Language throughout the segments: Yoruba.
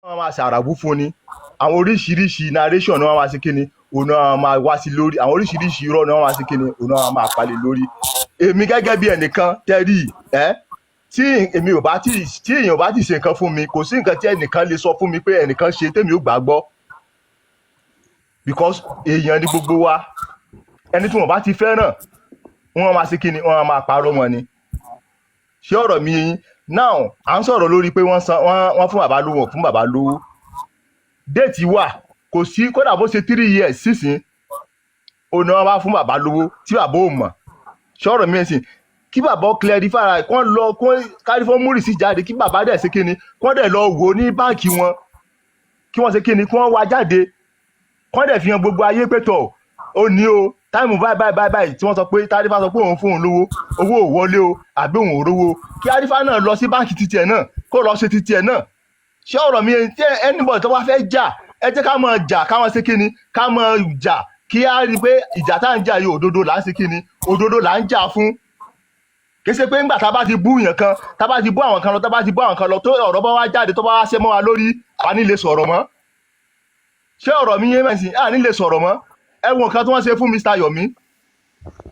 wọ́n máa ṣàràbù fún ni àwọn oríṣiríṣi narration ni wọ́n máa ṣe kíni òun náà máa wá sí lórí àwọn oríṣiríṣi irọ́ ni wọ́n máa ṣe kíni òun náà máa palẹ̀ lórí èmi gẹ́gẹ́ bí ẹnìkan tẹ́rì tí èmi ò bá tí èèyàn bá ti ṣe nǹkan fún mi kò sí nǹkan tí ẹnìkan lè sọ fún mi pé ẹnìkan ṣe tèmi ò gbàgbọ́ because èèyàn ni gbogbo wa ẹni tí wọ́n bá ti fẹ́ràn wọ́n máa ṣe kíni wọ́n máa parọ́ wọn ni ṣé ọ̀rọ̀ mi yín now à ń sọ̀rọ̀ lórí pé wọ́n fún bàbá lówó fún bàbá lówó déètì wà kò sí kódà bó ṣe 3 years sísìn òun ni wọ́n bá fún bàbá lówó tí bàbá ò mọ̀ ṣé ọ̀rọ̀ mi ẹ̀sìn kí bàbá clarify kí wọ́n lọ kí wọ́n kárí fún múrì sí jáde kí bàbá dẹ̀ ṣe kíni kí wọ́n dẹ̀ lọ wò ní báǹkì wọn kí wọ́n ṣe kíni kí wọ́n wá jáde kí wọ́n dẹ̀ fi hàn gbogbo ayé pé tọ̀ ó ní o táìmù báyìí tí wọ́n sọ pé tárífà sọ pé òun fún òun lówó owó ò wọlé o àbí òun ò rówó kí tárífà náà lọ sí báǹkì títí ẹ̀ náà kó lọ ṣe títí ẹ̀ náà ṣé ọ̀rọ̀ mi tí anybody tó bá fẹ́ jà ẹ jẹ́ ká máa jà ká máa ṣe kíni ká máa jà kí á rí i pé ìjà tá à ń jà yìí òdodo là ń ṣe kíni òdodo là ń jà fún kì í ṣe pé ńgbà tá a bá ti bú yàn kan tá a bá ti bú àwọn kan lọ tá a bá ti bú àwọn kan lọ tó ọ̀rọ̀ bá wá jáde tó bá wá ṣe mọ́ wa lórí a ní lè sọ̀rọ̀ mọ́ ṣé ọ̀rọ̀ mi yé mẹ́sìn a ní lè sọ̀rọ̀ mọ́ ẹ̀wọ̀n kan tí wọ́n ṣe fún Mr. Yomi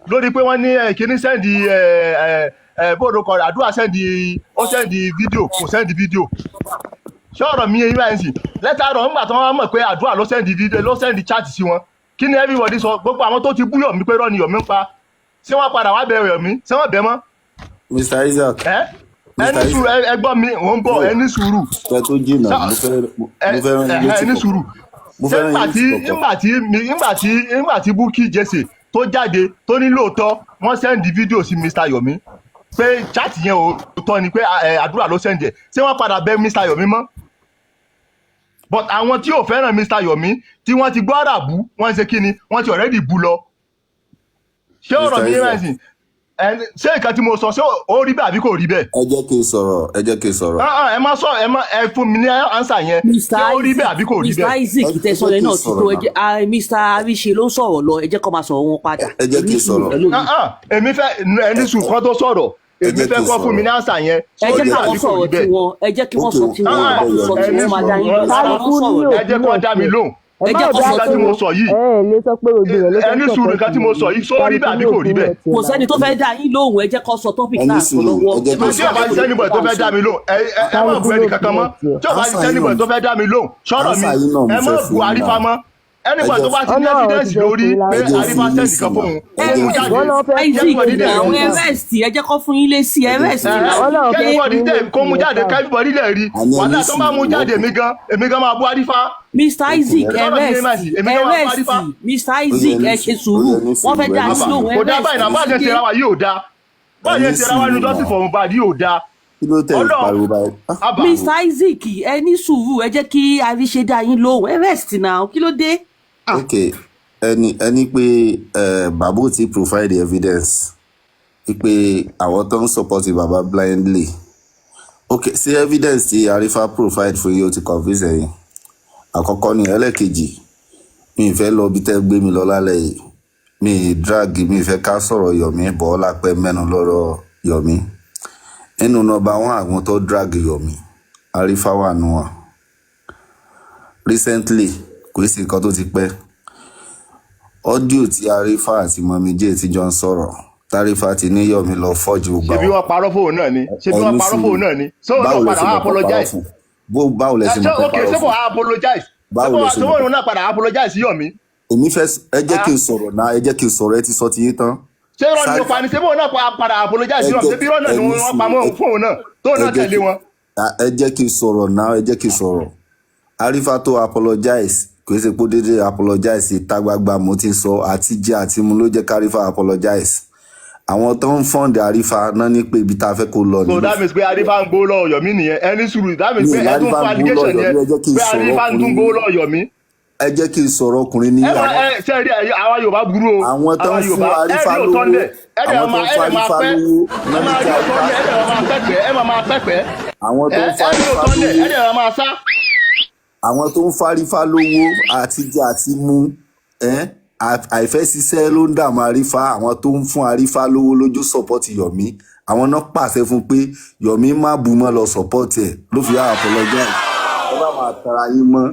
lórí pé wọ́n ní kíní sẹ́ndì bóòdù kọ̀ọ̀rọ̀ àdúrà ó sẹ́ndì fídíò kò sẹ́ndì fídíò ṣé ọ̀rọ̀ mi yé mẹ́sìn lẹ́tà rọ̀ ńgbà tí wọ́n mọ̀ pé àdúrà ló sẹ́ndì fídíò ló sẹ́ndì chat sí wọn kí ni everybody sọ gbogbo àwọn tó ti bú Yomi pé rọ́ ni Yomi ń pa ṣé wọ́n padà wá bẹ̀ Yomi ṣé wọ́n bẹ̀ mọ́. Mr. Isaac ẹni sùúrù ẹgbọ́n mi wọ́n ń bọ̀ ẹni sùúrù ẹni sùúrù nígbà tí Bukky Jesse tó jáde tó ní lóòótọ́ wọ́n sẹ́ndì fídíò sí Mr. Yomi pé chat yẹn òótọ́ ni pé àdúrà ló sẹ́ndì ẹ̀ ṣé wọ́n padà bẹ̀ Mr. Yomi mọ́ but àwọn tí ò fẹ́ràn Mr. Yomi tí wọ́n ti gbọ́ àràbù wọ́n ṣe kíni wọ́n ti already bú lọ ṣé ọ̀rọ̀ mi yẹn sìn ṣé nǹkan tí mo sọ ṣé ó rí bẹ́ẹ̀ àbí kò rí bẹ́ẹ̀. ẹ jẹ́ kí n sọ̀rọ̀. ẹ má sọ ẹ fún mi ní ansa yẹn ṣé ó rí bẹ́ẹ̀ àbí kò rí bẹ́ẹ̀. Mr. Isaac tẹ̀sán náà ti tó Mr. Arise ló ń sọ̀rọ̀ lọ ẹ jẹ́ kó máa sọ̀rọ̀ wọn padà. ẹ jẹ́ kí n sọ̀rọ̀. èmi fẹ́ ẹni sùn kan tó sọ̀rọ̀ èmi fẹ́ kọ́ fún mi ní ansa yẹn ṣé ó rí bẹ́ẹ̀ àbí kò rí bẹ́ẹ̀. ẹ jẹ́ kí wọ́n sọ tí wọ́n máa dá yín lọ. ẹ jẹ́ kó dá mi lóhùn ẹ jẹ́ kó nǹkan tí mo sọ yìí ẹni sùúrù nǹkan tí mo sọ yìí sọ rí bẹ́ẹ̀ àbí kò rí bẹ́ẹ̀. kò sẹ́ni tó fẹ́ dá yín lóhùn ẹ jẹ́ kó sọ topic náà kó lọ́wọ́. tí o bá ti sẹ́ni bọ̀ tó fẹ́ dá mi lóhùn ẹ má bu ẹnì kankan mọ́ tí o bá ti sẹ́ni bọ̀ tó fẹ́ dá mi lóhùn sọ̀rọ̀ mi ẹ má bu àrífà mọ́ ẹnìbọ̀ tó bá ti ní evidence lórí pé àrífà sẹ́ni kan fóun ẹ jẹ́ kó fún yín lé sí kó mú jáde kẹ́bíbọ̀dì lè rí wàhálà tó bá mú jáde èmi gan máa bú àrífà. Mr. Isaac Mr. Isaac ẹ ṣe sùúrù wọ́n fẹ́ dá sí lóhùn kò dá báyìí náà báyìí ṣe ra wa yìí ò dá báyìí ṣe ra wa ní lọ́sìn fọ̀mù bá yìí ò dá. Mr. Isaac ẹ ní sùúrù ẹ jẹ́ kí àríṣe dá yín lóhùn ẹ rest now kí ló dé. ok ẹni pé bàbá ò ti provide evidence pé àwọn tó ń support bàbá blindly ok ṣé evidence tí Arifa provide fún yìí ó ti convince ẹ̀yin àkọ́kọ́ ni ẹlẹ́kejì mi ì fẹ́ lọ bí tẹ́ gbé mi lọ lálẹ́ yìí mi ì drag mi ì fẹ́ ká sọ̀rọ̀ Yomi bọ́ lápẹ́ mẹ́nu lọ́rọ̀ Yomi nínú nọ́mbà wọn àwọn tó drag Yomi Arifa wà nù wọn recently kò sí nǹkan tó ti pẹ́ ọ́díò tí Arifa àti mọ́mí jẹ́ ti jọ ń sọ̀rọ̀ tarifa ti ní Yomi lọ fọ́jú gbà. ṣebí wọ́n parọ́ fóun náà ni sóun náà padà wá apologize. báwo lẹ ṣe mọ̀ pé parọ́ fún. ok sẹ́kọ̀ apologize. sẹ́kọ̀ náà padà apologize sí Yomi. èmi fẹ́ ẹ jẹ́ kí n sọ̀rọ̀ náà ẹ jẹ́ kí n sọ̀rọ̀ ẹ ti sọ ti yé tán. ṣé irọ́ ni o pa ni sẹ́kọ̀ náà padà apologize sí Yomi ṣebí irọ́ náà ni wọ́n pamọ́ fóun náà tóun náà tẹ̀lé wọn. ẹ jẹ́ kí n sọ̀rọ̀ náà ẹ jẹ́ kí n sọ̀rọ̀ Arifa tó apologize kò ṣe pé dédé apologize ìta gbagba mo ti sọ àti jẹ àti mu ló jẹ́ kárífà apologize àwọn tó ń fọ́ǹdì Arifa náà ní pé ibi tá a fẹ́ kó lọ. so that means pé Arifa ń gbó lọ Yomi nìyẹn ẹni sùúrù that means pé ẹ tún fún allegation yẹn pé Arifa ń tún gbó lọ Yomi. ẹ jẹ́ kí n sọ̀rọ̀ ọkùnrin ní àwọn. ṣe rí àwa Yorùbá burú o. àwọn tó ń fún Arifa lówó àwọn tó ń fún Arifa lówó ẹ máa pẹ́pẹ́. àwọn tó ń fún Arifa lówó àwọn tó ń fárífà lówó àtijọ́ àti mú àìfẹ́ ṣiṣẹ́ ló ń dààmú Arifa àwọn tó ń fún Arifa lówó lójú support Yomi àwọn náà pàṣẹ fún pé Yomi má bù mọ́ lọ support ẹ̀ ló fi apologize. máa tara yín mọ́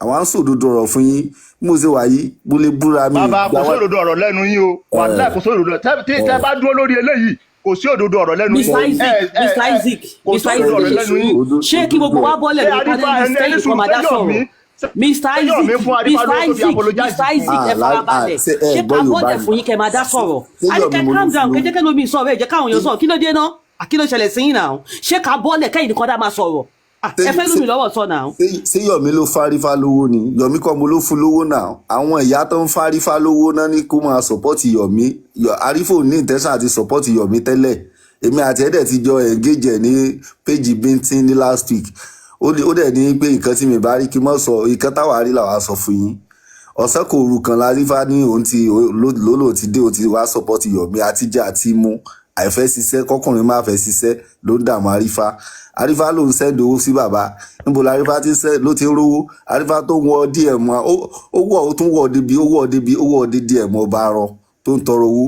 àwọn à ń sòdodo ọ̀rọ̀ fún yín mo ṣe wà yìí mo lè búra mi. bàbá kò sí òdodo ọ̀rọ̀ lẹ́nu yín o wàláhì kò sí òdodo tẹ́ bá dúró lórí eléyìí kò sí òdodo ọ̀rọ̀ lẹ́nu yín. Mr. Isaac kò sí òdodo ọ̀rọ̀ lẹ́nu yín. ṣé kí gbogbo wa bọ́lẹ̀ lórí panel mistake kọ́ máa dá sọ̀rọ̀ Mr. Isaac ẹ farabalẹ̀ ṣé ká bọ́lẹ̀ fún yín kẹ́ máa dá sọ̀rọ̀ àníkẹ́ calm down kẹ́jẹ́ kẹ́ lómi sọ̀rọ̀ ẹ̀ jẹ́ káwọn èèyàn sọ̀rọ̀ kí ló dé náà kí ló ṣẹlẹ̀ sí yín náà ṣé ká bọ́lẹ̀ kẹ́yìn nìkan dá máa sọ̀rọ̀ ẹ fẹ́ lómi lọ́wọ́ sọ náà. ṣé Yomi ló fárífá lówó ni Yomi kọ́ mo ló fún lówó náà àwọn ìyá tó ń fárífá lówó náà ní kó máa sọ̀pọ́tì Yomi àrífò ní ìtẹ́sán àti sọ̀pọ́tì Yomi tẹ́lẹ̀ èmi àti ẹ̀dẹ̀ ti jọ engage ní péjì bíntín ní last week ó dẹ̀ ní pé nǹkan tí mi bá rí kí n mọ̀ sọ nǹkan táwa rí làwa sọ fún yín ọ̀sẹ̀ kò rú kan lárífá ní òun ti lólò ti dé òun ti wá sọ̀pọ́tì Yomi àtijọ́ àti mú àìfẹ́ ṣiṣẹ́ kọkùnrin máa fẹ́ ṣiṣẹ́ ló ń dààmú àrífá ló ń sẹ́ndì owó sí bàbá níbo lárífá ló ti ń rówó àrífá tó ń wọ dm ó tún wọ débi dm ọba arọ tó ń tọrọ owó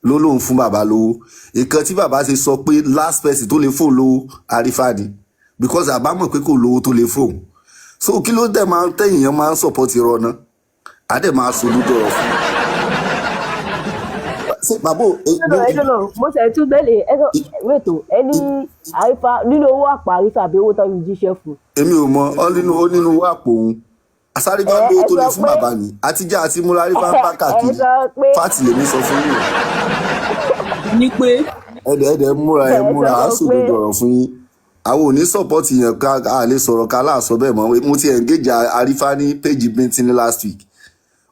ló lóun fún bàbá lówó nǹkan tí bàbá ṣe sọ pé last person tó lè fóun lówó àrífá ni because àbá mọ̀ pé kò lówó tó lè fóun so kí ló dẹ̀ máa ń tẹ̀yìn yẹn máa ń support irọ́ náà á dẹ̀ máa solúdọ̀ ọ̀rọ̀ fún bàbá mo ṣe tún bẹ́lẹ̀ wètò ẹni àrífà nínú owó àpò àrífà àbí owó tó ń jíṣẹ́ fún. èmi ò mọ ọ nínú owó àpò òun àsárígbá lówó tó lè fún bàbá ni àtijọ́ àti múra àrífà ń bá káàkiri fáàtì lèmi sọ fún yín. ní pé ẹ̀ẹ́dẹ̀ múra á sòdodo ọ̀rọ̀ fún yín àwọn ò ní sọ́pọ́tì yẹn ká lè sọ̀rọ̀ ká láàsọ bẹ́ẹ̀ mọ́ mo ti engage àrífà ní péjì bíntín ní last week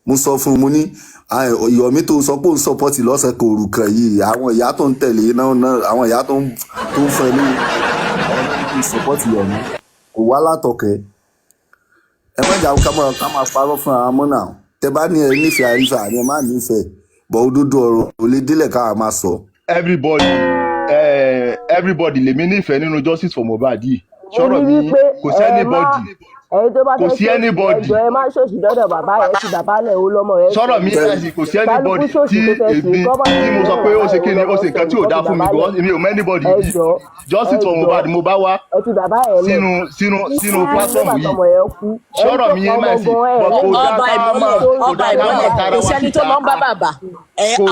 mo sọ fún un mo ní Yomi tó sọ pé òun sọpọ́tì lọ́sẹ̀ kò rù kàn yìí àwọn ìyá tó ń tẹ̀lé náà àwọn ìyá tó ń fẹ́ ní àwọn sọpọ́tì Yomi kò wá látọ̀kẹ́ ẹ má jà ká máa parọ́ fún ara mọ́ náà tẹ bá ní ẹ nífẹ̀ẹ́ àrífà ni ẹ má nífẹ̀ẹ́ bọ́ òdodo ọ̀rọ̀ ò lè délẹ̀ ká máa sọ. everybody lèmi nífẹ̀ẹ́ nínú justice for Mohbad yìí sọ̀rọ̀ mi kò sí anybody ẹ̀yin tó bá kò sí anybody ẹjọ́ ẹ má ṣòṣì lọ́dọ̀ bàbá ẹ ti bàbá lẹ̀ ó lọ́mọ ẹ. sọ̀rọ̀ mi ẹ̀sìn kò sí anybody tí mo sọ pé ó ṣe kí ni ó ṣe nǹkan tí ò dáa fún mi because mi ò mọ anybody yìí justice for Mohbad mo bá wá sínú platform yìí sọ̀rọ̀ mi ẹ̀sìn kò dáa ká máa tara kò wá sẹ́ni tó lọ ń bá bàbá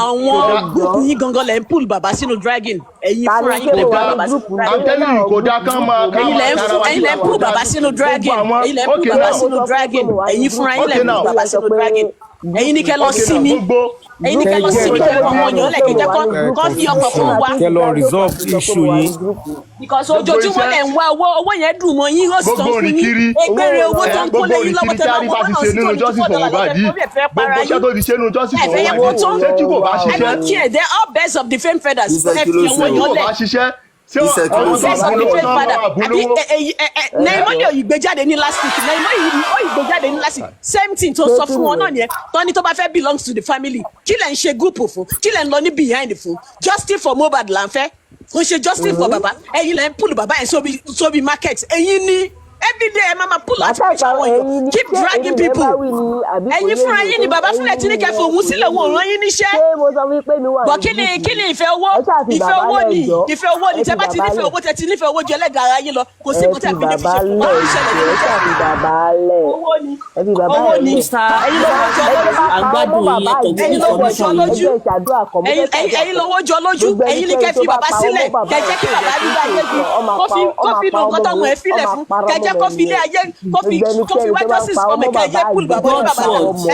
àwọn gúúpù yín gangan lẹ̀ ń pull bàbá sínú dragon ẹ̀yin fúnra yín lẹ̀ ń pull bàbá sínú dragon I'm telling you kò dáa ká máa tara wá ẹ̀yin lẹ̀ ń pull bàbá sínú dragon ẹ̀yin lẹ̀ ń pull bàbá sínú dragon ẹ̀yin fúnra yín lẹ̀ ń pull bàbá sínú dragon ẹ̀yin ní kẹ́ lọ sinmi ẹ̀yin ní kẹ́ lọ sinmi kẹ́ lọ ọmọ yàn lẹ́kẹ̀jẹ́ kọ́ fi ọkọ̀ fún wa. kẹ́ lọ resolve issue yín. because ojoojúmọ́ lẹ̀ ń wá owó yẹn dùn mọ́ yín ó sì tán fún yín egbére owó tó ń kó lẹ́yìn lọ́wọ́ tẹ́lẹ̀ ọmọ náà sì tó ní $2 lọ́wọ́ gbogbo iṣẹ́ tó ti ṣe nínú justice for Mohbad ṣé tí kò bá I ṣiṣẹ́ don't care they all birds of the same feathers ẹ fi ọwọ́ tí yàn kò lẹ̀. bá ṣiṣẹ́ ṣé birds of the same feather àbí àbúlówó Naimoni òyìnbó jáde ní last week Naimoni òyìnbó jáde ní last week same thing tó sọ fún wọn náà nìyẹn tọ́ni tó bá fẹ́ belongs to the family kí lẹ̀ ń ṣe group fún kí lẹ̀ ń lọ ní behind fún justice for Mohbad là ń fẹ́ kò ṣe justice for baba ẹ̀yin lẹ̀ ń pull baba ẹ̀ sóbi market ẹ̀yin ní everyday ẹ máa pull out picture àwọn èèyàn keep dragging people ẹ̀yin fúnra yín ni baba fúnlẹ̀ tí ní kẹfì òun sílẹ̀ wọn ràn yín níṣẹ́ bọ̀ kí ni ìfẹ́ owó ìfẹ́ owó ni tẹ́ bá ti nífẹ̀ẹ́ owó tẹ́ ti nífẹ̀ẹ́ owó ju ẹlẹ́dàá ara yín lọ kò sí kò tẹ́ fi ní fi ṣe fún wọn ìṣẹ̀lẹ̀ ní ìṣẹ̀lẹ̀ owó ni àgbàdo ẹ̀yin lówó jọ lójú ẹ̀yin ní kẹfì baba sílẹ̀ kẹjẹ́ kí baba rí ayé bí kó fi nù nǹkan tọ̀hún ẹ̀ fílẹ̀ fún kẹjẹ́ kó fi ilé ayé kó fi wájọ́ sí ọmọ kẹjẹ́ kúlù bàbá ní bàbá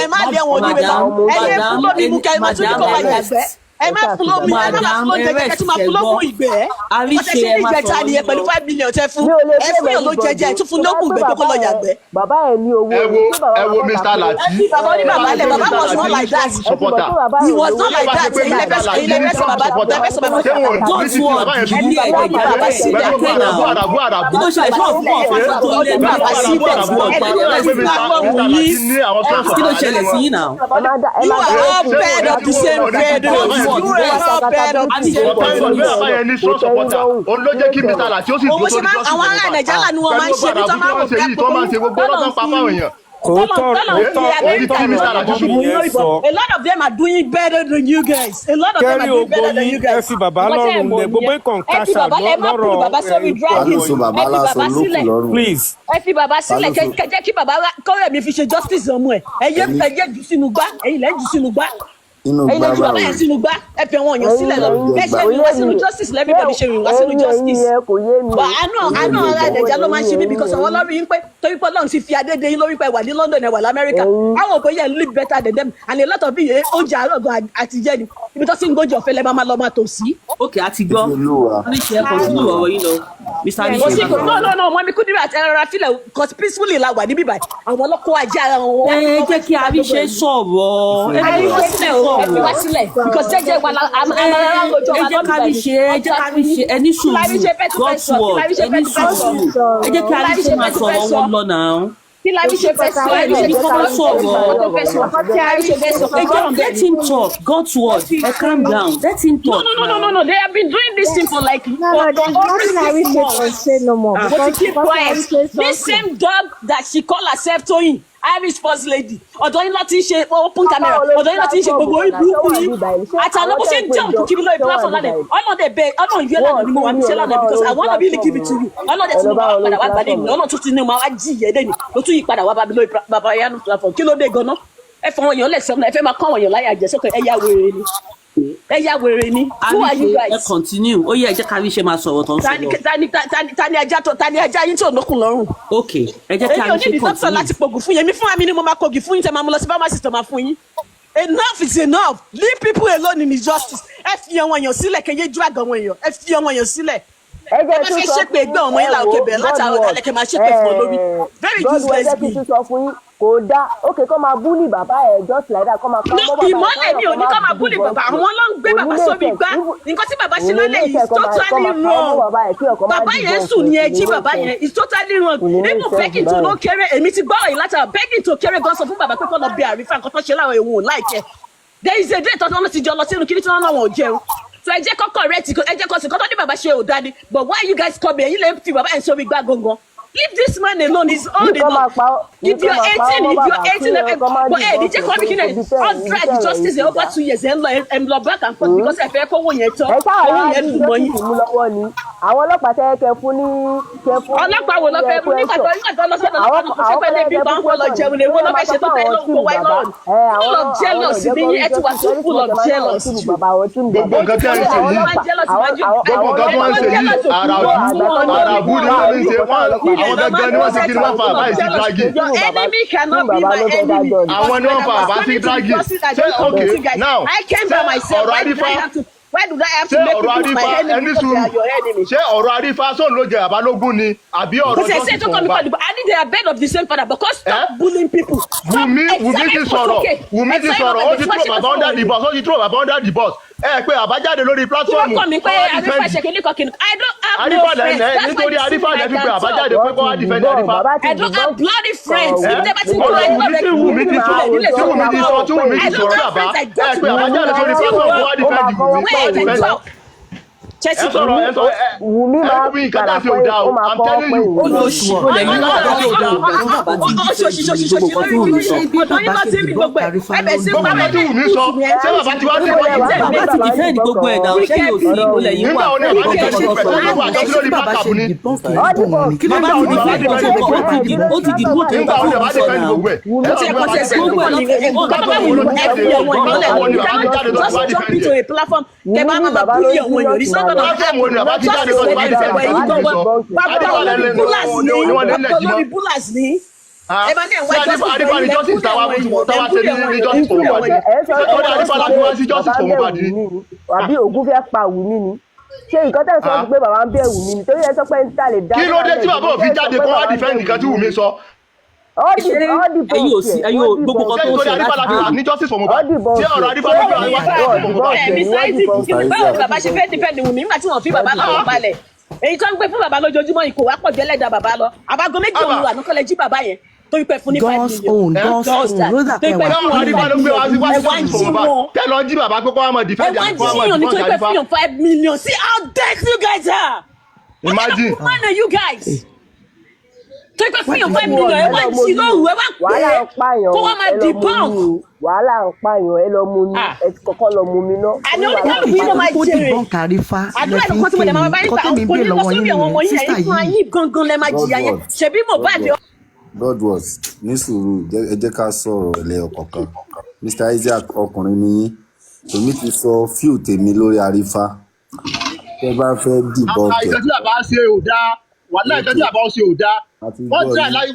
ẹ má lé wọn ní bàbá ẹ yẹ fún lómi mú kẹ ẹ má tún ní kó wá yàgbẹ́ ẹ má fún lómi ẹ má fún lómi jẹjẹ tún má fún lókun ìgbẹ́ ọtẹ sí ní ìgbẹ́ta nìyẹn pẹ̀lú $5 million tẹ fún ẹ fún yàn ló jẹjẹ ẹ tún fún lókun ìgbẹ́ kó lọ yàgbẹ́. bàbá ẹ ní owó ẹ wo Mr. Lati bàbá ní bàbá lẹ bàbá was not like that he was not like that ẹ̀yin lẹ fẹ́ bàbá ṣé wọn ò ní títí bàbá yẹn ṣubú bàbá sílẹ̀ àràbù kí ló ṣe àìsàn fún ọ̀fà tó lé ní bàbá sílẹ̀ kí ló ṣẹlẹ̀ sí yín náà. you are all bed of the same bed you are all bed of the same bed. bàbá yẹn ní strong supporter òun ló jẹ́ kí Mr. Lati ó sì dúró sórí àwọn ará Nàìjíríà ni wọ́n máa ń ṣe bí tọ́ máa ń wò tó máa ń ṣe gbogbo ọlọ́tàn pa fáwọn èèyàn A lot of them are doing better than you guys. A lot of them are doing better than you guys. Ẹ fi bàbá lọ́rùn lẹ̀ gbogbo nǹkan kàṣà lọ́rọ̀ please. Ẹ fi bàbá sílẹ̀ kẹ́jẹ́ kí bàbá kọ́rẹ́ mi fi ṣe justice ọmọ ẹ̀. Ẹyẹ jù sínú gbá, ẹ̀yin lẹ́ jù sínú gbá. Ẹ̀yin lẹ́ jù bàbá yẹn sínú gbá. Ẹ fi àwọn èèyàn sílẹ̀ lọ. Ẹ ṣe ìwá sínú justice everybody ṣe ìwá sínú justice. Àánú ara ẹ̀dẹ̀já ló máa ń ṣe mí because àwọn ọlọ́run yín pé torí pé Ọlọ́run ti fi adédè yín lórí pé wà ní London ẹ̀ wà l'Amẹ́ríkà. Àwọn òpè yẹn live better than them and a lot of you oúnjẹ àárọ̀ àtijẹ́ ni. Ibi tó sì ń gbóúnjẹ ọ̀fẹ́ lẹ́ máa lọ máa tò sí. Ok, a ti gbọ́. Oníṣẹ́ continue ọ̀rọ̀ yín lọ. Mr. Anisha. No, Mọ́mí Kudirat ẹ̀rọ filẹ̀ cause peacefully la wà níbí báyìí. Àwọn ọlọ́kọ̀ ajá ara wọn. Ẹ jẹ́ kí Anisha sọ̀rọ̀. Ẹ fi wá sílẹ̀ because jẹ́jẹ́ wa la àmàlà lójó wa lọ́dún báyìí. Ẹ jẹ́ ká Anisha ẹni sùúrù. God's word ẹni sùúrù. Ẹ jẹ́ kí Anisha máa sọ̀rọ̀ wọn lọ náà. Kí la ṣe fẹ́ sọ ẹ Let him talk. God's word. Calm down. Let him talk. No. They have been doing this thing for like there's nothing I wish they can say no more. But keep quiet. This same dog that she call herself Toyin, Irish first lady. Ọ̀dọ̀ yín láti ṣe open camera. Ọ̀dọ̀ yín láti ṣe gbogbo orí burúkú yìí. Àtàwọn bó ṣe ń jump kiri lórí platform lánàá. Ọlọ́run yẹ lánàá ni mo wà ní ṣe lánàá because I wanna really give it to you. Ọlọ́dẹ tí mo bá padà wá gbàdé mi. Ọlọ́run tún ti ní mo wá jí ìyẹn dé ni. Ló tún yí padà wá bá mi lórí bàbá yanu platform. Kí ló dé gan-an? Ẹ fọ àwọn èèyàn lẹ́sẹ̀ ọ̀nà ẹ fẹ́ máa kọ́ àwọn èèyàn láyà jẹ́ sókè ẹ̀yà wèrè ni. Ẹ̀yà wèrè ni. Who are you guys? Ẹ continue. Ó yẹ ẹ jẹ́ ká Anisha máa sọ̀rọ̀ tó ń sọ̀rọ̀. Tani ajá yín tí ò lókun lọ́rùn. Ok, ẹ jẹ́ kí Anisha continue. Èyí ò ní ìdíkọ́tọ̀ láti pògùn fún yẹn. Mi fún wa mi ni mo máa kọ̀gì fún yín tẹ́ máa mú lọ sí pharmacist tó máa fún yín. Enough is enough. Leave people alone in injustice. Ẹ fi àwọn èèyàn sílẹ̀ kẹ́yẹ́ drag àwọn èèyàn. Ẹ fi àwọn èèyàn sílẹ̀. Ẹ bá fẹ́ ṣépè ẹgbẹ́ ọmọ yín làwọn kẹbẹ̀ látàrọ̀ dalẹ̀ kẹ́ máa ṣépè fún ọ lórí. Very useless me. Kò dá okay kọ́ máa búlì bàbá ẹ̀ just like that kọ́ máa kọ́ bọ́ bàbá ẹ̀. Ìmọ̀lẹ̀ mi ò ní kọ́ máa búlì bàbá àwọn ló ń gbé bàbá sómi gbá nǹkan tí bàbá ṣe lálẹ́ yìí is totally wrong. Bàbá yẹn sùn ní ẹjí bàbá yẹn is totally wrong. Even begging tó ló kéré èmi ti gbọ́ ọ̀rọ̀ yìí látara begging tó kéré gan sọ fún bàbá pé kọ́ lọ bí àrífà nǹkan tó ṣe láwọn èèwọ̀n láìkẹ́. There is a day tọ́tọ́ wọn ti jọ lọ sínú kiri tí wọ́n náà wọ̀n jẹun. So ẹ jẹ́ kọ́kọ́ rẹ̀ tí ẹ jẹ́ kọ́ sí kọ́tọ́ ní bàbá ṣe ò dání but why you guys come here yín lè fi bàbá yẹn sómi gbá gangan. Leave this man alone. He's old enough. If you're 18, but hey, DJ come here. 100 justice over 2 years. And lọ back and forth because I fẹ́ kó wọ́n yẹn tán. Ẹ káà ní ìdíjọ́ tí ìmú lọ́wọ́ ni. Àwọn ọlọ́pàá tẹ́ kẹ fún ní. Ọlọ́pàá wo lọ fẹ́ mú nígbà tó lọ sọ́dọ̀ lọ́pàá kò ṣe pé débi bá ń kọ́ lọ jẹun lè wọ́n lọ fẹ́ ṣe tó tẹ̀ lọ́wọ́ kó wáyé lọ́rùn. Full of jealous ni ẹ ti wà too full of jealous. Gbogbo nǹkan tí a ń ṣe yìí gbogbo nǹkan tí wọ́n ń ṣe yìí àràbù ni wọ́n ń ṣe àwọn gangan ni wọ́n ṣe kí ni wọ́n fa àbá ìsí dragi. Your enemy cannot be my enemy. Àwọn ni wọ́n fa àbá sí dragi. Ṣé okay now I came by myself. Why do I have to make people my enemy because they are your enemy? Ṣé ọ̀rọ̀ Arífá sóun ló jẹ àbálógún ni àbí ọ̀rọ̀ Justice for Mohbad? I think they are bed of the same father because stop bullying people. Wùmí ti sọ̀rọ̀ ó ti throw bàbá under the bus ó ti throw bàbá under the bus. Ẹ pé àbájáde lórí platform. Wọ́n kọ́ mi pé Arífá ṣe kìíní kan kìíní. I don't have no friends. That's why nítorí Arífá lẹ́ fi pé àbájáde pé kó wá defend Arífá. I don't have bloody friends. If they bá ti kúrò ẹni lọ́rẹ́ kí Wùmí ti sọ̀rọ̀ bàbá. Ẹ pé àbájáde lórí platform kó wá defend Wùmí. Wùmí máa padà fún ẹ ó máa kọ́ pé olóṣù ọ̀lẹ́ yìí náà bá ti ọ̀dà bàbá ti di gbogbo kan tó ń sọ bàbá ti di gbogbo gbogbo tí Wùmí sọ ṣé bàbá ti wá sí bàbá ti defend gbogbo ẹ̀ náà ṣé yóò sí olè yìí wà nígbà wo ni bàbá ti bàbá ti di bọ́ǹkì ó ti di bọ́ǹkì nígbà wo ni bàbá ti defend gbogbo ẹ̀ platform wo ni bàbá ti jáde lọ sí bá defend lórí bullets ní. Ẹ bá ní ẹ̀wọ̀n Arífá ni justice táwa ṣe ní justice for Mohbad. Ṣé ó dá Arífá láti wá sí justice for Mohbad ni? Àbí Ògún fẹ́ pa Wùmí ni? Ṣé nǹkan tẹ̀ sọ pé bàbá ń bẹ̀ Wùmí ni? Torí ẹ sọ pé ń tà lè dá. Kí ló dé tí bàbá òfin jáde kó wá defend nǹkan tí Wùmí sọ? ẹ̀yin ò gbogbo kan tó ṣe láti bá ní justice for Mohbad tí ọ̀rọ̀ Arífá ló gbé wá justice for Mohbad. Ẹ̀mí sáyẹ́ǹsì kìí báwo bàbá ṣe fẹ́ defend Wùmí nígbà tí wọ́n fi bàbá lọ́wọ́ balẹ̀. Èyí tó ń gbé fún bàbá lójoojúmọ́ yìí kò wá pọ̀ jẹ́lẹ́dà bàbá lọ. Àbágo méjì òun wà nìkan lè jí bàbá yẹn torí pé fún ní 5 million. God's own ló dà pé wà. Báwo Arífá ló gbé wá sí justice for Mohbad tẹ́ lọ jí bàbá pé kó wá mọ̀ defend Arífá. 5 million. See how dead you guys are. Imagine. What kind of man are you guys? tó pé fún yàn 5 million ẹ wá jí lóru ẹ wá pé kó wá máa debunk. wàhálà ń pààyàn ẹ lọ mú mi ẹ ti kọ́kọ́ lọ mú mi náà. àní oníkálùkù yìí ló máa jèrè àdúrà ìlú kan tí mo lè máa bá yín gbà kò ní lọ sórí àwọn ọmọ yín ẹ̀yìn fún ayé gangan lẹ máa jìyà yẹn ṣebí mohbad. Godward ní sùúrù ẹ jẹ́ ká sọ̀rọ̀ ẹlẹ́ ọ̀kọ̀ọ̀kan Mr. Isaac ọkùnrin ni yín èmi ti sọ fíù tèmi lórí Arifa tẹ bá fẹ́ dìbọn kẹ. ìtọ́jú àbá ṣe ò dáa wàhálà ìtọ́jú àbá ṣe ò dáa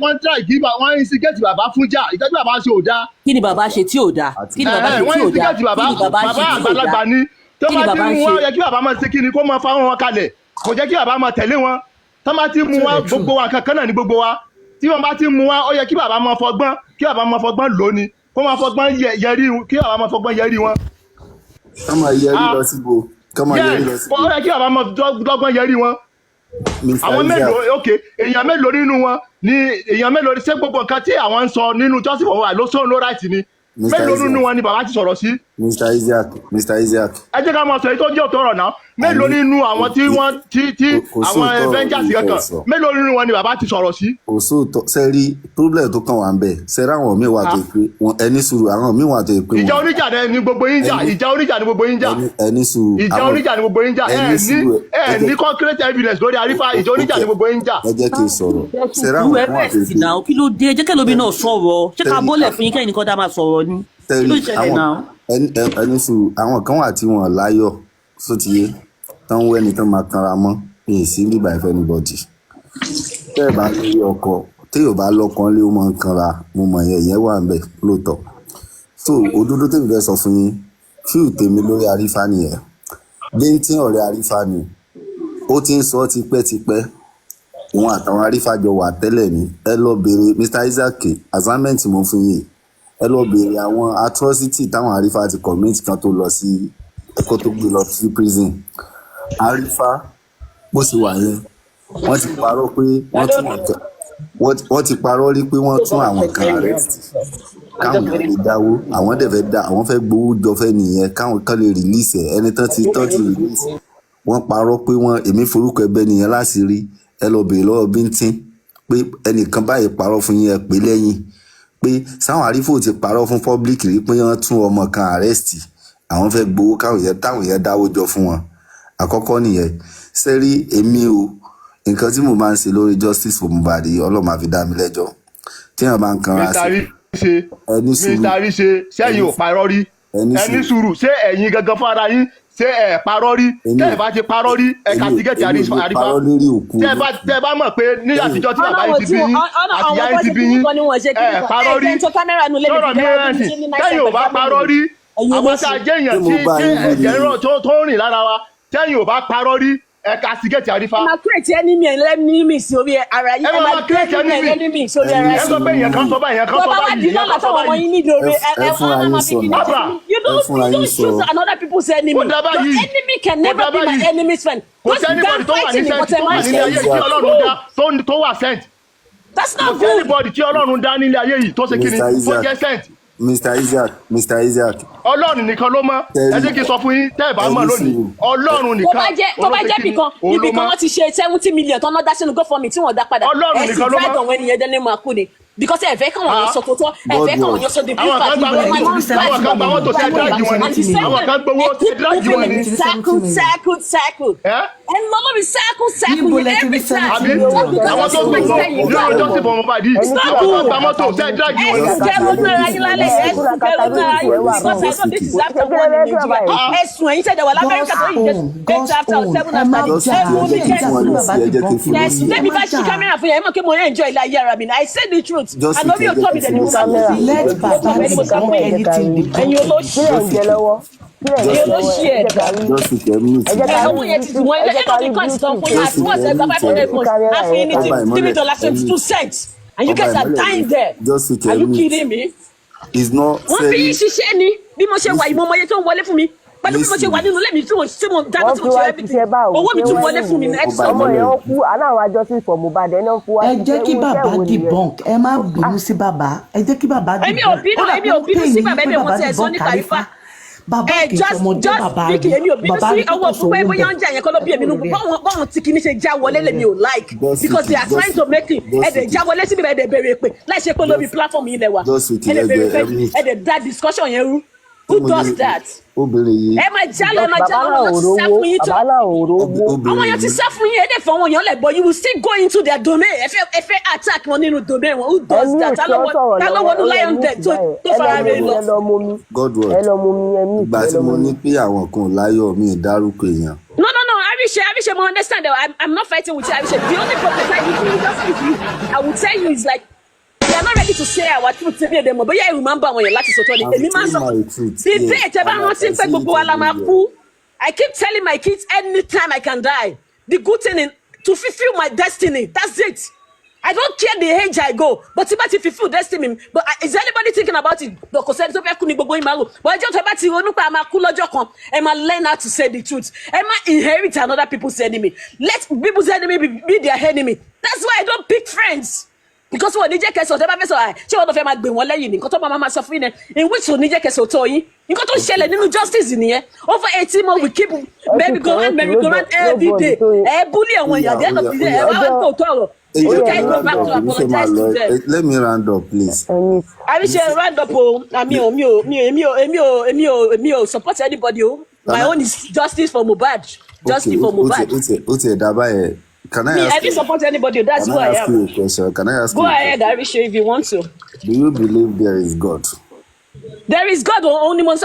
wọ́n try gíba wọ́n instigate bàbá fún jà ìtọ́jú bàbá ṣe ò dáa. kí ni bàbá ṣe tí ò dáa kí ni bàbá ṣe tí ò dáa kí ni bàbá ṣe tí ò dáa àgbàlagbà ni tó bá ti mú wọn yẹ kí bàbá máa ṣe kí ni kó máa fa wọn kalẹ̀ kò jẹ́ kí bàbá máa tẹ̀lé wọn tó bá ti mú wa gbogbo wa kankan náà ní gbogbo wa tí wọ́n bá ti mú wa ó yẹ kí bàbá máa fọgbọ́n lónìí kó máa fọgbọ́n yẹrí kí bàbá máa fọgbọ́n yẹrí wọn. ká máa yẹrí lọ síbo ká máa yẹrí lọ síbo. ó yẹ kí bàbá máa dọ́gbọ́n yẹrí wọn. àwọn mélòó ok èèyàn mélòó nínú wọn ni èèyàn mélòó ṣé gbogbo nǹkan tí àwọn ń sọ nínú joseph ọwọ́ àlóṣòwò ló ráìtì ni mélòó nínú wọn ni bàbá ti sọ̀rọ̀ sí. Mr. Isaac. ẹ jẹ́ ká máa sọ èyí tó jẹ́ òótọ́ ọ̀rọ̀ náà mélòó nínú àwọn tí àwọn avengers kankan mélòó nínú wọn ni bàbá ti sọ̀rọ̀ sí. kò sóòótọ́ sẹ́rí problem tó kàn wá ń bẹ̀ sẹ́rí àwọn míì wà tó pé ẹni sùúrù àwọn míì wà tó pé. ìjà oníjà ni gbogbo yín jà ìjà oníjà ni gbogbo yín jà ẹni sùúrù ìjà oníjà ni gbogbo yín jà ẹ ní concrete evidence lórí Arifa ìjà oníjà ni gbogbo yín jà. ẹ jẹ́ kí n sọ̀rọ̀ sẹ́rí àwọn kan wà tó pé. kí ló dé jẹ́ kẹ́lómi náà sọ̀rọ̀ ṣé ká bọ́lẹ̀ fún yín kẹ́yìn nìkan dá máa sọ̀rọ̀ ni kí ló ṣẹlẹ̀ náà. ẹni sùúrù àwọn kan wà tí wọn láyọ̀ sótìyé tán wẹ́ni tán máa kanra mọ́ ní ìsín bíbá ìfẹ́ níbọ̀dì tẹ́ ẹ bá lórí ọkọ téèyàn bá lọ́kàn lé ó máa ń kanra mo mọ̀ yẹn wà ń bẹ̀ lóòótọ́ so òdodo tèmi fẹ́ sọ fún yín fíù tèmi lórí Arifa nìyẹn bíntín ọ̀rẹ́ Arifa ni ó ti ń sọ tipẹ́tipẹ́ òun àtàwọn Arifa jọ wà tẹ́lẹ̀ ní ẹ lọ béèrè Mr. Isaac assignment mo fún yín ẹ lọ béèrè àwọn atrocity táwọn Arifa ti commit kan tó lọ sí ẹ̀kọ́ tó gbé lọ sí prison Arifa bó ṣe wà yẹn wọ́n ti parọ́ pé wọ́n ti parọ́ rí pé wọ́n tún àwọn kan arrest káwọn kan lè dáwó àwọn dẹ̀ fẹ́ dá àwọn fẹ́ gbowó jọ fẹ́ nìyẹn káwọn kan lè release ẹ̀ ẹni tán ti release wọ́n parọ́ pé èmi forúkọ ẹgbẹ́ nìyẹn láṣìírí ẹ lọ béèrè lọ́wọ́ bíntín pé ẹnìkan báyìí parọ́ fún yín ẹ pé lẹ́yìn pé sáwọn Arifa ti parọ́ fún public rí pé wọ́n tún ọmọ kan arrest àwọn fẹ́ gbowó táwọn yẹn dáwó jọ fún wọn àkọ́kọ́ nìyẹn sẹ́rí èmi o nǹkan tí mo máa ń ṣe lórí justice for Mohbad ọlọ́mọ àfi dá mi lẹ́jọ́ tí wọ́n bá ń kanra sí ẹni sùúrù Mr. Arise sẹ́yìn ò parọ́ rí ẹni sùúrù ṣé ẹ̀yin gangan fún ara yín ṣé ẹ̀ parọ́ rí tẹ́ ẹ̀ bá ti parọ́ rí ẹ̀ kàtígẹ́tì Arifa tẹ́ ẹ bá mọ̀ pé ní àtijọ́ tí bàbá yìí ti bí yín àti ìyá yìí ti bí yín ẹ̀ parọ́ rí sọ̀rọ̀ mi rẹ̀ǹtì tẹ́yìn ò bá parọ́ rí àwọn tá a jẹ́ èèyàn tí ẹ̀jẹ̀ tó rìn lára wa tẹ́yìn ò bá parọ́ rí ẹ kàtígẹ́tì Arifa. ẹ máa create enemy sórí ara yín ẹ máa create enemy sórí ara yín. ẹ sọ pé èèyàn kan sọ báyìí èèyàn kan sọ báyìí èèyàn kan sọ báyìí. You don't choose another people's enemy. Your enemy can never be my enemy's friend. kò sẹ́nibọ̀dì tó wà ní nílé ayé tí Ọlọ́run dá tó wà sent. That's not kò good. sẹ́nibọ̀dì tí Ọlọ́run dá nílé ayé yìí tó ṣe kí ni tó jẹ́ sent. Mr. Isaac. Ọlọ́run nìkan ló mọ̀ ẹ jẹ́ kí n sọ fún yín tẹ́ ẹ bá mọ̀ lónìí Ọlọ́run nìkan tó bá jẹ́ ibìkan wọ́n ti ṣe 70 million tán náà dá sínú GoFundMe tí wọ́n dá padà Ọlọ́run nìkan ló mọ̀ ẹ sì fẹ́ àwọn ènìyàn dẹ́nu máa kú ni because ẹ fẹ́ káwọn yẹn sọ tó tọ́ ẹ fẹ́ káwọn yẹn sọ the blue card àwọn kan gbà wọ́n tó ṣe dáàgì wọn ni àwọn kan gbowó ṣe dáàgì wọn ni. circle ẹ lọ lórí circle every time. àbí àwọn tó gbé wọn ní ọjọ́ sí fọmọ bàdí àwọn kan gbà mọ́tò ṣe dáàgì wọn ni. ẹsùn kẹrù ní ara yín lálẹ́ ẹsùn kẹrù ní ara yín because I know this is after 1 in Nigeria ẹsùn ẹ̀yin tẹ̀dẹ̀ wà lamẹ́ríkà tó yìí get after 7 after ẹsùn tẹ́mi bá ṣí kámẹ́rà fún yẹn ẹ mọ̀ kí mo enjoy ilé ayé ara mi I say the truth I know you told me that you let baba do anything ẹ̀yin olóṣì ẹ̀yin olóṣì ẹ̀dá owó yẹn ti wọ́n ilé ẹ̀kọ́ ní kọ́ńtì tán fún yín àti wọ́n ṣe gba $500 àfihàn ní $3.22 and you guys are dying there are you kidding me? wọ́n fi yín ṣiṣẹ́ ni bí mo ṣe wà yìí mo mọ iye tó ń wọlé fún mi pẹ̀lú bí mo ṣe wà nínú lẹ́mìí tí mo dáná tí mo ṣe everything owó mi tún wọlé fún mi ní extra. ọmọ yẹn ó kú aláwọ̀ àjọṣe for Mohbad ẹ̀ náà fún wa. ẹ jẹ́ kí bàbá debunk ẹ má bínú sí bàbá ẹ jẹ́ kí bàbá debunk. èmi ò bínú sí bàbá ẹ̀bẹ̀ wọ́n ti ẹ̀ sọ nípa Arifa bàbá kì í ṣọmọdé bàbá Vicky èmi ò bínú bàbá sí rí ọwọ́ púpọ̀ púpọ̀ sọ̀rọ̀ bóyá ń jà yẹn kọ́ ló bí èmi nù báwọn tí kìíní ṣe já wọlé lèmi ò like because they are trying to make it ẹ̀dẹ̀ já wọlé síbi ẹ̀dẹ̀ bẹ̀rẹ̀ pé láì ṣe pé lórí platform yìí lẹ̀ wá ẹ̀dẹ̀ bẹ̀rẹ̀ pé ẹ̀dẹ̀ dá discussion yẹn rú who does that? ẹ máa jálọ ẹ máa jálọ wọn ti sá fún yín tó àwọn èèyàn ti sá fún yín ẹ̀dẹ̀ fún àwọn èèyàn lẹ̀ but you will still go into their domain ẹ fẹ́ attack wọn nínú domain wọn who does that? ta ló wọnú lion den tó fara rẹ̀ lọ. ẹ lọ mú mi ẹmí ìgbà tí mo ní pé àwọn kan láyọ̀ mi dárúkọ èèyàn. No, Arisha, I understand that. I'm not fighting with you, Arisha. The only problem I would tell you is like, we are not ready to say our truth to them. But yeah, remember when you're like so told the day I keep telling my kids anytime I can die. The good thing is to fulfill my destiny. That's it. I don't care the age I go, but if I fulfill destiny, but is anybody thinking about it? But I just about to learn how to say the truth. Emma inherit another people's enemy. Let people's enemy be their enemy. That's why I don't pick friends. Because when DJ Keso, they say, "She want to make me one lady." Because mama suffering. In which one DJ Keso told you? You got to share the justice in here. Over 18 months, we keep maybe go around every day. Bully and when you're at the end of the day, you can't go back to apologize to them. Let me round up, please. I wish I round up. Me support anybody. My own is justice for mohbad. Justice for mohbad. Can I me, ask I didn't support anybody. That's who I am. you a question? Can I ask Go you ahead, Arisha, if you want to. Do you believe there is God? There is God only one.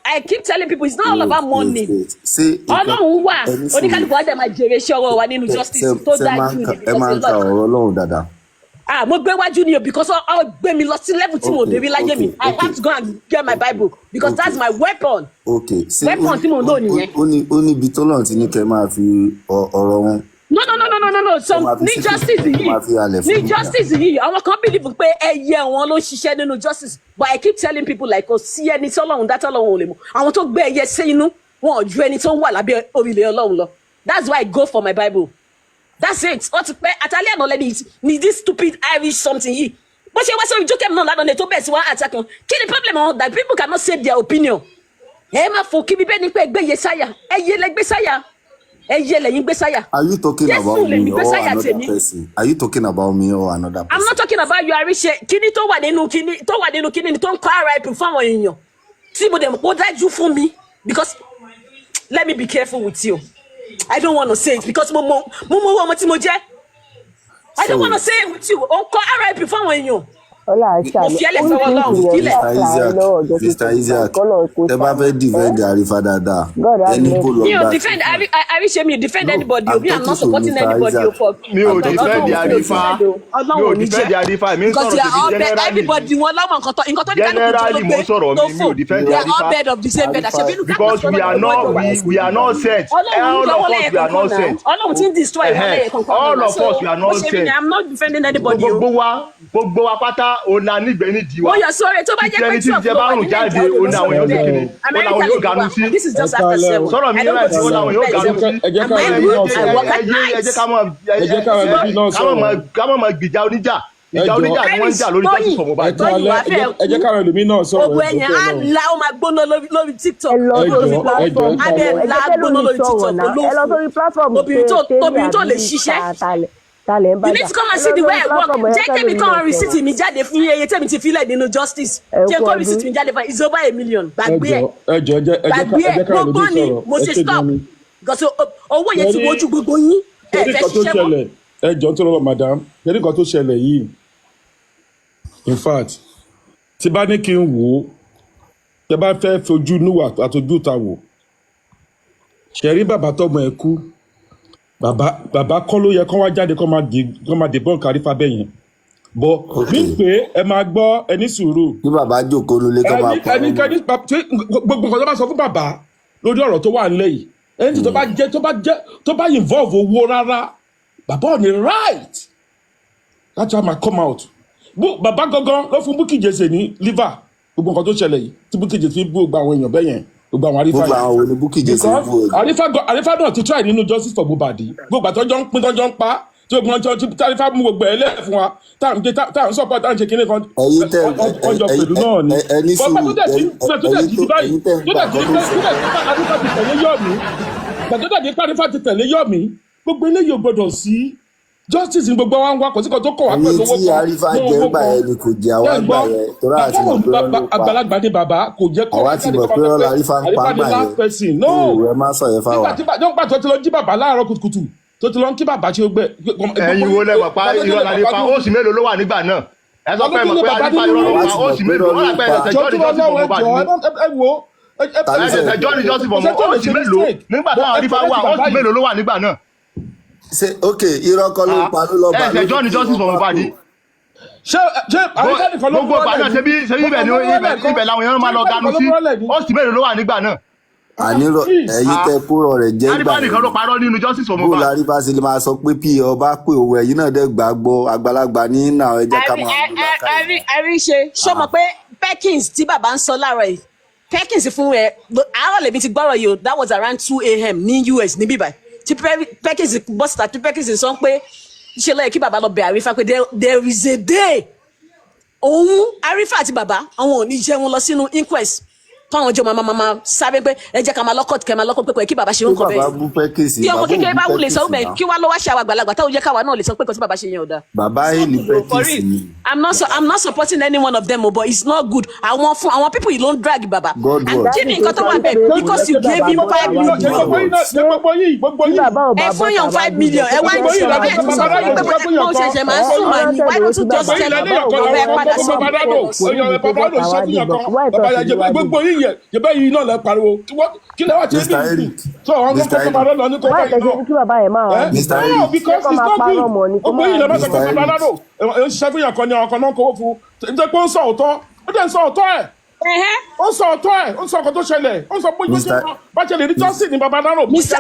I keep telling people it's not all about money. See, Ọlọ́run wà. Oníkálùkù wa dẹ̀ máa jèrè iṣẹ́ ọwọ́ wa nínú justice tó dájú ni. Mo gbé wájú ni o because ọ gbé mi lọ sí level tí mo dé rí láyé mi. I have to go and get my Bible because that's my weapon. Okay. Weapon tí mo lò nìyẹn. Ó ní ibi tọ́lọ́run ti ní kẹ́ máa fi ọ̀rọ̀ wọn. No. So ní justice yìí, àwọn kan believe pé ẹyẹ wọn ló ń ṣiṣẹ́ nínú justice. But I keep telling people like, kò sí ẹni tí Ọlọ́run dá tọ́lọ́run ò lè mú. Àwọn tó gbé ẹyẹ sí inú, wọn ò ju ẹni tó ń wà lábẹ́ orílẹ̀ Ọlọ́run lọ. That's why I go for my Bible. That's it. Ó ti pẹ́ àtàlẹ́ àná lẹ́ni ní this stupid Irish something yìí. Bó ṣe wá sórí jókè náà lánàá ní tó bẹ̀ sí wá attack wọn. Kí ni problem wọn that people cannot say their opinion? Ẹ máa fò kí bíbẹ́ ní pé gbé yẹ sáyà. Ẹyẹ lẹ gbé sáyà. Are you talking about me or another person? Are you talking about me or another person? I'm not talking about you, Arisha. Kíni tó wà nínú kíni ni tó ń kọ́ RIP fún àwọn èèyàn. Tí mo dẹ̀ mọ̀ kó dájú fún mi because let me be careful with you. I don't want to say it because mo ọmọ tí mo jẹ́. I don't want to say it with you. Ó ń kọ́ RIP fún àwọn èèyàn. Mr. Isaac, tẹ́ bá fẹ́ defend Arifa dáadáa. Mi ò defend Arisha, mi ò defend anybody. Me, I'm not supporting anybody. Mi ò defend Arifa. Mi ń sọ̀rọ̀ sí generally. Everybody wọn láwọn nǹkan tó ní kálukú Generally mo sọ̀rọ̀ mi ò defend Arifa. We are all Arifa. bed of the same bed. Because we are not sent. All of us we are not sent. Ọlọ́run ti ń destroy ìwọlé kankan. All of us we are not sent. I'm not defending anybody. Gbogbo wa pátá ọ̀nà nígbẹ́ nídìí wa. Ó yẹ sọ́ọ́rẹ́ tó bá jẹ́ pé tí ọ̀pọ̀ wà ní jáde ọ̀nà àwọn èèyàn kékeré ọ̀nà àwọn èèyàn ganu sí. This is just after 7. Sọ̀rọ̀ mi yẹn ti ọ̀nà àwọn èèyàn ganu sí. ẹ jẹ́ káwọn máa gbìjà oníjà. Ìjà oníjà ni wọ́n ń jà lórí justice for mohbad. ẹ jẹ́ káwọn ẹlòmíì náà sọ̀rọ̀. Gbogbo ẹ̀yẹn á la ó máa gbóná lórí TikTok. Obìnrin tó lè ṣiṣẹ́. You need to come and see the way I work. Jẹ́ kẹ́mi kan receipt mi jáde fún iye tẹ́mi ti filẹ̀ nínú justice. Jẹ́ kó receipt mi jáde fún it's over $1 million. Gbàgbé ẹ̀. Gbàgbé ẹ̀. Gbogbo ni mo ṣe stop. Because owó yẹn ti wojú gbogbo yín. Ẹ fẹ́ ṣiṣẹ́ mọ́. Ẹ jọ̀ọ́ tó lọ́wọ́ madam. Kẹ́ni kan tó ṣẹlẹ̀ yìí. In fact, tí bá ní kí n wò ó, tẹ bá fẹ́ fojú núwà àtọ́jú ta wò. Ṣẹ̀rí bàbá tọ́mọ ẹ̀ kú. Bàbá kọ́ ló yẹ kọ́ wá jáde kọ́ máa dìbọn Arifa bẹ́yẹn bọ́ ní pé ẹ máa gbọ́ ẹni sùúrù. Ní bàbá jókòó lulẹ̀ kọ́ máa pa ẹni gbogbo nǹkan tó bá sọ fún bàbá lórí ọ̀rọ̀ tó wà nílẹ̀ yìí ẹni tó bá involve owó rárá bàbá ò ní right that's why I come out. Bàbá gangan ló fún Bukky Jesse ní liver gbogbo nǹkan tó ṣẹlẹ̀ yìí tí Bukky Jesse fi bú gbogbo àwọn èèyàn bẹ́yẹn. Gbogbo àwọn Arifa yìí Bukky Jesse Arifa náà ti try nínú justice for mohbad gbogbo àtọ́jọ́ ń pín tọ́jọ́ ń pa tí o gbọ́n tí tarifa mú gbogbo ẹ̀ lẹ́ẹ̀ fún wa tá à ń support tá à ń ṣe kinní kan ọjọ́ pẹ̀lú náà ni. ẹni sùúrù ẹni tẹ́ ń gbà gbàdúrà ní tarifa ti tẹ̀lé yọ̀ mí gbogbo eléyìí ò gbọdọ̀ sí justice ní gbogbo wa ń wá kò sí kan tó kọ̀ wá pẹ̀lú owó kan. ní tí àrífà jẹ́ gbà ẹ ni kò jẹ́ àwa gbà ẹ torí àti mọ̀ pé wọ́n ló pa àgbàlagbà ni bàbá kò jẹ́ kọ́ àwa ti mọ̀ pé wọ́n la àrífà ń pa gbà yẹn ẹ má sọ yẹn fáwa. nígbà tó ti lọ jí bàbá láàárọ̀ kùtùkùtù tó ti lọ ń kí bàbá ṣe gbẹ. ẹ̀yin wo lẹ́mọ̀ pa irọ́ la nípa oṣù mélòó ló wà nígbà náà ẹ sọ pé mọ̀ pé àrífà irọ́ ló pa oṣù mélòó ó lápẹ́ ẹ̀sẹ̀ jọ́ni jọ́sìn fọmọ oṣù mélòó nígbà táwọn àrífà wà oṣù mélòó ló wà nígbà náà. ṣe ok irọ́ kọ́ ló ń pa ló lọ́ọ́ bá ẹ̀sẹ̀ jọ́ni jọ́sìn fọmọ bá di. ṣé àrífà nìkan ló ń gbogbo ìgbà náà ṣe bí ibẹ̀ làwọn èèyàn máa lọ ganu sí oṣù mélòó ló wà nígbà náà. àníró ẹ̀yin tẹ kúrò rẹ̀ jẹ́ gbà àrífà nìkan ló parọ́ nínú justice for bó Mohbad. lárífà sì lè máa sọ pé pí ọba pé òwò ẹ̀yin náà dẹ̀ gbàgbọ́ àgbàlagbà ní náà ẹ jẹ́ ká máa lò lákàyè. àríṣe ṣó mọ̀ pé Perkins tí bàbá ń sọ láàárọ̀ yìí Perkins fún ẹ àárọ̀ lèmi ti gbọ́rọ̀ yìí o that was around 2 a.m. ní US níbí báyìí tí Perkins bọ́sítà tí Perkins sọ pé ṣe lọ́yẹ̀ kí bàbá lọ bẹ̀ àrífà pé there is a day òun àrífà àti bàbá àwọn ò ní jẹ́ wọn lọ sínú inquest táwọn ọjọ́ máa sábẹ́ pé ẹ jẹ́ ká máa lọ́kọ̀ kẹ́ máa lọ́kọ̀ pé kí bàbá ṣe ń kọ bẹ́ẹ̀ tí ọmọ kékeré bá wù lè sọ bẹ́ẹ̀ kí wá lọ́wọ́ ṣe àwọn àgbàlagbà táwọn jẹ́ káwa náà lè sọ pé kò tí bàbá ṣe yẹn ò dáa. bàbá èlì Perkins ni. I'm not supporting any one of them o but it's not good àwọn people yìí ló ń drag bàbá kí ni nǹkan tó wà bẹ́ẹ̀ because you gave him 5 million. ẹ fún yàn 5 million ẹ wá ní ìṣòro bẹ́ẹ̀ tó sọ pé mo ṣẹ̀ṣẹ̀ máa ń sùn mà ní why don't you just tell me ọbẹ̀ padà sí náà lẹ pariwo kí lẹ wá ṣe bí so àwọn ọmọ kọkọ máa lọ ní kọkọ yìí náà kí bàbá yẹn máa wà no because it's not good ọgbẹ yìí lẹ má sọ kọkọ máa lọ ẹ ń ṣiṣẹ́ fún yàn kan ní àwọn kan náà kówó fún ẹ jẹ́ pé ó ń sọ òótọ́ ó dẹ̀ ń sọ òótọ́ ẹ̀ ó ń sọ òótọ́ ẹ̀ ó ń sọ ọkọ tó ṣẹlẹ̀ ó ń sọ bá ṣe lè rí jọ́sìn ní baba náà. Mr.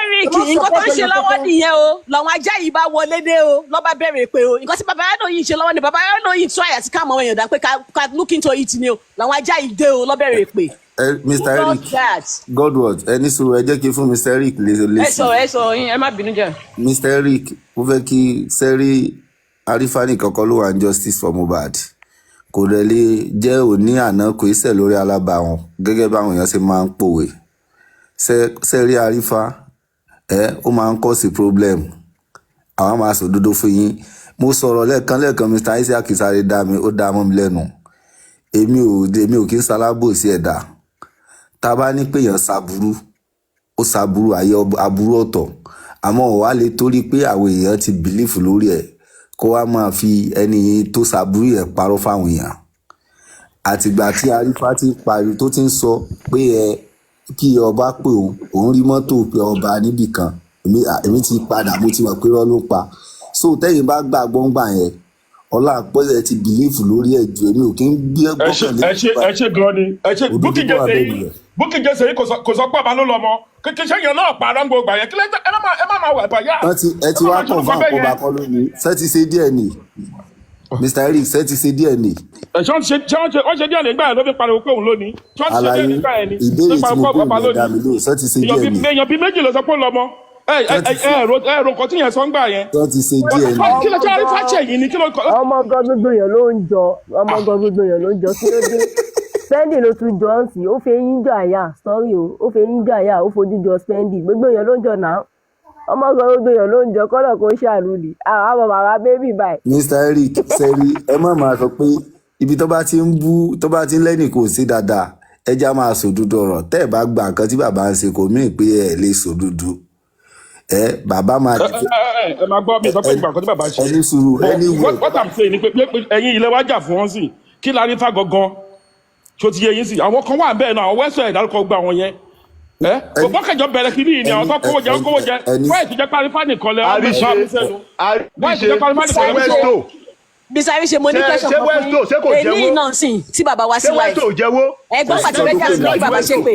Eric nǹkan tó ń ṣe lọ́wọ́ nìyẹn o làwọn ajá yìí bá wọlé dé o lọ́ba bẹ̀rẹ̀ pé o nǹkan tí baba náà yìí ṣe lọ́wọ́ ni baba náà yìí tún àyàtí káàmọ́ èèyàn dá pé ká look into it ni o làwọn ajá yìí dé o lọ́bẹ̀rẹ̀ pé. Mr. Eric Godward ẹni sùúrù ẹ jẹ́ kí fún Mr. Eric lè ẹ sọ yín ẹ má bínú jẹ́. Mr. Eric ó fẹ́ kí sẹ́rí arífáàní kankan ló wà ní justice for Mohbad kò rẹ̀ lè jẹ́ òní àná kò í sẹ̀ lórí alábàáwọn gẹ́gẹ́ báwọn èèyàn ṣe máa ń pòwe sẹ́rí arífá ó máa ń kọ́ sí problem àwọn máa sòdodo fún yín mo sọ̀rọ̀ lẹ́ẹ̀kan Mr. Isaac sáré ó dá mọ́ mi lẹ́nu èmi ò kí ń salábòsí ẹ̀dá tá a bá ní pé èèyàn ṣàbúrú ó ṣàbúrú ayé aburú ọ̀tọ̀ àmọ́ ò wá lè torí pé àwọn èèyàn ti bìlífù lórí ẹ̀ kó wá máa fi ẹni tó ṣàbúrú ẹ̀ parọ́ fáwọn èèyàn àtìgbà tí arífá ti parí tó ti ń sọ pé kí ọba pé òun rí mọ́tò pé ọba níbì kan èmi ti padà mo ti mọ̀ pé rọ́ ló pa so tẹ́yìn bá gbàgbọ́ ń gbà yẹn ọlá àpẹẹrẹ ti bìlífù lórí ẹjọ èmi ò kí ń gbé gbọkànlé. ẹ ṣe gan ni ẹ ṣe Bukky Jesse yìí kò sọ pé àbá ló lọ mọ kékeré sẹ́yìn náà pa aráńgbò gbà yẹn kí lẹ ẹ má máa wà bàyà. ẹ ti wá kàn fún àkóbá kan lónìí ṣé ti ṣe díẹ̀ ni Mr. Eric ṣé ti ṣe díẹ̀ ni. wọ́n ṣe díẹ̀ nígbà yẹn ló fi pariwo pé òun lónìí. àlàyé ìbéèrè tí mo gbé ìdá mi lò ṣé ti ṣe díẹ̀ ni. èèyàn bíi méjì ló sọ pé ó lọ mọ ro nǹkan tí yẹn sọ ń gbà yẹn. wọ́n ti ṣe díẹ̀ ni. kí ló jẹ́ arífàṣẹ yìí ni kí ló. ọmọ gan gbogbo èèyàn ló ń jọ kí ló dé Spendi ló tún jọ ń sìn ó fi eyín jọ àyà sọ́rí o ó fi eyín jọ àyà ó fojú jọ Spendi gbogbo èèyàn ló ń jọ náà ọmọ gan gbogbo èèyàn ló ń jọ kọ́lọ̀ kó ṣàlùlì àwọn bàbá bébì báyìí. Mr. Eric sẹ́rí ẹ má máa sọ pé ibi tó bá ti ń lẹ́nì kò sí dáadáa ẹja máa sòdodo ọ̀rọ̀ tẹ́ ẹ̀ bá gba nǹkan tí bàbá ń ṣe kò mí pé ẹ lè sòdodo bàbá máa ẹ máa gbọ́ mi sọ pé ìgbà kan tí bàbá ṣe ẹni sùúrù ẹni wò. what I'm saying ni pé ẹ̀yin ilé wa jà fún wọn sí kí la rí fá gangan tó ti yé yín sí àwọn kan wà bẹ́ẹ̀ náà àwọn wẹ́sọ̀ ìdárúkọ gba àwọn yẹn wọ́n kẹjọ bẹ̀rẹ̀ kiri yìí ni àwọn tó kówó jẹ wáyé tó jẹ́ parí fáànì kan lẹ́ wáyé tó jẹ́ parí fáànì kan lẹ́ bisari ṣe mo ní question kan fún èyí náà sìn tí bàbá wá sí láì ẹ̀gbọ́n pàtó bẹ́ẹ̀ kí ní bàbá ṣe pé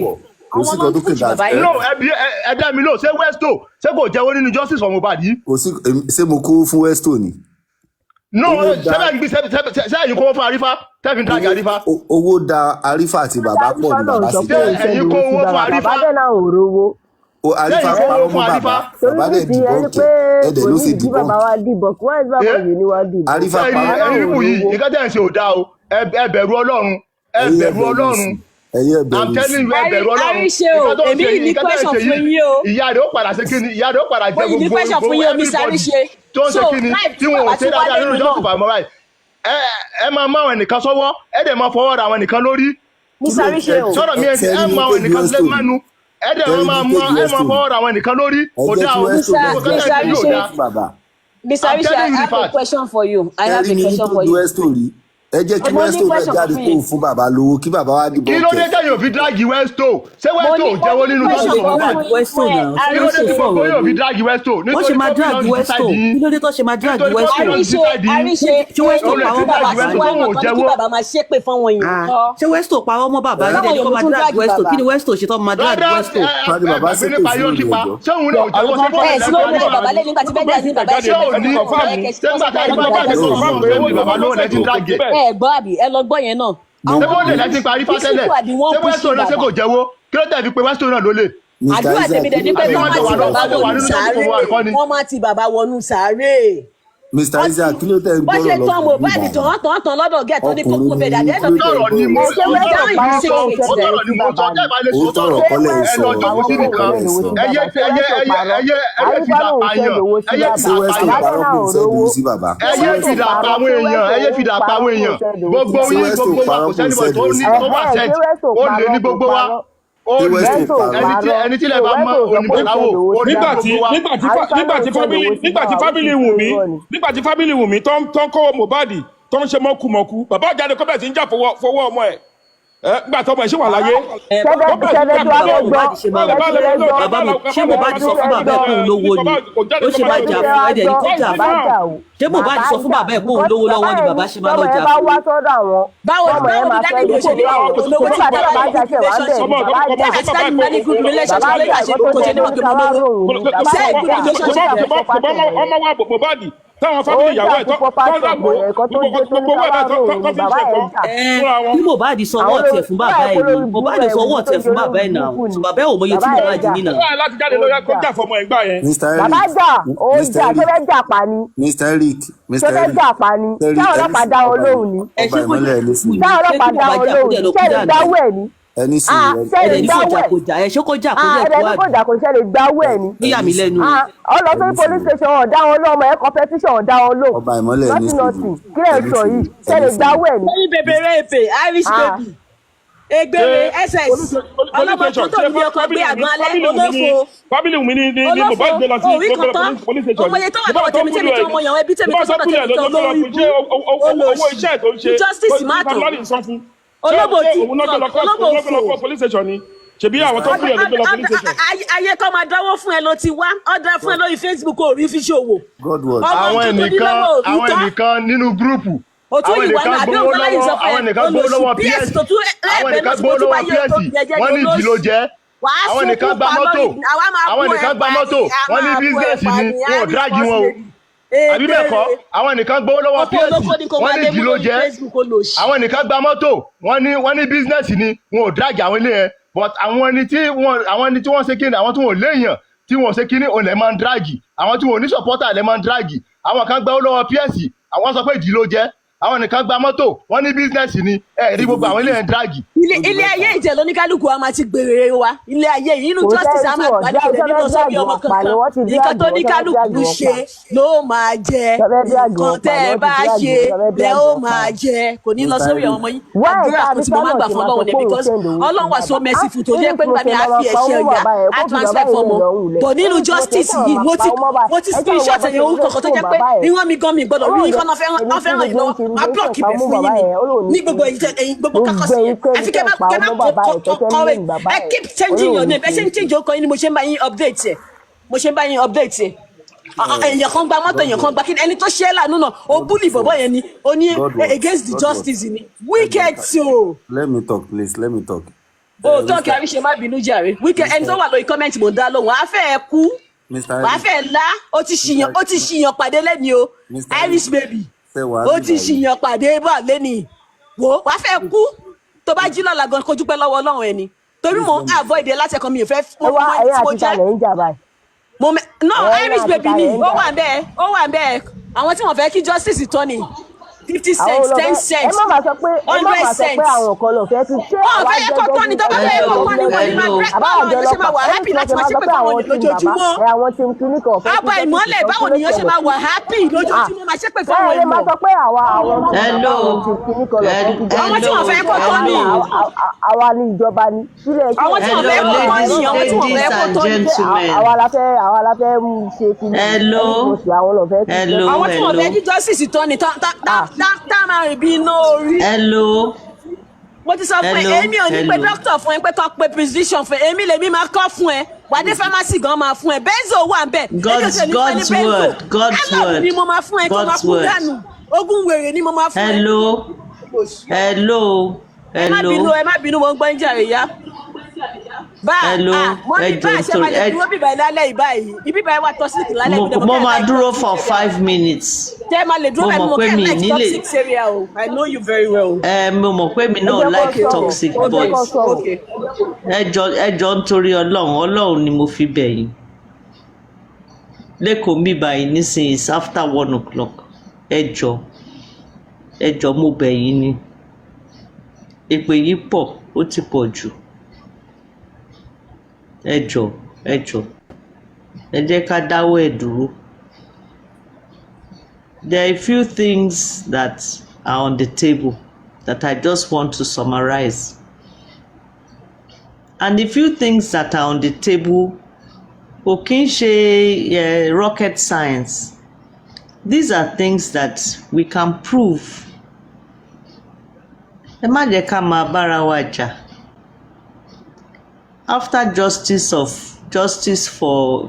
àwọn náà tó kù bàbá yìí. no ẹbí mi lò ṣé Westo ṣé kò jẹ́wọ́ nínú justice for Mohbad yìí. kò sí ṣé mo kó fún Westo ni. no sẹ́yìn kó fún Arífá tẹ́fìn tàgì Arífá. owó da Arífá àti bàbá pọ̀ ní bàbá sí. ẹ̀yin kó owó fún Arífá. bàbá dẹ̀ náà ò rówó o Arifa lẹ́yìn parọ́ fún mọ́ Arifa. bàbá dẹ̀ torí dìbọn ẹni kẹ̀ pé ẹ̀dẹ̀ kò ló ní sì ìdí dìbọn. bàbá wa dìbọn kí wọ́n bá wọn yìí ní wá dìbọn. Arifa ẹ̀yin parọ́ ẹ̀yin pípù yìí lówó. nǹkan tẹ̀ ń ṣe ò dáa o ẹ bẹ̀rù Ọlọ́run ẹ ẹ̀yin bẹ̀rù Ọlọ́run ẹ̀yin I'm ẹ̀bẹ̀rù sí. telling you ẹ bẹ̀rù Ọlọ́run Àríṣe o, èmi yìí ní question fún yín o. ìyá rẹ̀ ó padà ṣe kíni ìyá rẹ̀ ó padà Mo jẹ yìí ní question fún yín o, Mr. everybody Àríṣe. tó ń ṣe So, kíni life tí tí wọn ò bàbá ṣe ti wá dáadáa nínú lẹ́nu justice náà. for moral ẹ máa mú àwọn ẹnìkan sọ́wọ́ ẹ dẹ̀ máa fọwọ́ ra àwọn ẹnìkan lórí Mr. Àríṣe o. sọ̀rọ̀ mi ẹ mú àwọn ẹnìkan lẹ́nu ẹ dẹ̀ máa fọwọ́ ra àwọn ẹnìkan lórí kò dáa o kò Mr. kẹ́kẹ́ yóò dáa. Mr. Àríṣe, I have a question for you. I have a question for you. ẹ jẹ́ kí Westo náà jáde kó fún bàbá lówó kí bàbá wa dìbọn kẹ̀. kí ló dé tẹ̀yìn òfin dírágì Westo ṣé Westo ò jẹ́wọ́ nínú Westo justice for drag moral Westo náà kí ló dé tí gbogbo yóò fi dírágì Westo wọ́n ṣe máa drag Westo kí ló dé tó ṣe máa drag Westo. Àríṣe Ṣé Westo parọ́ mọ́ bàbá tí wọ́n mọ̀ kí bàbá máa ṣépè fún wọn yìí. ṣé Westo parọ́ mọ́ bàbá ní ẹni kó máa drag Westo kí ni Westo ṣe tó máa drag Westo. bàbá ṣe pè sí ìlú ẹjọ́. ṣé òun náà ò jẹ́wọ́ sí ẹ sí ló ń lé bàbá lé nígbà tí bẹ́ẹ̀ dà ní bàbá ṣe ṣé ò ní ẹ gbọ́ àbí ẹ lọ gbọ́ yẹn náà. ṣé wọ́n lè lẹ́sìn parí fásẹ́lẹ̀ ṣé Westo náà ṣe kò jẹ́wọ́ kí ló tẹ̀ fi pé Westo náà ló lè. àdúrà tèmi dẹ̀ ní pé wọ́n máa ti bàbá wọnú sàárè. Mr. Isaac kí ló tẹ̀ ń bó ṣe tán mo bá ti tàn lọ́dọ̀ gẹ̀ tó ní kókó bẹ̀ dàdé ẹ̀dọ̀ tó tọrọ ni mo sọ ó tọrọ kọ́lẹ̀ ń sọ ẹyẹ fi dà pààyàn ẹyẹ fi dà pa àwọn èèyàn ẹyẹ fi dà pa àwọn èèyàn gbogbo yín gbogbo wa kò sẹ́ni bọ̀ tó ní tó wà sẹ́ẹ̀tì ó lè ní gbogbo wa ẹni tí lè bá mọ oníbàláwò nígbà tí fámìlì Wùmí tó ń kọ́wọ́ Mohbad tó ń ṣe mọ́kùmọ́kù bàbá àjáde kọ́ bẹ̀rẹ̀ sí ń jà fọwọ́ ọmọ ẹ̀ nígbà tó ọmọ ẹ̀ ṣì wà láyé. ṣé Mohbad sọ fún bàbá ẹ̀ kóun lówó ni ó ṣe máa jà fún ẹ̀dẹ̀ ní kó jà fún ṣé Mohbad sọ fún bàbá ẹ̀ kóun lówó lọ́wọ́ ni bàbá ṣe máa lọ jà fún. báwo ni dájú ló ṣe ní olówó tí bàbá bá ṣe wà ń bẹ̀ bàbá ṣe ní ní good relationship lórí àṣẹ kò ṣe ní wọn tó mọ lówó ṣe é good relationship ọmọ wa Mohbad táwọn fámìlì ìyàwó ẹ̀ tó gbogbo owó ẹ̀ tó fi ń ṣe kan. bí Mohbad sọ ọwọ́ tiẹ̀ fún bàbá ẹ̀ ni Mohbad sọ ọwọ́ tiẹ̀ fún bàbá ẹ̀ náà bàbá ẹ̀ ò mọye tí Mohbad ní náà. wọ́n láti jáde lórí kó jà fọmọ ẹ̀ gbà yẹn. bàbá jà ó jà tó fẹ́ jà pa ni Mr. Eric tó fẹ́ jà pa ni táwọn ọlọ́pàá dá wọn lóhùn ni ọba ìmọ̀lẹ̀ ẹni sùn táwọn ọlọ́pàá dá wọn lóhùn ni ṣé lè dáwọ́ ẹ̀ ni ẹni sùn ẹ̀rẹ̀ ní kò jà kò jà ẹ̀ ṣé kò jà kò jà ẹ̀rẹ̀ ní kò jà kò ṣe lè dáwọ́ ẹ̀ ni. yíyà mí lẹ́nu. ọlọ sí police station ọ̀dá wọn lọ́mọ ẹ̀ competition ọ̀dá wọn lò ọba ìmọ̀lẹ̀ ẹni sùn kí lè sọ yìí ṣe lè dáwọ́ ẹ̀ ni. lẹ́yìn bèbèrè èpè Irish baby egbèrè ss ọlọ́mọ tó tóbi ní ọkọ̀ gbé àgbọn alẹ́ olófo fámìlì Wùmí ní Mohbad gbé lọ sí police station. ọmọ yẹn tó wà lọ́wọ́ tèmi tó ọmọ yàwó ẹbí tèmi tó sọ́dọ̀ tèmi tó lórí ibú owó iṣẹ́ tó ń ṣe justice má tó olóbòtí olóbòfò police station ni ṣebí àwọn tó kúrò ló gbé lọ police station. ayé kọ́ máa dánwó fún ẹ ló ti wá ọ̀dà fún ẹ lórí Facebook ò rí fi ṣòwò. àwọn ẹnìkan nínú gúrúùpù àwọn ẹnìkan gbowó lọ́wọ́ PS àwọn ẹnìkan gbowó lọ́wọ́ PS wọ́n ní ìdí ló jẹ́ àwọn ẹnìkan gba mọ́tò wọ́n ní bísíǹsì ni wọn ò dráàgì wọn o àbí bẹ́ẹ̀ kọ́ àwọn ẹnìkan gbowó lọ́wọ́ PS wọ́n ní ìdí ló jẹ́ àwọn ẹnìkan gba mọ́tò wọ́n ní bísíǹsì ni wọn ò dráàgì àwọn ilé yẹn but àwọn ẹni tí wọ́n ṣe kíni àwọn tí wọ́n léèyàn tí wọ́n ṣe kíni òun lè máa ń dráàgì àwọn tí wọ́n ní sọ́pọ́tà lè máa ń dráàgì àwọn kan gbowó lọ́wọ́ PS àwọn sọ pé ìdí ló jẹ́ àwọn nìkan gba mọ́tò wọ́n ní bísínẹ́sì ni rí gbogbo àwọn ilé ẹ̀ dráàgì. ilé ayé ìjẹ́ lóníkálukú wa máa ti gbèrè wa ilé ayé yìí inú justice a máa gbàdúrà rẹ̀ nínú sọ́bí ọmọ kankan nǹkan tó níkálukú ṣe ló máa jẹ nǹkan tẹ́ ẹ bá ṣe lẹ́ ó máa jẹ kò ní lọ sórí ọmọ yín àdúrà kò tí mo máa gbà fún Ọlọ́run ni because Ọlọ́run wà so merciful tó jẹ́ pé nígbà mi á fi ẹ̀ṣẹ̀ ọ̀yà á transfer fọmọ bọ̀ nínú justice yìí mo ti screenshot ẹ̀yẹ orúkọ kan tó jẹ́ pé ìwọ́n mi gan mi gbọ́dọ̀ rí nǹkan náà fẹ́ràn yìí lọ́wọ́ má block ibẹ̀ fún yín ní gbogbo ẹ̀yin gbogbo kakọ́sí yẹn àfi kẹ́ máa kọ́wé ẹ keep changing your name ẹ ṣe ń change ọkọ yín ni mo ṣe ń bá yín update yẹ èèyàn kan gba mọ́tò èèyàn kan gba kí ẹni tó ṣe é lànà náà ó búlì bọ̀bọ̀ yẹn ni ó ní against the justice ni wicked so. let me talk please let me talk. o tó kí àríṣe má bínú jàre wicked ẹni tó wà lórí comment mo ń dá lóhùn wàá fẹ́ ẹ kú wàá fẹ́ ẹ lá ó ti ṣìyàn pàdé lẹ́ni o Irish baby ó ti ṣìyàn pàdé bá lẹ́ni wò wàá fẹ́ kú tó bá jí lọ́la gan kó dúpẹ́ lọ́wọ́ Ọlọ́run ẹni torí mo avoid ẹ láti ẹ̀kọ́ mi ò fẹ́ ẹ wá ẹ̀yin àti ìtàlẹ̀ ń jà báyìí. No, Irish baby ni ó wà bẹ́ẹ̀ àwọn tí wọ́n fẹ́ kí justice tọ́ ni 50 cents 10 cents 100 cents. àwọn kan lọ fẹ́ kí ṣé àwọn fẹ́ yẹ kó tọ́ ni tó bá fẹ́ yẹ kó tọ́ ni wọ́n ní máa brẹ́ báwo ni yóò ṣe máa wà happy láti máa ṣépè fáwọn ènìyàn lójoojúmọ́. àwọn tí ń kíní kan fẹ́ àbá ìmọ́lẹ̀ báwo ni yóò ṣe máa wà happy lójoojúmọ́ máa ṣépè fáwọn ẹ ènìyàn. máa sọ pé àwọn tí kíní kan lọ fẹ́ kí àwọn tí wọ́n fẹ́ kó tọ́ ni àwa ni ìjọba ni sílẹ̀ àwọn tí wọ́n fẹ́ kó tọ́ ni àwọn tí wọ́n fẹ́ kó tọ́ ni àwa la fẹ́ ṣe kíní àwọn lọ fẹ́ kí àwọn tí wọ́n fẹ́ kí justice tọ́ ni tá máa rìn bí iná orí. Mo ti sọ fún ẹ èmi ò ní pé doctor fún ẹ pé kọ́ pé physician fún ẹ èmi lèmi máa kọ́ fún ẹ wàdé pharmacy gan máa fún ẹ benzo wà bẹ́ẹ̀ God's word ni mo máa fún ẹ kó máa kú dànù ogun wèrè ni mo máa fún ẹ. ẹ má bínú mo ń gbọ́ ń jàre ya. Bá a ṣe máa lè dúró bíbá lálẹ́ ìbáyìí ibíbá wà toxic lálẹ́ ìbíbá. Mo máa dúró for 5 minutes. Tẹ́ máa lè dúró báyìí mo kẹ́ like toxic area o. I know you very well. Mo mọ̀ pé mi náà like toxic boys. Ẹ jọ̀ọ́ nítorí Ọlọ́run ni mo fi bẹ̀ yín. Lẹ́kọ̀ọ́ mi báyìí nísìnyí it's after 1 o'clock. Ẹ jọ̀ọ́ mo bẹ̀ yín ni. Èpè yìí pọ̀ ó ti pọ̀ jù. Ẹ jọ̀ọ́ ẹ jẹ́ ká dáwọ́ ẹ̀ dúró. There are a few things that are on the table that I just want to summarize. And the few things that are on the table kò kí ń ṣe rocket science. These are things that we can prove. Ẹ má jẹ́ ká máa bára wa jà. After justice for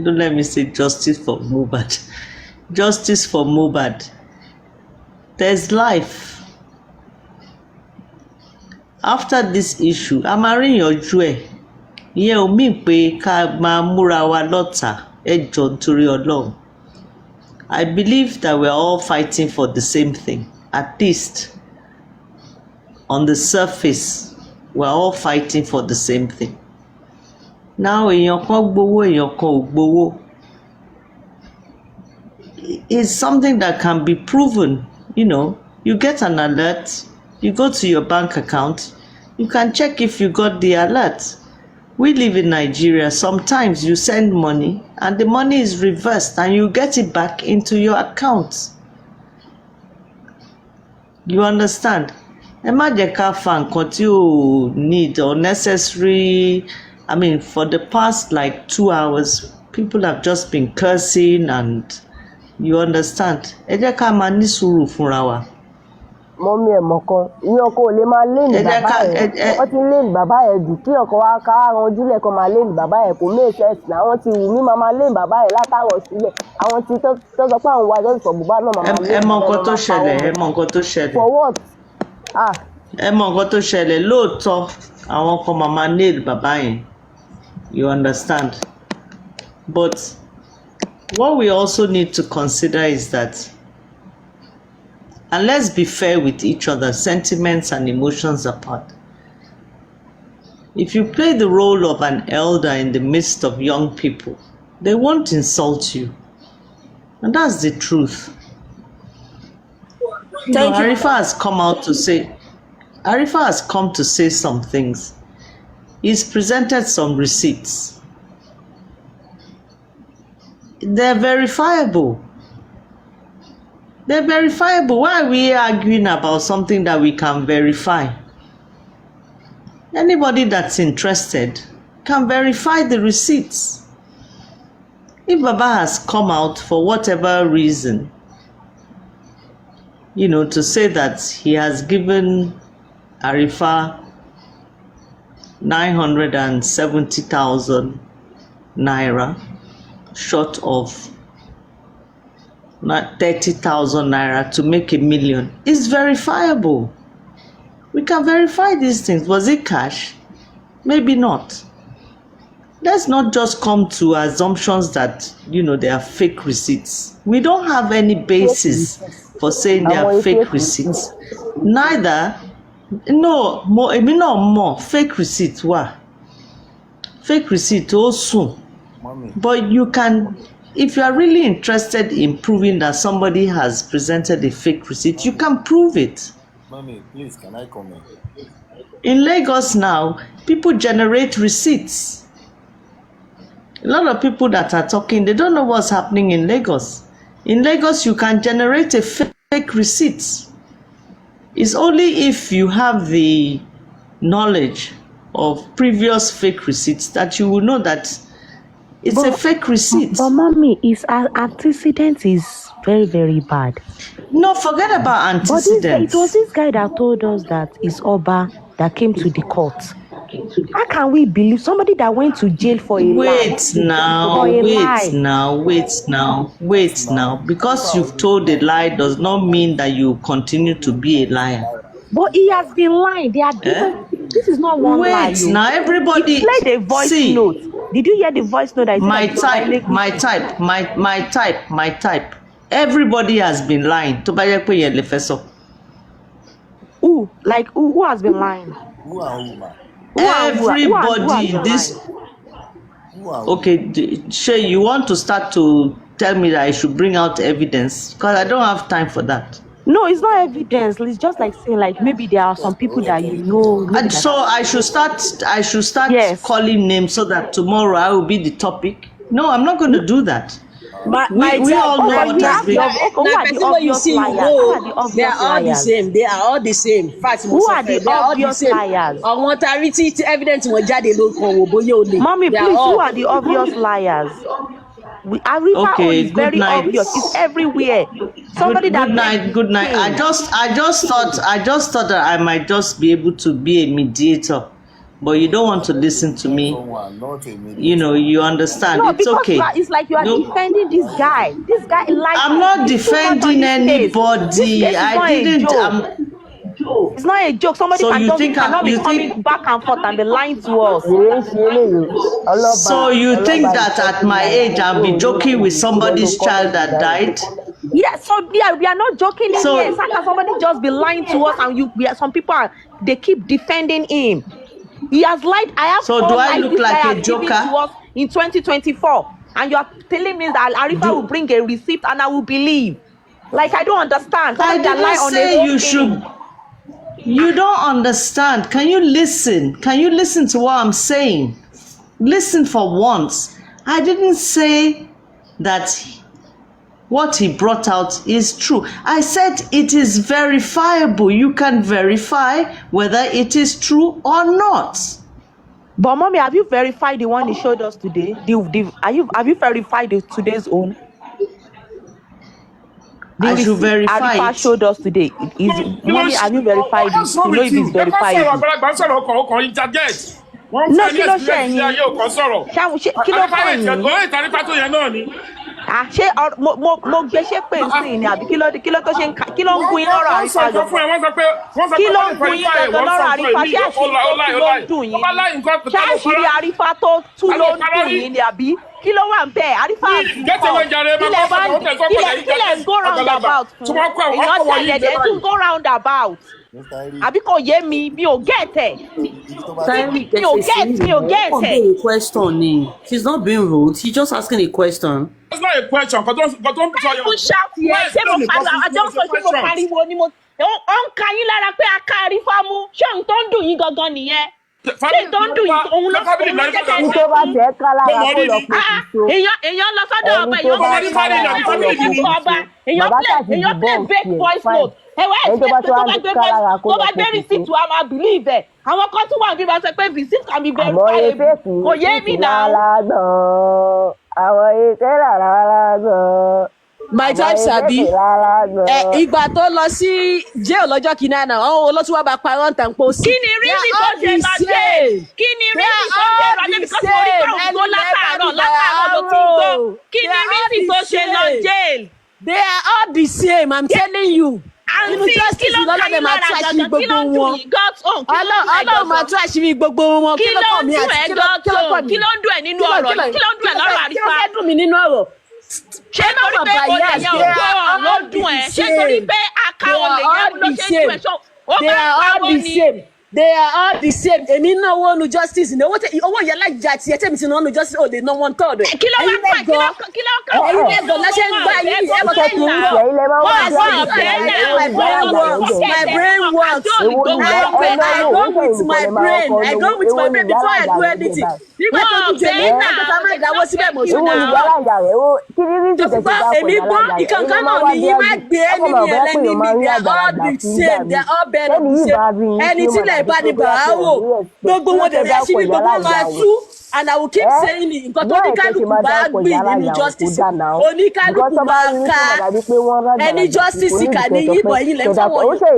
don't let me say justice for mohbad. Justice for mohbad. There's life. After this issue, a máa rí ìyànjú ẹ̀. Ìyẹn ò mí pé ká máa múra wa lọ́tà ẹ jọ̀ọ́ nítorí Ọlọ́run. I believe that we're all fighting for the same thing. At least on the surface. We're all fighting for the same thing. Now, èèyàn kan gbowó, èèyàn kan ò gbowó. It's something that can be proven. You know, you get an alert, you go to your bank account, you can check if you got the alert. We live in Nigeria. Sometimes you send money and the money is reversed and you get it back into your account. You understand? Ẹ má jẹ́ ká fa nǹkan tí ò need or necessary. I mean, for the past like 2 hours, people have just been cursing and you understand. Ẹ jẹ́ ká máa ní sùúrù fúnra wa. Mọ́mí ẹ̀ mọ̀kan, ìyẹn ọkọ ò lè máa lé ní bàbá ẹ̀. Wọ́n ti lé ní bàbá ẹ̀ jù kí ọkọ wa ká àwọn ojúlẹ̀ kan máa lé ní bàbá ẹ̀ kò mé ìfẹ́ ẹ̀sìn. Àwọn ti wù mí máa lé ní bàbá ẹ̀ látàwọn sílẹ̀. Àwọn ti tó sọ pé àwọn wájú ìfọ̀ bùbá náà máa lé ní bàbá ẹ̀. Ẹ mọ nǹkan tó ṣẹlẹ̀. For what? Ẹ mọ nǹkan tó ṣẹlẹ̀ lóòótọ́ àwọn kan máa nail bàbá yẹn. You understand? But what we also need to consider is that, and let's be fair with each other, sentiments and emotions apart. If you play the role of an elder in the midst of young people, they won't insult you. And that's the truth. Arifa has come to say some things. He's presented some receipts. They're verifiable. Why are we arguing about something that we can verify? Anybody that's interested can verify the receipts. If Baba has come out for whatever reason, you know, to say that he has given Arifa 970,000 naira short of 30,000 naira to make 1 million, is verifiable. We can verify these things. Was it cash? Maybe not. Let's not just come to assumptions that, you know, they are fake receipts. We don't have any basis for saying they are fake receipts. Neither No, èmi náà mọ̀ fake receipt wà. Fake receipt also. Mommy. But you can, if you are really interested in proving that somebody has presented a fake receipt, you can prove it. Mommy, please, can I comment? In Lagos now, people generate receipts. A lot of people that are talking, they don't know what's happening in Lagos. In Lagos, you can generate a fake receipt. It's only if you have the knowledge of previous fake receipts that you will know that it's a fake receipt. But mommy, antecedent is very, very bad. No, forget about antecedents. It was this guy that told us that it's Oba that came to the court. How can we believe somebody that went to jail for a lie? Wait now. Because you've told a lie does not mean that you continue to be a liar. But he has been lying. They are different. This is not one lie. Wait now, everybody. He played a voice note. Did you hear the voice note? My type. Everybody has been lying. Who? Like who has been lying? Everybody. This. Okay, Shay, you want to start to tell me that I should bring out evidence? Because I don't have time for that. No, it's not evidence. It's just like saying, like maybe there are some people that you know. And so I should start calling names so that tomorrow I will be the topic. No, I'm not going to do that. We all know what has been. They are all the same. They are all the same. Who are the obvious liars? Mommy, please, who are the obvious liars? Arifa is very obvious. It's everywhere. Somebody good night. I just thought that I might just be able to be a mediator, but you don't want to listen to me. You know, you understand. No, it's okay. It's like you are defending this guy. This guy, like, I'm not defending anybody. It's not a joke. Somebody cannot be coming back and forth and be lying to us. So you think that at my age I'll be joking with somebody's child that died? Yeah, so we are not joking here. It's like somebody just be lying to us, and some people they keep defending him. He has lied. So do I look like a joker? To us in 2024, and you are telling me that Arifa will bring a receipt and I will believe. Like, I don't understand. I didn't say you should. You don't understand. Can you listen? Can you listen to what I'm saying? Listen for once. I didn't say that what he brought out is true. I said it is verifiable. You can verify whether it is true or not. But mommy, have you verified the one he showed us today? Have you verified today's own? I should verify Arifa showed us today. Mommy, have you verified it? To know if it's verified. No, kí ló ṣe yín? Kí ló fẹ́ yín? Ṣé mo gbé ṣé pé ń sìn ni àbí kí ló tó ṣe kí ló ń gun yín lọ́rọ̀ Arifa jọ? Kí ló ń gun yín gangan lọ́rọ̀ Arifa? Ṣé àṣírí tó tú ló ń dùn yín? Ṣé àṣírí Arifa tó tú ló ń dùn yín ni àbí? Kí ló wà ń bẹ̀? Arifa kílẹ̀ ń go round about fún? Èèyàn tẹ̀lé tún go round about. Àbí kò yé mi ò get it. Mi ò get it. Question ni. She's not being rude. She's just asking a question. It's not a question. Ṣé mo pariwo ni mo ń ka yín lára pé a ká Arifa mú? Ṣé òun tó ń dùn yín gangan nìyẹn? Ṣé tó ń dùn yín òun ló jẹ́ kẹ́kẹ́? tó bá jẹ́ ká lára kó lọ pé èèyàn lọ sọ́dọ̀ ọba èèyàn play fake voice note. Tó bá gbé receipt wa máa believe ẹ̀. Àwọn kan tún wà bí wọ́n sọ pé receipt can be verifiable. Kò yé mi náà. Àwọn ètè rárá gan. My type sabi. Ìgbà tó lọ sí jail lọ́jọ́ kìíní àná, àwọn olóṣù wa bá parọ́ ń tàn pọ̀ sí. Kí ni reason tó ṣe lọ jail? Kí ni reason tó ṣe lọ jail? Because mo rí pé òun gbó látàárọ̀ ló ti gbó. Kí ni reason tó ṣe lọ jail? They are all the same, I'm telling you. Àǹtí kí ló ń kàyí lára gangan? Kí ló ń dùn yín gọ́tò? Ọlọ́run máa tún àṣírí gbogbo wọn. Kí ló ń dùn ẹ́ gọ́tò? Kí ló ń dùn ẹ́ nínú ọ̀rọ̀? Kí ló ń dùn ẹ́ lọ́rọ̀ Arifa? Kí ló fẹ́ dùn mí nínú ọ̀rọ̀? Ṣé torí pé olè yẹn ò gbọ́ ló dùn ẹ́? Ṣé torí pé aka olè yẹn ló ṣe ń dùn ẹ́? They are all the same. They are all the same. Èmi náà wọ́n nu justice ni owó yẹn lájà tiẹ̀ tẹ̀mí ti náà nu justice ò lè ná wọn tọ́ ọ̀dọ̀. Kí ló wá kàn ẹ̀yin lẹ́gàn lọ́sẹ̀ ń gbá yín ẹ̀ wọ́n lẹ́yìn náà. My brain works. I go with my brain. I go with my brain before I do anything. Nígbà tó tún jẹ́ ní àkókò máa ìdáwọ́ síbẹ̀ mọ̀ sí náà. Èmi gbọ́ ìkankan náà ni yín máa gbé ẹni ní ẹlẹ́ni mi. They are all the same. They are all better the same. Ẹni tí lè bá ní bàá wò gbogbo wọn dẹ̀dẹ̀ sí ni gbogbo máa tú. And I will keep saying it. Nǹkan tó oníkálukú bá gbìn nínú justice. Oníkálukú máa ka ẹni justice kà ní yíbọn yìí lẹ́ fọwọ́ yẹn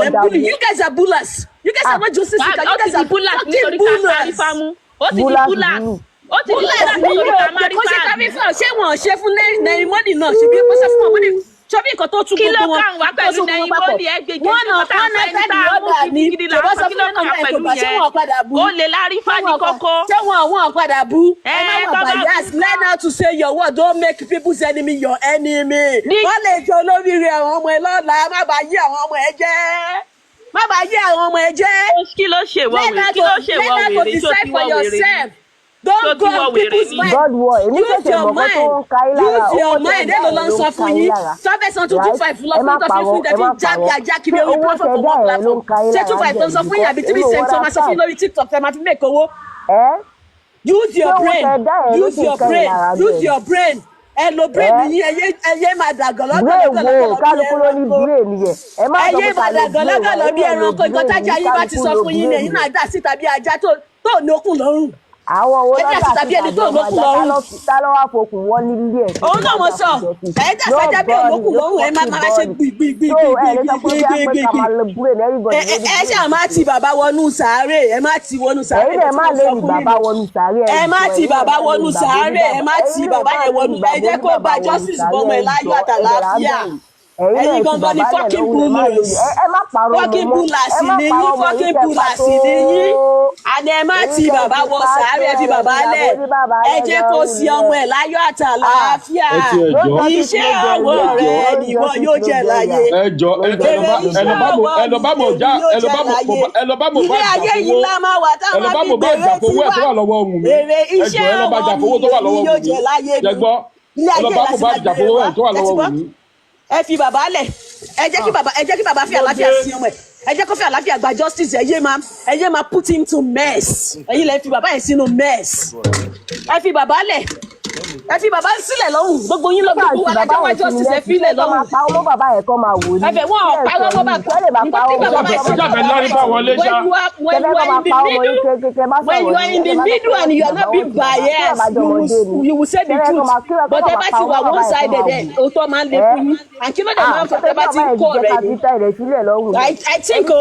lẹ́ bully. You guys are bullers. You guys are not justice seeker. You guys are fucking bullers. Ó ti di bullers. Ó ti di bullers nítorí ká má rí kó ṣe kárí fún ọ ṣé wọn ṣe fún nẹ́ẹ̀rì mọ́nì náà ṣe bí wọ́n ṣe fún ọmọdé ṣọ́bí nǹkan tó tún gbogbo wọn wá pẹ̀lú nẹ́yìn mọ́nì ẹgbẹ̀gbẹ̀ wọ́n náà fẹ́ẹ́ ní gidi làwọn sọ kí ló kàn wá pẹ̀lú yẹn ó lè lárí fani kókó ṣé wọn padà bú ẹ má wà bias learn how to say your word don't make people's enemy your enemy wọ́n lè jẹ́ olóríire àwọn ọmọ ẹ lọ́la má bàa yí àwọn ọmọ ẹ jẹ́ má bàa yí àwọn ọmọ ẹ jẹ́ kí ló ṣe wọ wèrè kí ló ṣe wọ wèrè tó ti wọ wèrè don't go on people's mind. Use your mind. Use your mind. Ẹ ló lọ sọ fún yín. Sọ́fẹ̀sán 225 lọ fún tó fi fún ìdẹ́bí jáde ajá kiri orí platform for one platform. Ṣé 25 tó sọ fún yín àbí 3 cents tó máa sọ fún yín lórí TikTok tẹ́ máa fi make owó? Use your brain. Use your brain. Use your brain. Ẹ lo brain yín ẹyẹ máa dàgọ̀ lọ́gọ̀lọ́gọ̀ ẹyẹ máa dàgọ̀ lọ́gọ̀lọ́ bí ẹranko ìkọ́tájà yín bá ti sọ fún yín ní ẹ̀yin náà dà sí tàbí ajá tó ní okùn lọ́rùn. Àwọn owó lọ́dà tá ló wá fokùn wọ́n nílé ẹ̀. Òun náà mo sọ ẹ̀ dà sájà bí olókùn lọ́rùn ẹ̀ máa ṣe gbìgbìgbìgbìgbìgbìgbì. Ẹ ṣáà má ti bàbá wọnú sàárè ẹ má ti wọnú sàárè. Ẹ̀yin ẹ̀ má lè ní bàbá wọnú sàárè. Ẹ má ti bàbá wọnú sàárè ẹ má ti bàbá yẹn wọnú ẹ jẹ́ kó bá justice bọ́mọ ẹ̀ láyọ̀ àtàlàáfíà. Ẹ̀yin gangan ni fucking bullers. Fucking bullers ni yín fucking bullers ni yín. Àní ẹ má ti bàbá wọ sàárẹ̀ fi bàbá lẹ̀. Ẹ jẹ́ kó sí ọmọ ẹ̀ láyọ̀ àtàlàáfíà. Iṣẹ́ ọwọ́ rẹ̀ ni wọ́n yóò jẹ láyé. Ilé ayé yìí lá máa wà táwọn fi bèrè tiwa. Èrè iṣẹ́ ọwọ́ mi yóò jẹ láyé mi. Ilé ayé lásìkò bèrè wa. Ẹ fi bàbá lẹ̀ ẹ jẹ́ kí bàbá fi àlàáfíà sí ọmọ ẹ̀ ẹ jẹ́ kó fi àlàáfíà gba justice ẹ yé máa put him to mess ẹ̀yin lẹ fi bàbá yẹn sínú mess ẹ fi bàbá lẹ̀ ẹ fi bàbá sílẹ̀ lọ́hùn gbogbo yín lọ gbogbo wa lájọ́ wá justice ẹ filẹ̀ lọ́hùn. ọmọ bàbá yẹn kọ́ máa wò ní. ẹ̀fẹ̀ wọn ọ̀pá ọmọ bàbá when you are in the middle and you are not being biased you will say the truth but ẹ bá ti wà one sided ẹ òótọ́ máa ń lé fún yín and kí ló dé máa ń fọ ẹ bá ti kọ́ rẹ̀ ni. I think mo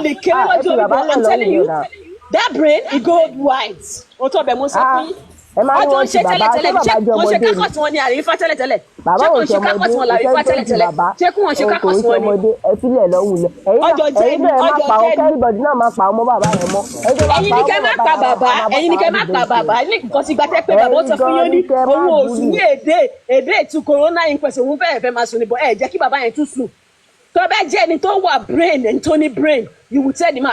lè kéré lọ́jọ́ orí I'm telling you that brain e go white òótọ́ bẹ̀ mo sọ fún yín. Ọjọ́ ń ṣe tẹ́lẹ̀tẹ́lẹ̀ ṣé wọ́n ṣe kákọ̀tì wọn ni àrífá tẹ́lẹ̀tẹ́lẹ̀ ṣé kò ń ṣe kákọ̀tì wọn làrífá tẹ́lẹ̀tẹ́lẹ̀ ṣé kò ń ṣe kákọ̀tì wọn ni. Ọjọ́ jẹ́ ni ẹ̀yin ni kẹ́ má pa bàbá ẹ̀yin ni kẹ́ má pa bàbá ní nǹkan ti gbàtẹ́ pé bàbá ó sọ fún yín ní òun ò sùn ní èdè ètò corona inquest òun fẹ́ẹ̀ máa sùn níbọ̀ ẹ̀ jẹ́ kí bàbá yẹn tún sùn. Tó bá jẹ́ ẹni tó wà brain ẹni tó ní brain you will tell him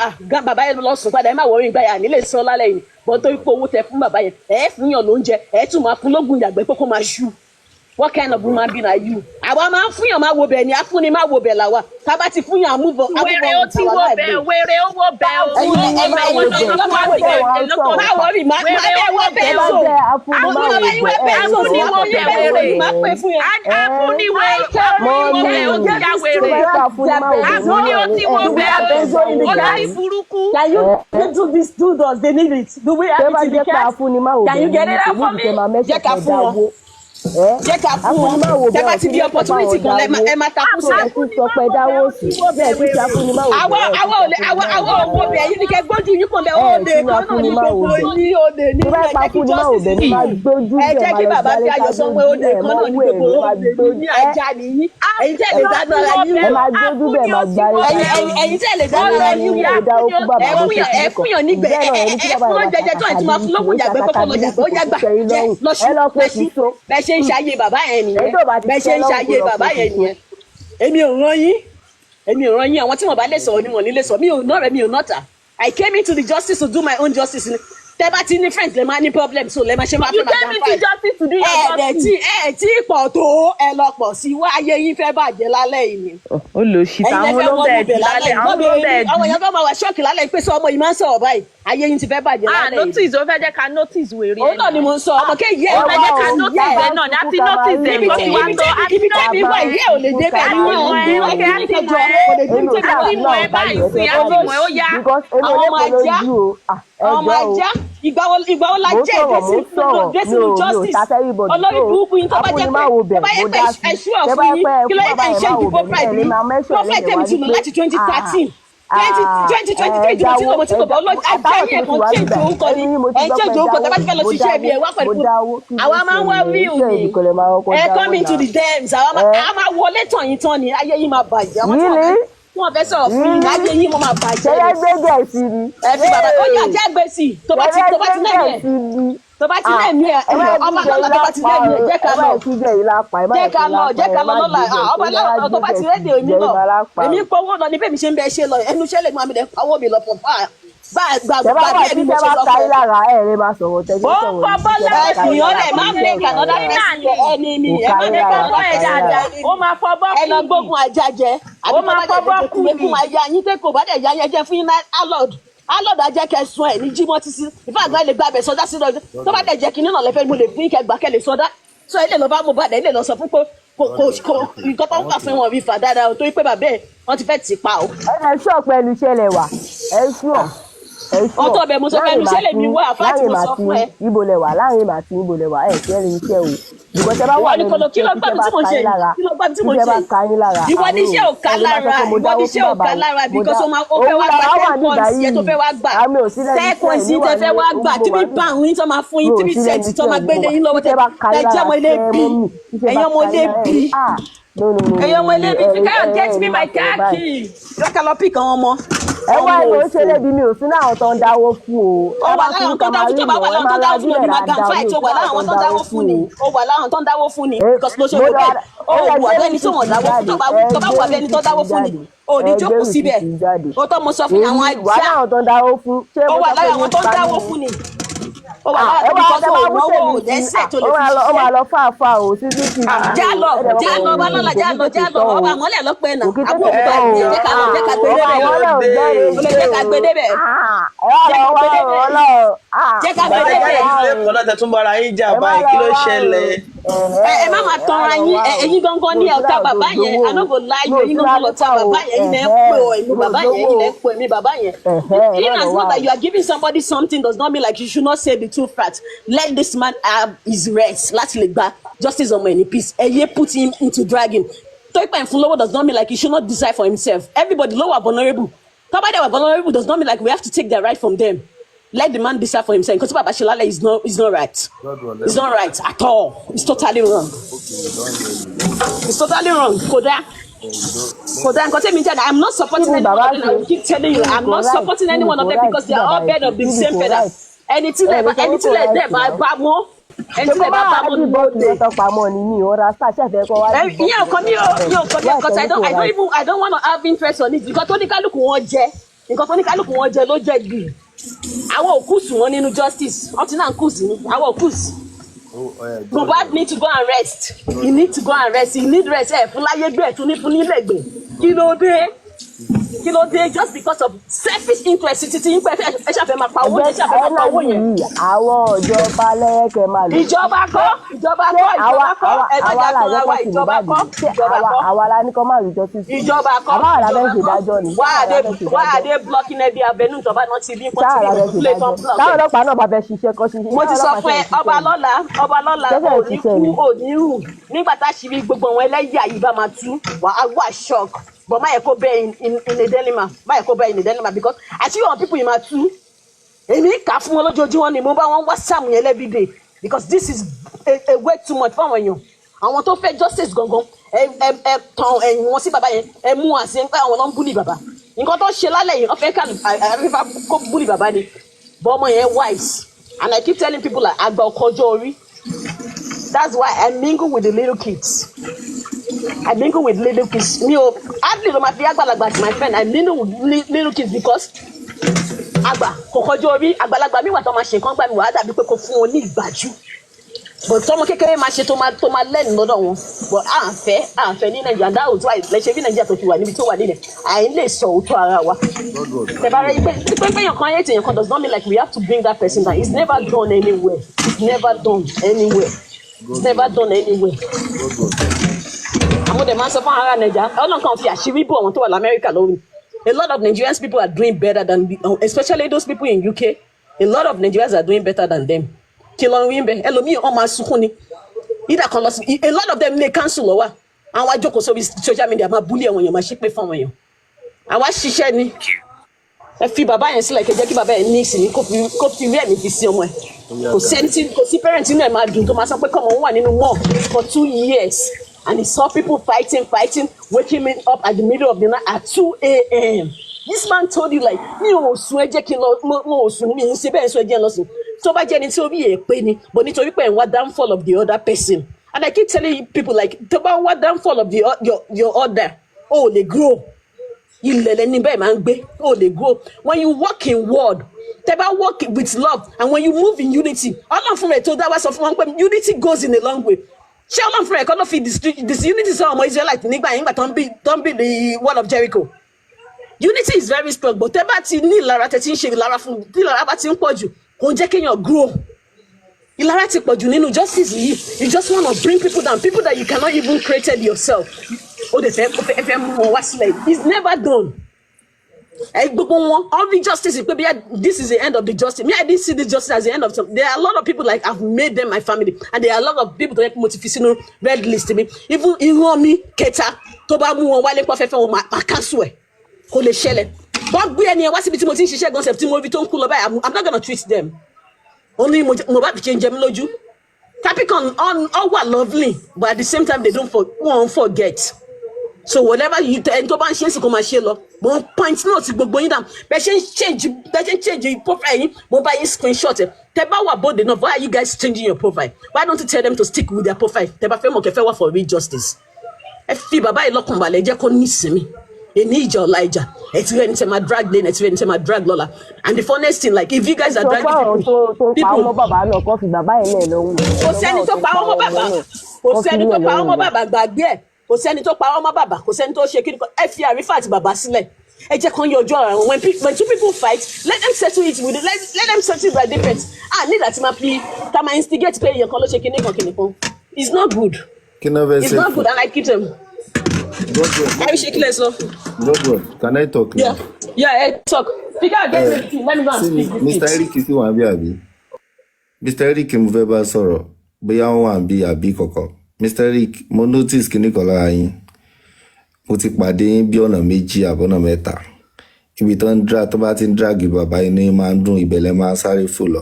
bàbá yẹn lọ sùn padà ẹ má wọrí ìgbà yà nílé sọ lálẹ́ yìí bọ́n tó ipò owó tẹ fún bàbá yẹn ẹ fún yàn lóúnjẹ ẹ tún máa fún lóògùn ìyàgbẹ́ pé kó máa ṣú what kind of woman be na you. Àwa máa ń fún yàn máa wo bẹ̀ ni afúnni máa wo bẹ̀ làwa tá a bá ti fún yàn àmúbọ̀ wèrè ó ti wo bẹ̀ wèrè ó wo bẹ̀ o. má wọrí má bẹ̀ wọ bẹ̀ o. Afúnni wo bẹ̀ wèrè afúnni wo bẹ̀ o ti ya wèrè afúnni ó ti wo bẹ̀ o olórí burúkú. Can you do this do those they need it do we have it in the cat can you get it out for me jẹ́ ká fún wọn. Jẹ́ ká fún wọn tẹ́ bá ti di opportunity kan ẹ máa takú sí ẹ. Àwọn òwò bẹ̀ yìí ni kẹ́ gbójú yín kàn bẹ̀ òde kan náà ní gbogbo yín òde ní ẹ̀jẹ̀ kí justice ní ẹ jẹ́ kí bàbá fi ayọ̀ sọ pé òde kan náà ní gbogbo òde ní ajá nìyí ẹ̀yin tẹ́ lè dáná ara yín ẹ̀yin tẹ́ lè dáná ara yín ẹ fúnyàn nígbẹ̀ ẹ fún jẹjẹ tó ẹ̀ tí máa fún lókun jàgbẹ́ kọ́kọ́ lọ jàgbẹ́ ó yàgbà lọ́sùn bẹ́ẹ̀ ṣe ń ṣayé bàbá yẹn nìyẹn bẹ́ẹ̀ ṣe ń ṣayé bàbá yẹn nìyẹn èmi ò rán yín èmi ò ràn yín àwọn tí wọ́n bá lè sọ̀rọ̀ ni wọ́n ní lè sọ mi ò ná rẹ̀ mi ò ná ta I came into the justice to do my own justice ni tẹ́ bá ti ní friends lè máa ní problem so lè máa ṣe máa fẹ́ máa dá You came into justice to do your justice. tí pọ̀ tó ẹ lọ pọ̀ sí wá ayé yín fẹ́ bàjẹ́ lálẹ́ yìí ni. Ó lò sí àwọn olóńgbẹ ẹ̀dì lálẹ́ àwọn olóńgbẹ ẹ̀dì. àwọn èèyàn fẹ́ máa wà ṣọ́ọ̀kì lálẹ́ pé sọ ọmọ yìí máa ń sọ̀rọ̀ báyìí ayé yín ti fẹ́ bàjẹ́ lálẹ́ yìí. Notice ó fẹ́ jẹ́ ká notice wèrè ẹ̀. òun náà ni mo ń sọ ọmọ kéyìí ẹ̀ ó fẹ́ jẹ́ ká notice ẹ̀ náà láti notice ẹ̀ kó ti wá tó ibi tẹ́mi wà yé ò lè débẹ̀ ní wọn àtìmọ̀ ẹ̀ báyìí sí àtìmọ̀ ẹ̀ ó yá. ọmọ ajá ìgbà wo la jẹ́ ìdẹ́sínú justice olórí burúkú yín tó bá jẹ́ pé ẹ̀ṣú ọ̀fun yín kí ló yẹ ká ìṣe ìdìbò pride mi prophet tẹ̀mí ti lò láti 2013 2023 tí mo ti lò bọ́ ọlọ́jà ajá yẹn kan change orúkọ ni ẹ̀ ń change orúkọ tẹ́ bá ti fẹ́ lọ ṣiṣẹ́ ibi ẹ̀ wá pẹ̀lú àwa máa ń wá real ni ẹ̀ coming to the dams àwa máa wọlé tàn yín tán ni ayé yín máa bàjẹ́ àwọn tí wọ́n fẹ́ sọ̀rọ̀ fún yín ayé yín máa bàjẹ́ ṣẹlẹ gbẹgẹ sí ni. ẹ fi bàbá ó yà jẹ́ gbèsè tó bá ti lẹ́yìn ẹ̀ tó bá ti lẹ́yìn ẹ̀ ọmọ kan náà tó bá ti lẹ́yìn ẹ̀ jẹ́ ká lọ lọ́la ọmọ náà tó bá ti lẹ́yìn èmi náà èmi ń pọ́wọ́ lọ ní bẹ́ẹ̀ mi ṣe ń bẹ ṣe lọ ẹnu iṣẹ́ lè mú àmì pawọ́ mi lọ fún gbàgbà bí ẹni mo ṣe lọ fún ó ń fọ bọ́lá ẹ̀sìn ọ̀lẹ̀ má mi kànádà ẹni mi ẹ̀ má mi kànádà ẹ̀ dáadáa ó máa fọ bọ́ kú ẹ lọ gbógun ajá jẹ ó máa fọ bọ́ kú ni fún ajá yín tẹ́ kò bá dẹ̀ yá yẹn jẹ́ fún yín alọ́dà jẹ́ kẹsùn ẹ̀ ní jímọ̀ títí ìfẹ́ àgbà lè gbàgbẹ́ sọdá sí lọ́jọ́ tó bá dẹ̀ jẹ́ kí nínú ọ̀lẹ́fẹ́ mo lè fún yín kẹgbà kẹlẹ̀ sọdá sọ ilé lọ bá mo bá dẹ̀ ilé lọ sọ fún pé nǹkan tó ń kà fún wọn rí fà dáadáa torí pé bàbá ẹ̀ wọ́n ti fẹ́ tì pa o. ẹ ṣọ́ pẹ̀lú ìṣẹ̀lẹ̀ wà ẹ ṣọ́ ọtọ bẹ mo sọ pé iṣẹ́ lèmi wá àfáàtì mo sọ fún ẹ. ibo lẹ wà láàrin màtí ibo lẹ wà ẹ fẹ́ rí iṣẹ́ o ìbọn tẹ bá wà lórí iṣẹ́ tí tẹ bá ká yín lára ìwọ ní iṣẹ́ ò ká lára ìwọ ní iṣẹ́ ò ká lára because ó fẹ́ wá gba 10 points yẹn tó fẹ́ wá gbà 10 points yìí tẹ fẹ́ wá gbà tí bí bá àwọn yín tó máa fún yín 3 cents tó máa gbélé yín lọ́wọ́ tẹ jẹ́ ọmọ ilé bí ẹ̀yin ọmọ ilé bí ẹ̀yin ọmọ ilé bí Fikayo get me my car key lọ́kà lọ́ pìk àwọn ọmọ. ẹ wá ìwé ìṣẹ̀lẹ̀ bí mi ò sí náà tó ń dáwó fún o. ó wà láwọn tó dáwó tó bá wà láwọn tó dáwó fún ni máa gan fight ó wà láwọn tó dáwó fún ni ó wà láwọn tó dáwó fún ni because ló ṣe wò bẹ́ẹ̀ ó wà bẹ́ni tó wọ́n dáwó fún tó bá wà bẹ́ni tó dáwó fún ni ó ní jókòó síbẹ̀ ó tó mo sọ fún àwọn ajá ó wà láwọn tó dáwó fún ni ó wà láwọn tó kọ́ fún òwò òdẹ́sẹ̀ tó lè fi ṣiṣẹ́. ó máa lọ fáfá o títí tí. jálọ balọ́la jálọ ọba àmọ́lẹ̀ lọ́pẹ́ náà àbúrò bá mi jẹ́ ká gbé débẹ̀ olè jẹ́ ká gbé débẹ̀ jẹ́ ká gbé débẹ̀. ọlọ́tẹ̀ tún bára yín jà báyìí kí ló ṣẹlẹ̀. ẹ má máa tanra yín ẹ̀yin gangan ní ọ̀tá bàbá yẹn ànágò láàyò ẹ̀yin gangan lọ́tá bàbá yẹn ẹ̀yin lẹ́ ń pè ọ́ ẹ̀mí bàbá yẹn ẹ̀yin lẹ́ ń pè ẹ̀mí bàbá yẹn. in as much that you are giving somebody something does not mean like you should not say the true fact. Let this man have his rest láti lè gba justice ọmọ ẹni peace ẹ put him into dragging tó ipa ìfún lọ́wọ́ does not mean like he should not decide for himself. Everybody ló wà vulnerable tó bá dẹ̀ wà vulnerable does not mean like we have to take their right from them. Let the man decide for himself because baba ṣe lálẹ́ is not right. It's not right at all. It's totally wrong. It's totally wrong. Kódà nǹkan tẹ́mi jẹ́ I'm not supporting anyone of them. I will keep telling you I'm not supporting any one of them because they are all birds of the same feather. Ẹni tí lè dẹ̀ bá mọ́ ẹni tí lè bá mọ́ ní bọ́ọ̀dẹ̀. Ìyẹn ọkàn mi because I don't want to have interest on it because tó ní kálukú wọn jẹ ló jẹ gbì. Àwọn òkúsù wọn nínú justice ọtí náà kùsù ní àwọn òkúsù. Mohbad need to go and rest. He need to go and rest. He need rest. Fún láyé gbé tún ní fún nílẹ̀ gbé. Kí ló dé just because of selfish interest títí yín pẹ́ ẹ ṣàfẹ́ máa pa owó yẹn. Àwọn ìjọba lẹ́yẹ̀kẹ́ máa lò. Ìjọba kọ́ ẹ̀dọ́jà tó ra wa ìjọba kọ́. Àwa la ní kọ́ máa rí justice. Ìjọba kọ́ àbáwọ̀ la fẹ́ ṣe ìdájọ́ ni. Why are they blocking every avenue ìjọba náà ti bí nǹkan tí wọ́n fi lè tán block. Táwọn ọlọ́pàá náà bá fẹ́ ṣiṣẹ́ kọ́ ṣiṣẹ́. Mo ti sọ fún ẹ ọba lọ́la òní rù nígbà tá a ṣì rí gbogbo àwọn ẹlẹ́yà yìí bá máa tú wà shock. But my echo bear in a dilemma because I see all people in my too. Èmi kà fún wọn lójoojúmọ́ ni mo bá wọn WhatsApp yẹn every day because this is a way too much fún àwọn èèyàn. Àwọn tó fẹ́ justice gangan ẹ tàn ẹ̀yìn wọn sí bàbá yẹn ẹ mú àṣẹ pé àwọn náà ń búlì bàbá. Nǹkan tó ṣe lálẹ́ yìí wọ́n fẹ́ ká àrífà kó búlì bàbá ni. But ọmọ yẹn wise and I keep telling people like àgbà ọkọ ọjọ́ orí. That's why I mingle with the little kids. I mingle with little kids. Me, hardly no matter my friend. I mingle with little kids because àgbà kọ̀kọ́jọ́ orí àgbàlagbà mi wà tó máa ṣe nǹkan gbà mí wà á dàbí pé kò fún wọn ní ìgbàjú but tọmọ kékeré máa ṣe tó máa lẹ́nu lọ́dọ̀ wọn but à ń fẹ́ ní nàìjíríà dá òótọ́ àìlẹ́ṣẹ̀ bí nàìjíríà tó fi wà níbi tó wà nílẹ̀ à ń lè sọ òótọ́ ara wa tẹ̀bára pé èèyàn kan ayé tí èèyàn kan does not mean like we have to bring that person down it's never done anywhere àmọ́ dẹ̀ máa ń sọ fún ara nàìjíríà ọlọ́kan fi àṣírí bò àwọn tó wà lamẹ́ríkà lórí. A lot of Nigerian people are doing better than, especially those people in UK. A lot of Nigerians are doing better than them. Kilonwimbe, Elomi, Oma Sukuni. A lot of them may cancel or and why joko so social media ma bully when you ma ship from you. And what she said ni. If you baba and see like a jackie baba and niece in copy me this somewhere. Ko see parents in them ma do to ma come on one in more for 2 years. And he saw people fighting, waking me up at the middle of the night at 2 a.m. This man told you like, no, but what downfall of the other person. And I keep telling people like, what downfall of your other? Oh, they grow. Oh, they grow. When you walk in word, walk with love, and when you move in unity, all of them told that was of one unity goes in a long way. Sheldon Frank, I don't feel this unity is almost Israelite. Don't be the wall of Jericho. Unity is very strong, but tebati ni lara tetin she lara fun ti lara ba ti npoju ko je keyan grow. Ilara ti poju nínú justice yìí. You just want to bring people down, people that you cannot even create yourself. Oh, they say it's never done. All the justice this is the end of the justice. Me, I didn't see the justice as the end of something. There are a lot of people like I've made them my family, and there are a lot of people that motivational red list me. Even in me, Keta, Toba mu wale kwa fefe ma cancel. Ko le shele. But be any wasi biti moti share concept mo bi ton cool by. I'm not going to treat them. Only mo ba change them loju. Capricorn on what lovely, but at the same time they won't forget. So whatever you ento ban se ko ma se lo mo point note gbogbo yin down be change your profile mo buy screenshot te ba wa bold enough why are you guys changing your profile why don't you tell them to stick with their profile te ba fe mo ke fe wa for real justice e fi baba yi lokun bale je ko nisimi eni ija olaija e ti re ni te ma drag lane e ti re ni te ma drag lola and the funniest thing like if you guys are dragging people baba no ko fi baba yi le lohun kò sẹ́ni tó pa ọmọ bàbá gbàgbé ẹ̀ kò sẹ́ni tó pa ọmọ bàbá kò sẹ́ni tó ṣe kí ni ẹ fi àrífà àti bàbá sílẹ̀ ẹ jẹ́ kan yọjú ara wọn when two people fight let them settle it with it let them settle their difference need àti máa fi ká máa instigate pé èèyàn kan ló ṣe kíní kan it's not good it's not good and I keep them. I wish you so. God, can I talk now? Yeah, talk. Figure out let me go and speak. Mr. Eric is one abi. Mr. Eric mo fẹ́ bá sọ̀rọ̀ bóyá wọ́n wà bí àbí kọ̀kọ̀. Mr. Eric, mo notice kíní kan lára yín. Mo ti pàdé yín bí ọ̀nà méjì àbọ̀nà mẹ́ta. Ibi tó bá ti ń drag bàbá yín ní máa ń dùn ìbẹ̀lẹ̀ máa sáré fò lọ.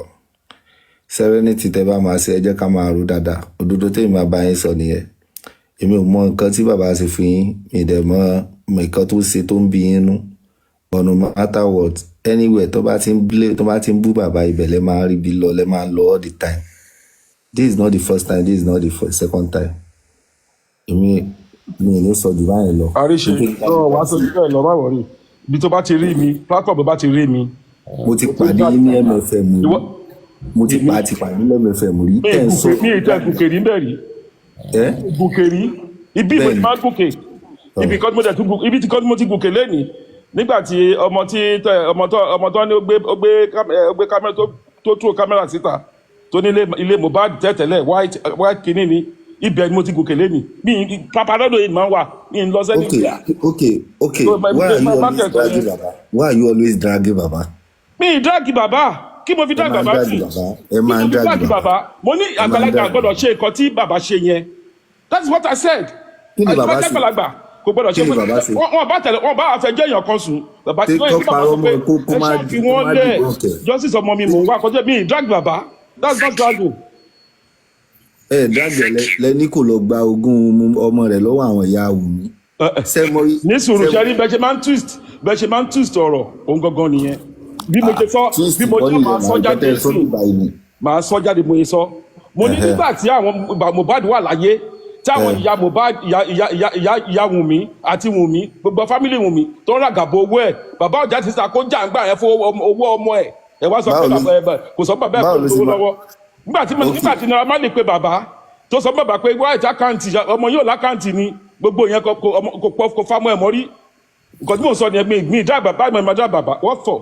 Serenity tẹ́ bá máa ṣe ẹ jẹ́ ká máa rú dáadáa. Òdodo tèmi máa bá yín sọ nìyẹn. Èmi ò mọ nǹkan tí bàbá ṣe fún yín, mi dẹ̀ mọ nǹkan tó ṣe tó ń bí yín nú. But no matter what, anywhere tó bá ti ń bú bàbá ìbẹ̀lẹ̀ máa rí bí lọ, lẹ́ máa lọ all the time. This is not the first time, this is not the second time. Èmi ló sọ jù báyìí lọ. Àríṣe wàá sọ jù bẹ́ẹ̀ lọ má wọ̀rí. Ibi tó bá ti rí mi, platform bá ti rí mi. Mo ti pàdé ní MFM rí. Mo ti pàdé ní MFM rí. Mi ì tẹ́ gùnkè rí bẹ́ẹ̀ rí. Gùnkè rí. Ibi ìwé ti máa gùnkè. Ibi kan mo ti gùnkè lẹ́nìí. Nígbà tí ọmọ tó ní ó gbé kámẹ́rà tó tú kámẹ́rà síta tó ní ilé mohbad tẹ́tẹ̀lẹ̀ white kìíní ni ibẹ̀ ni mo ti gòkè lẹ́nìí mi paparaino yìí máa ń wà ní lọ sẹ́ni. Okay. Why are you always dragging baba? Mi drag baba kí mo fi drag baba sí ẹ máa ń drag baba mo ní àgbàlagbà gbọ́dọ̀ ṣe nǹkan tí baba ṣe yẹn that is what I said. Kí ni baba ṣe? Kò gbọ́dọ̀ ṣe wọ́n bá tẹ̀lé wọ́n bá àfẹjẹ́ èèyàn kan sùn bàbá tí wọ́n yẹ kí bàbá sọ pé ẹ ṣáà fi wọ́n lẹ̀ justice ọmọ mi mò ń wá kọjá mi drag baba that's not dragging. Drag lẹ ní kò lọ gba ogún ọmọ rẹ̀ lọ́wọ́ àwọn ìyá Wùmí. Ní sùúrù ṣẹ́rí bẹ́ẹ̀ ṣe máa ń twist ọ̀rọ̀ òun gangan nìyẹn bí mo ṣe sọ máa sọ jáde sí máa sọ jáde mo yẹ sọ mo ní nígbà tí àwọn Mohbad wà láyé táwọn ìyá Mohbad ìyá Wùnmí àti Wùnmí gbogbo fámìlì Wùnmí tó ń ràgàbọ̀ owó ẹ̀ bàbá ọjà ti sàkó jàǹgbà yẹn fún owó ọmọ ẹ̀ ẹ̀ wá sọ pé bàbá ẹ̀ kò sọ bàbá ẹ̀ kò lówó lọ́wọ́ nígbà tí Naira Marley pé bàbá tó sọ bàbá pé wáyé àkáǹtì ọmọ yóò lákáǹtì ni gbogbo yẹn kò fámọ́ ẹ̀ mọ́rí nǹkan tí mò ń sọ ni ẹgbẹ́ ìgbín ìdá bàbá ìmọ̀ ìmọ̀dá bàbá wọ́n fọ̀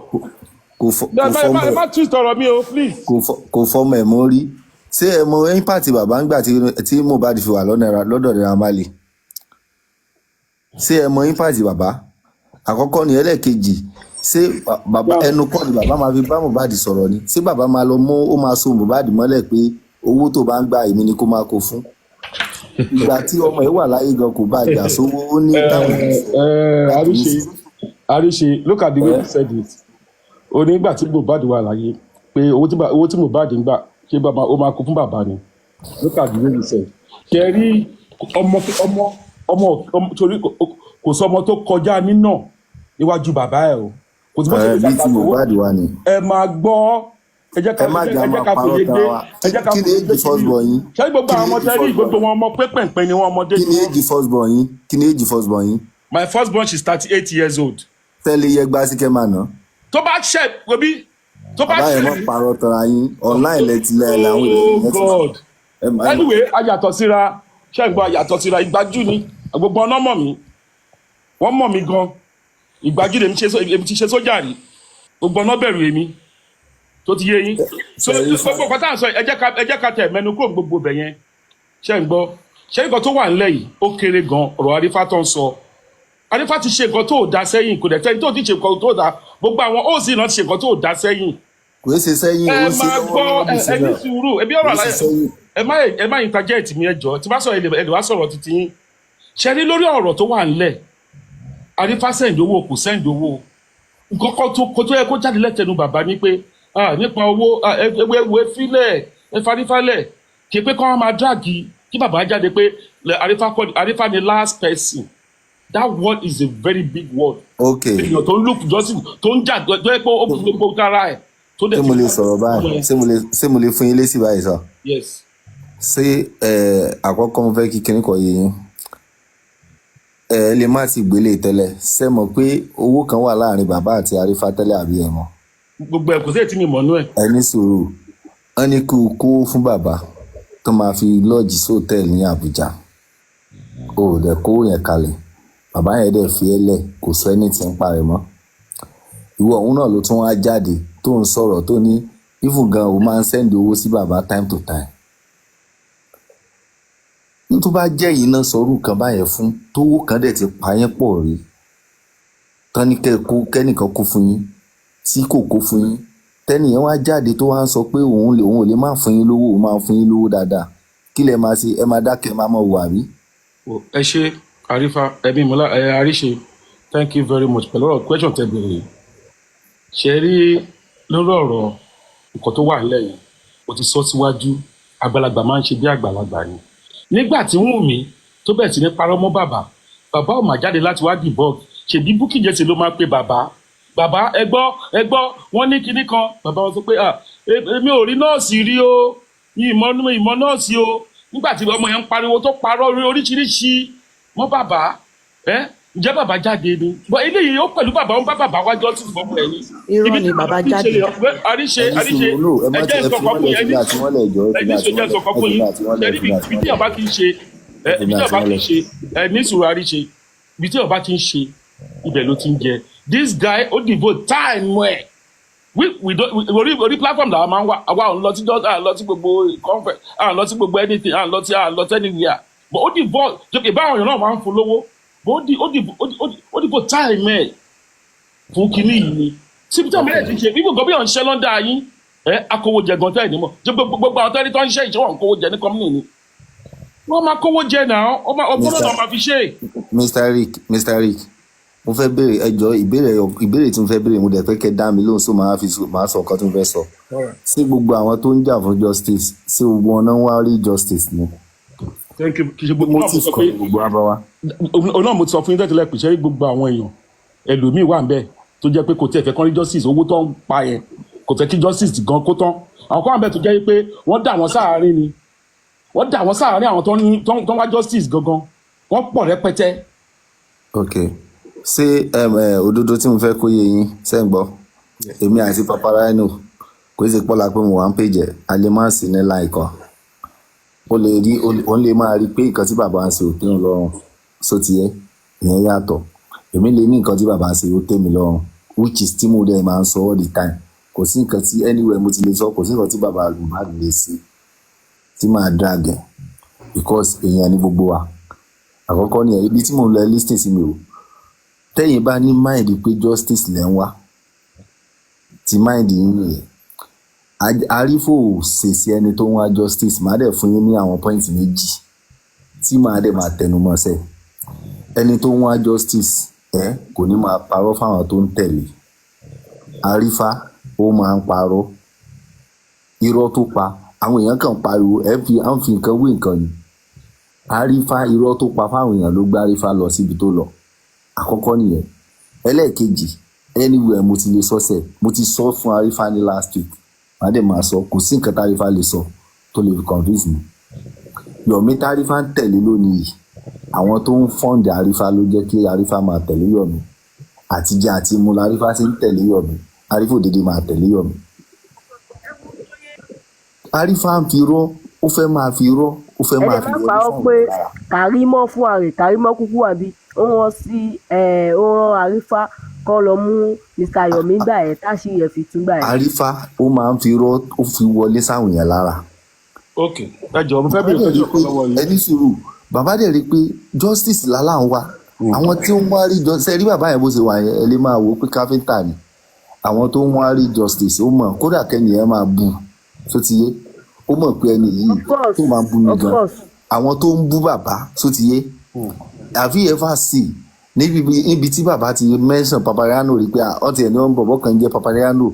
ẹ má twist ọ̀rọ̀ mi o please. kò fọmọ ẹ̀ mọ́ rí ṣé ẹ mọ impact bàbá ńgbà tí Mohbad fi wà lọ́dọ̀ Naira Marley ṣé ẹ mọ impact bàbá àkọ́kọ́ ni ẹlẹ́ẹ̀kejì ṣé bàbá ẹnu kọ́ ni bàbá máa fi bá Mohbad sọ̀rọ̀ ni ṣé bàbá máa lọ mú ó máa so Mohbad mọ́lẹ̀ pé owó tó bá ń gba èmi ni kó máa kó fún ìgbà tí ọmọ ẹ wà láyé gan kò bá ìjà sówó ó ní táwọn àríṣe look at the way you said it ó ní ìgbà tí Mohbad wà láyé pé owó tí Mohbad ń gbà ṣé bàbá ó máa kó fún bàbá ni look at the way you said ṣe rí ọmọ torí kò sọ ọmọ tó kọjá nínà níwájú bàbá ẹ o kò sí bó ṣe lè ṣàkóso ẹ máa gbọ́ ẹ jẹ́ ká fòye gbé ẹ jẹ́ ká fòye gbé ṣé gbogbo àwọn ọmọ tẹ́lẹ̀ gbogbo wọn ọmọ pẹ́pẹ́ǹpẹ́ ni wọ́n ọmọdé ni wọ́n. kí ni age first born yín. my first born she is 38 years old. tẹ́lẹ̀ yẹ gbá sí kẹ́mà náà. tó bá ṣẹ̀ gobi tó bá ṣẹ̀. báyìí wọ́n parọ́ tọ́ra yín online lẹ́tìlẹ́ làwọn èèyàn. oh god anyway ayàtọ̀ síra ṣẹ́gbọ́n ayàtọ̀ síra ìgbájú ni gbogbo ọ̀nà mọ̀ mí wọ́n mọ̀ mí gan ìgbájú lèmi ti ṣe sójà rí gbogbo ọ̀nà bẹ̀rù èmi tó ti yé yín so gbogbo nǹkan tá à ń sọ ẹ jẹ́ ká tẹ̀ mẹ́nu kúrò gbogbo bẹ̀ yẹn ṣé ń gbọ́ ṣé nǹkan tó wà nílẹ̀ yìí ó kéré gan ọ̀rọ̀ Arífá tó ń sọ Arífá ti ṣe nǹkan tó dá sẹ́yìn kò dẹ̀ tẹ́ni tó ti ṣe nǹkan tó dá gbogbo àwọn òsì náà ti ṣe nǹkan tó dá sẹ́yìn. kò é ṣe sẹ́yìn ẹ máa gbọ́ ẹ ní sùúrù ẹbí ọ̀rọ̀ àlàyé ẹ má interject mi ẹ jọ tí bá sọ ẹ lè wá sọ̀rọ̀ títí yín ṣe rí lórí ọ̀rọ̀ tó wà nílẹ̀ Arífá send owó kò send owó nǹkan kan tó yẹ kó jáde lẹ́tẹ̀nu bàbá ní pé nípa owó ẹwé fílẹ̀ ẹfarífálẹ̀ kí pé kọ́ máa dráàgì kí bàbá jáde pé Arífá ni last person that word is a very big word. okay èèyàn tó ń look justice tó ń jà tó yẹ pé ó fi gbogbo kára ẹ̀. ṣé mo lè sọ̀rọ̀ báyìí ṣé mo lè fún yín lésì báyìí sọ. yes. ṣé àkọ́kọ́ mo fẹ́ kí kinní kan yé yín lè má ti gbélé tẹ́lẹ̀ ṣé mọ̀ pé owó kan wà láàrin bàbá àti Arífá tẹ́lẹ̀ àbí ẹ̀ mọ̀. gbogbo ẹ̀ kò sí ètí mi mọ̀ nú ẹ̀. ẹ ní sùúrù wọn ní kí o kó fún bàbá tó máa fi lọ́ọ̀jì sóòtẹ́ẹ̀lì ní Àbújá o ò dẹ̀ kó yẹn kalẹ̀ bàbá yẹn dẹ̀ fi ẹ́ lẹ̀ kò sọ ẹni tí ń parẹ́ mọ́ ìwọ òun náà ló tún wá jáde tó ń sọ̀rọ̀ tó ní even gan o máa ń sẹ́ndì owó sí bàbá time to time ní tó bá jẹ́ yìí náà sọ̀rọ̀ kan báyẹn fún tówó kan dẹ̀ ti pa yẹn pọ̀ rí tán ní kẹ́nìkan kó fún yín tí kò kó fún yín tẹ́nìyàn wá jáde tó wá ń sọ pé òun ò lè má fún yín lówó òun máa fún yín lówó dáadáa kí lẹ máa ṣe ẹ máa dákẹ́ ẹ máa mọ̀ wà rí. ẹ ṣe Arífá ẹbí mọ́lá Àríṣe thank you very much pẹ̀lú ọ̀rọ̀ question tẹ́ bèrè ṣe rí lórí ọ̀rọ̀ nǹkan tó wà nílẹ̀ yìí o ti sọ síwájú àgbàlagbà máa ń ṣe bí àgbàlagbà ni nígbà tí Wùnmí tó bẹ̀rẹ̀ sí ní parọ́ mọ́ bàbá ò máa jáde láti wá debug ṣèbí Bukky Jesse ló máa pe bàbá ẹgbọ́ wọ́n ní kinní kan bàbá wọn sọ pé èmi ò rí nọ́ọ̀sì rí o ìmọ̀ nọ́ọ̀sì o nígbà tí ọmọ yẹn ń pariwo tó parọ́ oríṣiríṣi mọ́ bàbá ǹjẹ́ bàbá jáde ni bọ́ eléyìí ó pẹ̀lú bàbá wọn bá bàbá wájú ọtí ìfọ̀ pẹ̀ ní. irọ́ ni bàbá jáde. Àríṣe ẹjẹ́ ìsọ̀kan fún yẹn ẹjẹ́ ìsọ̀kan fún yẹn ibi tí ọba ti ń ṣe ní sùúrù Àríṣe ibi tí ọba ti ń ṣe ibẹ̀ ló ti ń jẹ this guy ó devote time wẹ̀ orí platform làwọn máa ń wá àwa ò ń lọ sí gbogbo conference à ń lọ sí gbogbo anything à ń lọ sí anywhere but ó devote jókè báwọn èèyàn náà máa ń fún lówó ó dìbò táìmù ẹ̀ fún kinní yìí ni síbi tí àwọn ẹ̀rẹ́ ti ṣe bí gbogbo bí wọ́n ń ṣe lọ́ndà yín akówó jẹ gan tẹ́ẹ̀ nímọ̀ jẹ́ gbogbo àwọn tẹ́lẹ̀ tó ń ṣe ìṣe wọn kówó jẹ ní kọ́mínì ni wọ́n máa kówó jẹ náà ọgbọ́n náà máa fi ṣe. Mr. Rick mo fẹ́ béèrè ẹjọ́ ìbéèrè tí mo fẹ́ béèrè mo dẹ̀ fẹ́ kẹ́ dá mi lóhùn so máa sọ nǹkan tí mo fẹ́ sọ ṣé gbogbo àwọn tó ń jà fún justice ṣé gbogbo wọn náà ń wá rí justice ni. Thank you. Kì í ṣe gbogbo náà mo sọ pé náà mo sọ fún yín tẹ́tẹ́lẹ̀ pé ṣé gbogbo àwọn èèyàn ẹlòmíì wà ń bẹ̀ tó jẹ́ pé kò tí ẹ̀ fẹ́ kán rí justice owó tó ń pa yẹn kò fẹ́ kí justice gan kó tán àwọn kan wà ń bẹ̀ tó jẹ́ pé wọ́n dà wọ́n sáàárín ni wọ́n dà wọ́n sáàárín àwọn tó ń wá justice gangan wọ́n pọ̀ rẹpẹtẹ. ok ṣé òdodo tí mo fẹ́ kó yé yín ṣe ń gbọ́ èmi àti paparaino kò sì pọ́la pé mo wà ń pèjẹ́ a lè má sí ní láìkan ó lè máa rí pé nǹkan tí bàbá ń ṣe ò tẹ́ mi lọ́rùn só ti yẹ ìyẹn yàtọ̀ èmi lè ní nǹkan tí bàbá ń ṣe ò tẹ́ mi lọ́rùn which is tí mo dẹ̀ máa ń sọ all the time kò sí nǹkan tí anywhere mo ti lè sọ kò sí nǹkan tí bàbá Mohbad lè ṣe tí máa drag ẹ̀ because èèyàn ní gbogbo wa àkọ́kọ́ ni ibi tí mo lọ listing sí mi o tẹ́yìn bá ní mind pé justice lẹ́ ń wá ti mind yín nìyẹn àrífò ṣèṣì ẹni tó ń wá justice máa dẹ̀ fún yín ní àwọn point méjì tí máa dẹ̀ máa tẹnu mọ́ sẹ́ ẹni tó ń wá justice kò ní máa parọ́ fáwọn tó ń tẹ̀lé àrífà ó máa ń parọ́ irọ́ tó pa àwọn èèyàn kan pariwo à ń fi nǹkan wé nǹkan ni àrífà irọ́ tó pa fáwọn èèyàn ló gbá àrífà lọ síbi tó lọ àkọ́kọ́ nìyẹn ẹlẹ́ẹ̀kejì anywhere mo ti lè sọ́sẹ̀ mo ti sọ fún àrífà ní last week màá dẹ̀ máa sọ kò sí nǹkan tárífà lè sọ tó lè convince mi Yomi tárífà ń tẹ̀lé lónìí yìí àwọn tó ń fọ́ǹdì àrífà ló jẹ́ kí àrífà máa tẹ̀lé Yomi àtijọ́ àti mu lárífà ti ń tẹ̀lé Yomi àrífà òdìdí máa tẹ̀lé Yomi àrífà ń fi rọ́ ó fẹ́ máa fi rọ́ ó fẹ́ máa fi rọ́ ẹ̀jẹ̀ máa pé Kàrímọ́ fún ààrẹ Kàrímọ́ kúkú àbí ó rán sí ó rán àrífà kọ́ lọ mú Mr. Yomi gbà ẹ̀ táṣì yẹn fi tún gbà ẹ̀. àrífà ó máa ń fi rọ́ ó fi wọlé sáwọn yẹn lára. ok ẹ jọ mo fẹ́ bí ìfẹ́ jọ lọ́wọ́ yìí. ẹni sùúrù bàbá dẹ̀ rí i pé justice lálá ń wá àwọn tí ń wá rí justice rí bàbá yẹn bó ṣe wà yẹn ẹ lè máa wò ó pé káfíńtà ni àwọn tó ń wá rí justice ó mọ̀ kódà kẹ́ni yẹn máa bù tó ti yé ó mọ̀ pé ẹni yìí tó máa bù mí gan àwọn tó ń bú bàbá tó ti yé have you ever seen níbi tí bàbá ti mention paparaino rí pé ọtí ẹni wọn bọ̀bọ̀ kan jẹ́ paparaino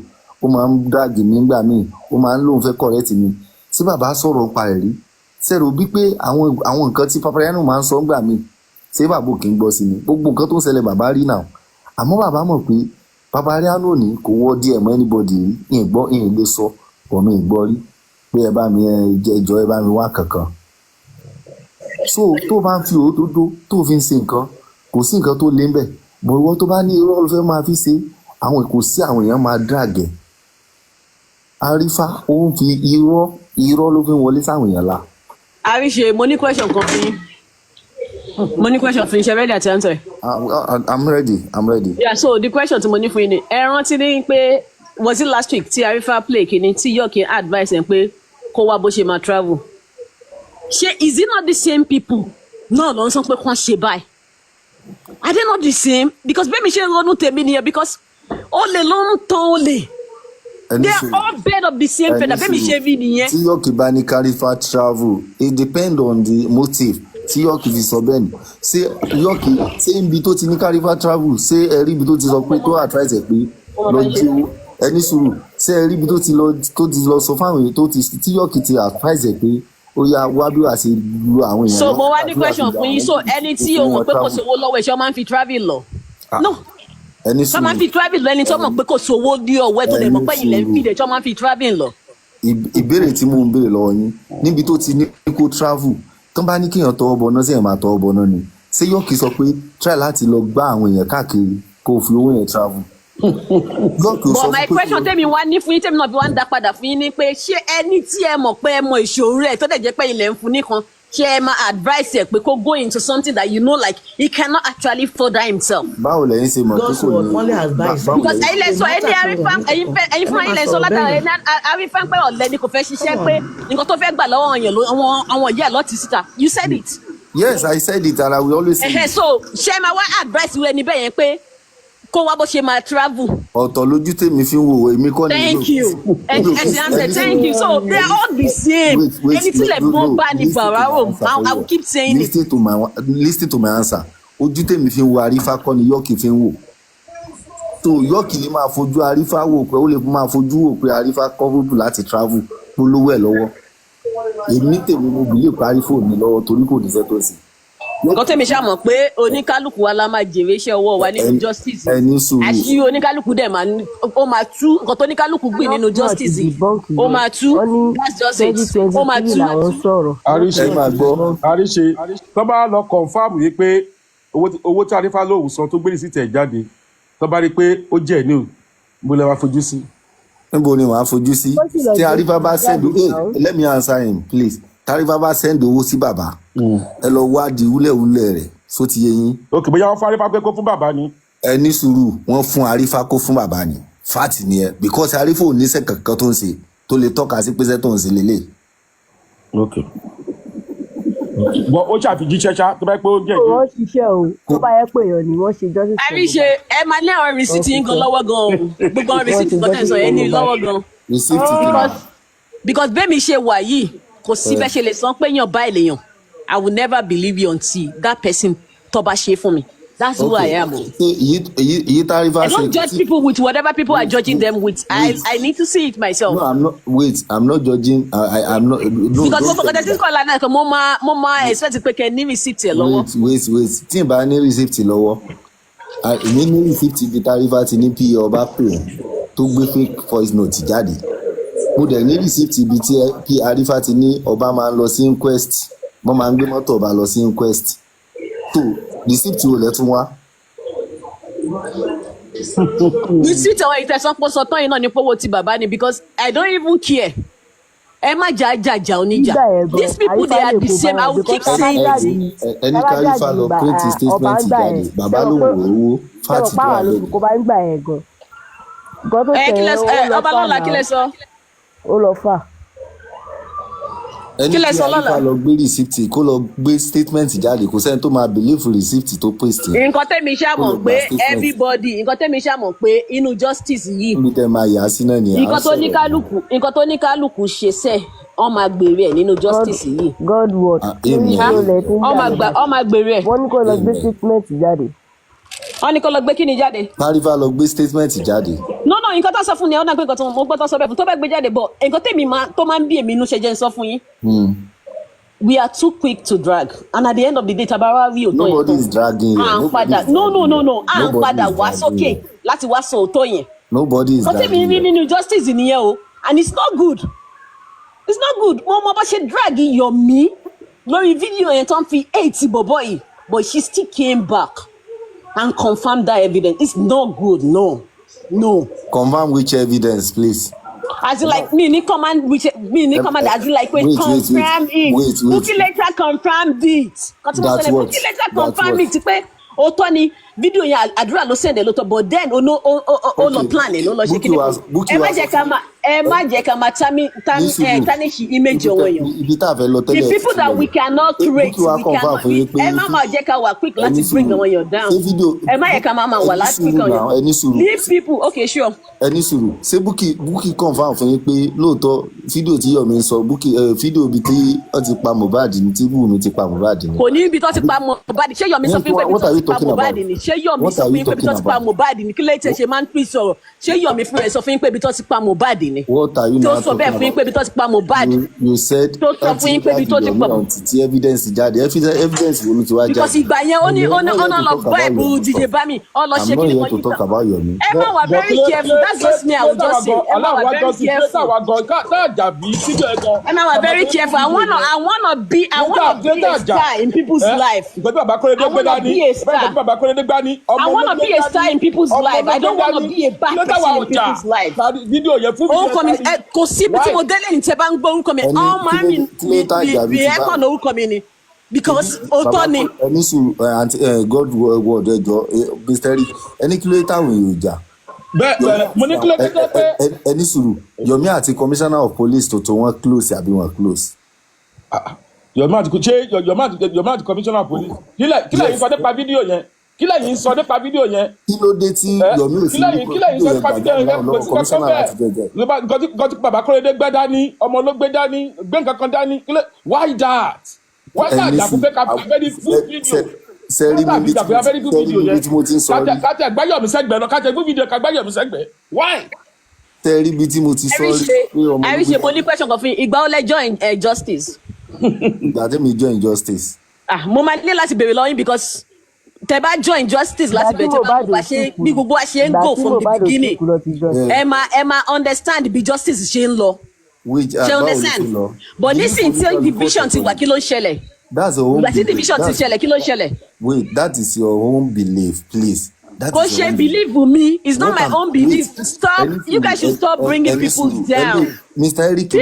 ó máa ń dàgì mí gbà míì ó máa ń lóun fẹ́ correct mi tí bàbá sọ̀rọ̀ pa ẹ̀ rí sẹ́rù bí pé àwọn nǹkan tí paparaino máa ń sọ gbà míì ṣé bàbá ò kì í gbọ́ sí ni gbogbo nǹkan tó ń ṣẹlẹ̀ bàbá rí náà àmọ́ bàbá mọ̀ pé paparaino ní kò wọ́ díẹ̀ mọ́ anybody rí ìyìn lè sọ ọ̀nà ìgbọ́ rí pé ẹ bá mi ẹjọ́ ẹ bá mi wá kankan so tó bá ń fi òótótó tó fi ń ṣe nǹkan kò sí nǹkan tó lé ń bẹ̀ bọ̀ ìwọ tó bá ní irọ́ ló fẹ́ máa fi ṣe àwọn kò sí àwọn èèyàn máa dàgẹ̀ àrífà ó ń fi irọ́ ló fi ń wọlé sáwọn èèyàn la. àríṣe mo ní question kan fún yín mo ní question fún yín ṣe ready àti answer. I'm ready. yeah so the question tí mo ní fún yín ni ẹ rántí ní pé was it last week tí àrífà play kìíní tí yọ̀ọ̀kì advice ẹ̀ pé kó wá bó ṣe máa travel ṣé is it not the same people náà ló ń sọ pé kàn ṣe báyìí are they not the same because bẹ́ẹ̀ mi ṣe ronú tèmi nìyẹn because olè ló ń tan olè they are all bed of the same feather bẹ́ẹ̀ mi ṣe rí nìyẹn. tí yọ̀ọ̀kì bá ní Khalifa travel it depend on the motive tí yọ̀ọ̀kì fi sọ bẹ́ẹ̀ ni ṣé yọ̀ọ̀kì ṣé ibi tó ti ní Khalifa travel ṣé ẹ rí ibi tó ti sọ pé tó advice ẹ̀ pé lọ jí owó ẹni sùúrù ṣé ẹ rí ibi tó ti lọ sọ fáwọn èèyàn tó ti tí yọ̀ọ̀kì ti advice ẹ̀ pé ó yá wá bí wàá ṣe lu àwọn èèyàn. so mo wá ní question fún yín so ẹni tí o mọ̀ pé kò sówó lọ́wọ́ ẹ̀ ṣé wọ́n máa ń fi travel lọ. no ẹni ṣé wọ́n máa ń fi travel lọ ẹni tí wọ́n mọ̀ pé kò sówó ní ọwọ́ ẹ̀ tó lè mọ̀ pé ilẹ̀ ń fi dẹ̀ ṣé wọ́n máa ń fi travel lọ. ìbéèrè tí mò ń béèrè lọ́wọ́ yín níbi tó ti ní kó travel tó bá ní kéèyàn tọwọ́ bọ náà sẹ́yìn máa tọwọ́ bọ náà ni ṣé yọ̀ọ̀kì sọ pé try láti lọ gbá àwọn èèyàn káàkiri kó o fi owó yẹn travel. but my question tẹ́mi wá ní fún yín tẹ́mi náà fi wá ń dá padà fún yín ni pé ṣé ẹni tí ẹ mọ̀ pé ẹ mọ ìṣòro rẹ̀ tó dẹ̀ jẹ́ pé ilẹ̀ ń fún nìkan ṣé ẹ máa advice ẹ pé kó go into something that you know like he cannot actually further himself. báwo lẹ́yìn ṣe mọ̀ tó kò ní. because ẹ̀yin lè sọ ẹni ẹ̀yin fún ẹ̀yin lè sọ látara ẹni àrífà pé ọ̀lẹ ni kò fẹ́ ṣiṣẹ́ pé nǹkan tó fẹ́ gbà lọ́wọ́ yẹn àwọn ìyá ẹ̀ lọ́ọ́ ti síta you said it. yes I said it and I will always say it. so ṣé máa wá advice rẹ níbẹ̀ yẹn pé kó wá bó ṣe máa travel. ọ̀tọ̀ lójú tèmi fi ń wò èmi kọ́ ni. thank you thank you so they are all the same. ẹni tí lè mọ́ bá ní bàrárò I will keep saying it. listen to my answer ojú tèmi fi ń wo àrífà kọ́ ni yọ̀ọ̀kì fi ń wò so yọ̀ọ̀kì lè máa fojú àrífà wò pé ó lè máa fojú wò pé àrífà kọ́fùbù láti travel polówó ẹ̀ lọ́wọ́ èmi tèmi mo bìlẹ̀ pé àrífà ò ní lọ́wọ́ torí kò ní fẹ́ tó sí nǹkan tẹ́mi ṣàmọ̀ pé oníkálukú wa la máa jèrè iṣẹ́ ọwọ́ wa nínú justice àṣírí oníkálukú dẹ̀ ó máa tú nǹkan tó oníkálukú gbìn nínú justice ó máa tú that's just it ó máa tú. àríṣe tó bá lọ confam yìí pé owó tí arífà lóhùn san tó gbé rìsíìtì ẹ̀ jáde tó bá rí i pé ó jẹ́ ní mo lè wá fojú sí. níbo ni wàá fojú sí tí arífà bá send let me answer him please tàrífà bá send owó sí bàbá ẹ lọ wádìí wúlẹ̀wúlẹ̀ rẹ̀ só ti yé yín. ok bóyá wọ́n fún arífà pé kó fún bàbá ni. ẹ ní sùúrù wọ́n fún arífà kó fún bàbá ni fáàtì ni ẹ because arífà ò níṣẹ́ kankan tó ń ṣe tó lè tọ́ka sí pé iṣẹ́ tó ń ṣe lélẹ̀. ok bọ́ ó ṣàfijì ṣẹ́ṣá tó bá yẹ pé ó jẹ́ ìjọ. wọ́n ṣiṣẹ́ o tó bá yẹ pé èèyàn ni wọ́n ṣe justice. àríṣe ẹ máa ní àwọn rìsíìtì yín gan lọ́wọ́ gan o gbogbo àwọn rìsíìtì kan tẹ̀ sọ ẹ ní lọ́wọ́ gan. because bẹ́ẹ̀ mi ṣe wà yìí kò sí bẹ́ẹ̀ ṣe lè san pé èèyàn bá èlèyàn I will never believe you until that person tó bá ṣe fún mi. That's who I am. I don't judge people with whatever people are judging them with. I need to see it myself. No, I'm not. Wait, I'm not judging. I'm not. No, because mo forget this call like mo ma expect pé kẹ́ ní receipt lọ́wọ́. Wait. Tí n bá ní receipt lọ́wọ́, èmi ní receipt bí tarifa ti ní PA ọba pè tó gbé fake voice note jáde. Mo dẹ̀ ní receipt bí tí PA Arifa ti ní ọba máa ń lọ sí inquest. Mo máa ń gbé mọ́tò ọba lọ sí inquest. So receipt wo lẹ tún wá. Receipt àwọn ìtẹ̀sánpọ̀ sọ̀tàn yìí náà ní pọ́wọ́ ti bàbá ni because I don't even care. Ẹ má jà oníjà. These people they are the same. I will keep saying it. Ẹni Arifa lọ print statement jáde bàbá ló wò owó fáàtì tó wà lórí. kó bá ń gbà ẹ̀ gan. nǹkan tó tẹ̀ ẹ́ ọba lọ́la kí lẹ sọ. ó lọ fà. ẹni tí Arifa lọ gbé receipt kó lọ gbé statement jáde kò sẹ́ni tó máa believe receipt tó paste. nǹkan tẹ́mi ṣàmọ̀ pé everybody nǹkan tẹ́mi ṣàmọ̀ pé inú justice yìí. níbi tẹ́ máa yà á sí náà ni. nǹkan tó ní kálukú ṣe sẹ́ ọ máa gbèrè ẹ̀ nínú justice yìí. God word. ọ máa gbèrè ẹ̀. wọ́n ní kó lọ gbé statement jáde. wọ́n ní kó lọ gbé kíni jáde. Arifa lọ gbé statement jáde. no nǹkan tó sọ fún ni ẹ ọ náà pé nǹkan tó mo gbọ́ tó sọ bẹ́ẹ̀ fún tó bẹ́ẹ̀ gbé jáde bọ̀ nǹkan tèmi tó máa ń bí èmi inú ṣe jẹ́ ń sọ fún yín. We are too quick to drag and at the end of the day tabara rí òótọ́ yẹn. Nobody is dragging you. No à ń padà wá sókè láti wá sọ òótọ́ yẹn. Nobody is dragging you. nǹkan tèmi rí nínú justice nìyẹn o and it's not good. Wọ́n mọ bá ṣe drag Yomi lórí fídíò yẹn tó ń fi 8 bọ̀bọ̀ yìí but she still came back and confirmed that evidence. It's not good, no. Confirm which evidence, please. As in like me ni command as in like wait confirm it. Bukky later confirmed it. That's what. Bukky later confirmed it pé òótọ́ ni fídíò yẹn àdúrà ló send lóòótọ́ but then ó lọ plan ẹ̀ ló lọ ṣe kí ni. ẹ má jẹ́ ká máa tarnish image ọ̀wọ̀ èèyàn. Ibi tá a fẹ́ lọ tẹ́lẹ̀. The people that we cannot create ẹ má máa jẹ́ ká wà quick láti bring àwọn èèyàn down. ẹ má yẹ ká máa wà láti quick àwọn èèyàn. Leave people okay sure. ẹni sùúrù ṣé Bukky confam fún yín pé lóòótọ́ fídíò tí Yomi ń sọ fídíò ibi tí wọ́n ti pa Mohbad ní tí Wunmi ti pa Mohbad ní. kò ní ibi tó ti pa Mohbad ṣé Yomi sọ fún pé ibi tó ti pa Mohbad ní ṣé Yomi sọ fún pé ibi tó ti pa Mohbad ní kí lẹ́yìn tí ẹ ṣe máa ń pín sọ̀rọ̀ ṣé Yomi fún ẹ sọ fún pé ibi tó ti pa Mohbad ní. What are you now talking about? tó sọ bẹ́ẹ̀ fún yín pé ibi tó ti pa Mohbad. You said tó sọ fún yín pé ibi tó ti pa tí evidence jáde evidence wo ló ti wá jáde. because ìgbà yẹn ó ní lọ bọ́ ẹ̀bù DJ Bami ọ lọ ṣe kí ni wọ́n yìí. ẹ má wà very careful that's just me I will just say ẹ má wà very careful. ẹ má wà very careful I wanna be a star in people's life. I wanna be a star. I wanna be a star in people's life. I don't wanna be a bad person in people's life. orúkọ mi kò sí bí tí mo délé ní tẹ́ bá ń gbọ́ orúkọ mi ọmọ mi ẹ̀kọ́ ní orúkọ mi ni because òótọ́ ni. ẹni sùn God word ẹjọ Mr. ẹni kí ló dé táwọn èèyàn jà. bẹ́ẹ̀ mo ní kí ló dé pé. ẹni sùn Yomi àti commissioner of police tó wọn close àbí wọn close. Yomi àti commissioner of police kí lẹ́yìn sọ nípa fídíò yẹn kí lẹ́yìn sọ nípa fídíò yẹn. kí ló dé tí Yomi ò sí ní fídíò yẹn gbàgbọ́ lọ́wọ́ commissioner àti jẹjẹ. nǹkan tí bàbá Kóredé gbé dání ọmọ ló gbé dání gbé nǹkan kan dání why that àjàkú ká very good video. sẹ́rí mi tí mo ti ń sọ rí. kájà gbáyọ̀mí sẹ́gbẹ̀ẹ́ lọ kájà gbé fídíò ká gbáyọ̀mí sẹ́gbẹ̀ẹ́ why. sẹ́rí mi tí mo ti sọ rí. àríṣe mo ní question kan fún yín ìgbà ó lẹ join justice. ìgbà tí mi join justice. mo máa ní láti béèrè lọ́yìn because tẹ bá join justice láti bẹ̀rẹ̀ tẹ bá bí gbogbo wa ṣe ń go from the beginning ẹ máa understand bí justice ṣe ń lọ ṣe understand but nísìnyí tí division ti wà kí ló ń ṣẹlẹ̀ ìgbà tí division ti ṣẹlẹ̀ kí ló ń ṣẹlẹ̀. Wait, that is your own belief, please. Kò ṣe believe me, it's not my own belief. Stop, you guys should stop bringing people down. Mr. Eric,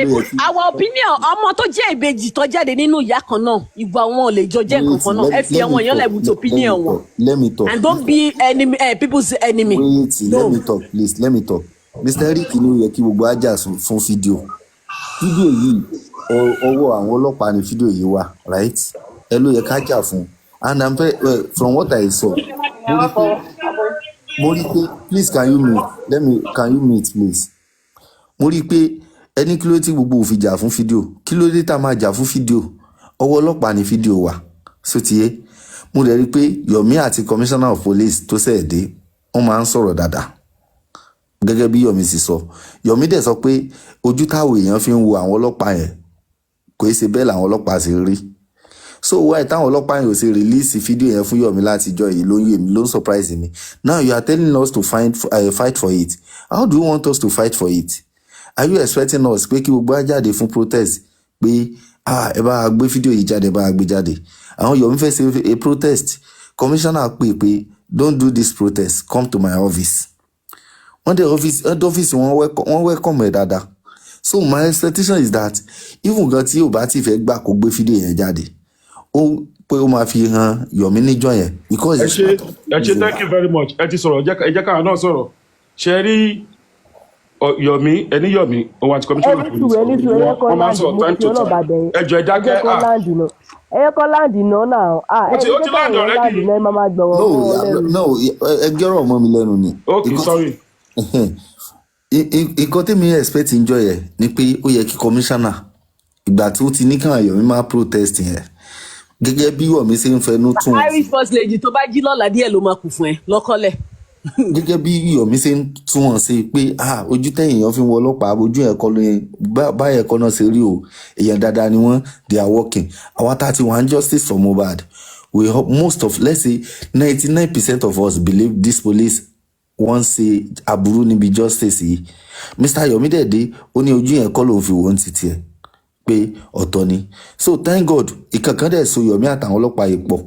our opinion, ọmọ tó jẹ́ ìbejì tó jáde nínú ìyá kan náà, ìwà wọn ò lè jọ jẹ́ nǹkan náà. Ẹ fi àwọn èèyàn lẹ̀ with opinion wọn. Let me talk. And don't be enemy, people's enemy. Wait, let me talk, please. Let me talk. Mr. Eric ló yẹ kí gbogbo ajá fún fídíò. Fídíò yìí, ọwọ́ àwọn ọlọ́pàá ni fídíò yìí wà, right? Ẹ ló yẹ ká jà fún. And I'm from what I saw. Mo rí pé please can you meet please. Mo rí pé ẹni kí ló tí gbogbo òfin jà fún fídíò, kí ló dé tá máa jà fún fídíò, ọwọ́ ọlọ́pàá ni fídíò wà sótìyé. Mo dẹ̀ rí pé Yomi àti commissioner of police tó ṣẹ̀ dé wọ́n máa ń sọ̀rọ̀ dáadáa gẹ́gẹ́ bí Yomi sì sọ. Yomi dẹ̀ sọ pé ojú táwọn èèyàn fi ń wo àwọn ọlọ́pàá yẹn kò í ṣe bẹ́ẹ̀ làwọn ọlọ́pàá ṣe rí. So why táwọn ọlọ́pàá yẹn ò ṣe release fídíò yẹn fún Yomi láti jọ yìí ló ń surprise me. Now you are telling us to fight for it. How do you want us to fight for it? Are you expecting us pé kí gbogbo jáde fún protest pé ẹ bá gbé fídíò yìí jáde, ẹ bá gbé jáde? Àwọn Yomi fẹ́ ṣe a protest. Commissioner pé don't do this protest, come to my office. Wọ́n dé office wọ́n welcome ẹ̀ dáadáa. So my expectation is that even gan tí ò bá ti fẹ́ gbà kó gbé fídíò yẹn jáde, ó pé ó máa fi hàn Yomi níjọ́ yẹn because ẹ ṣe thank you very much. Ẹ ti sọ̀rọ̀ ẹ jẹ́ káwọn náà sọ̀rọ̀. Ṣe rí Yomi òun àti commissioner of police wọ́n máa ń sọ time to time. Ẹ jọ ẹ dákẹ́ ẹyẹ kọ́ láǹdì náà náà ó ti láǹdì already. náà máa gbọ́ wọn. No, ẹ gẹ́rọ̀ ọmọ mi lẹ́nu ni. Okay, sorry. Nǹkan tèmi expect ń jọ yẹ ni pé ó yẹ kí commissioner ìgbà tí ó ti ní káwọn Yomi máa protest yẹn gẹ́gẹ́ bí Yomi ṣe ń fẹnu tún. Irish first lady tó bá jí lọ́la díẹ̀ ló máa kù fún ẹ lọ́kọ́lẹ̀. Gẹ́gẹ́ bí Yomi ṣe ń tún wọn ṣe pé ojú tẹ̀yìn èèyàn fi ń wọ ọlọ́pàá ojú ẹ̀kọ́ lóyún báyẹn ẹ̀kọ́ náà ṣe rí o, èèyàn dáadáa ni wọ́n, they are working. Àwọn 31 justice for mohbad, most of, let's say 99% of us believe this police wọ́n ṣe aburú níbi justice yìí. Mr. Yomi dẹ̀dẹ̀ ó ní ojú ẹ̀kọ́ ló fi wọ́n ti tiẹ̀ pé ọ̀tọ̀ ni. So thank God ìkankan dẹ̀ so Yomi àtàwọn ọlọ́pàá yìí pọ̀.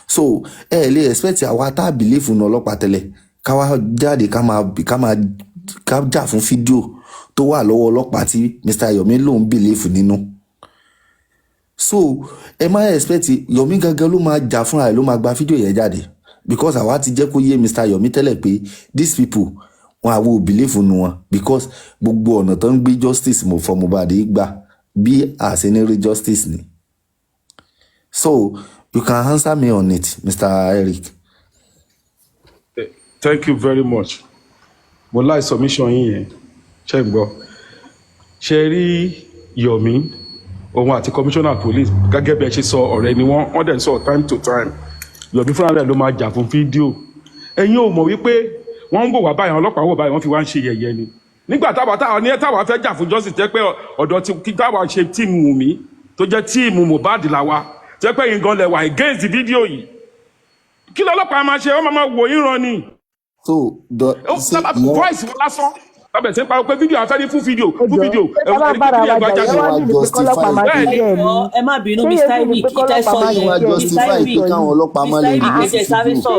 So lè expect àwa tá a believe nínú ọlọ́pàá tẹ́lẹ̀ ká wá jáde ká jà fún fídíò tó wà lọ́wọ́ ọlọ́pàá tí Mr. Yomi lòun believe nínú. So ẹ má expect Yomi gangan ló máa jà fúnra ẹ̀ ló máa gba fídíò yẹn jáde because àwa ti jẹ́ kó yé Mr. Yomi tẹ́lẹ̀ pé these people wọn àwọn ò believe nínú wọn because gbogbo ọ̀nà tó ń gbé justice for Mohbad gbà bí àṣẹnírí justice ni. So you can answer me on it, Mr. Eric. Thank you very much. Mo like submission yín yẹn. Ṣé ń gbọ́? Ṣé rí Yomi òun àti commissioner police gẹ́gẹ́ bí ẹ ṣe sọ ọ̀rẹ́ ni wọ́n dẹ̀ sọ time to time. Yomi fúnra rẹ̀ ló máa jà fún fídíò. Ẹ̀yin ò mọ̀ wípé wọ́n ń bò wá báyìí, ọlọ́pàá wò báyìí, wọ́n fi wá ń ṣe yẹ̀yẹ́ ni. Nígbà táwa fẹ́ jà fún justice jẹ́ pé ọ̀dọ̀ kí táwa ṣe tíìmù Wùmí tó jẹ́ tíìmù Mohbad làwa jẹ́ pé yín gan lẹ̀ wà against fídíò yìí. Kí lọ́lọ́pàá máa ṣe wọ́n máa wò yín ràn ni. So voice wọn lásán lábẹ̀ tí ń parọ́ pé fídíò àfẹ́rí fún fídíò ẹ má bínú Mr. Eric ìtẹ́ sọ yẹn Mr. Eric káwọn ọlọ́pàá má lè rí ṣé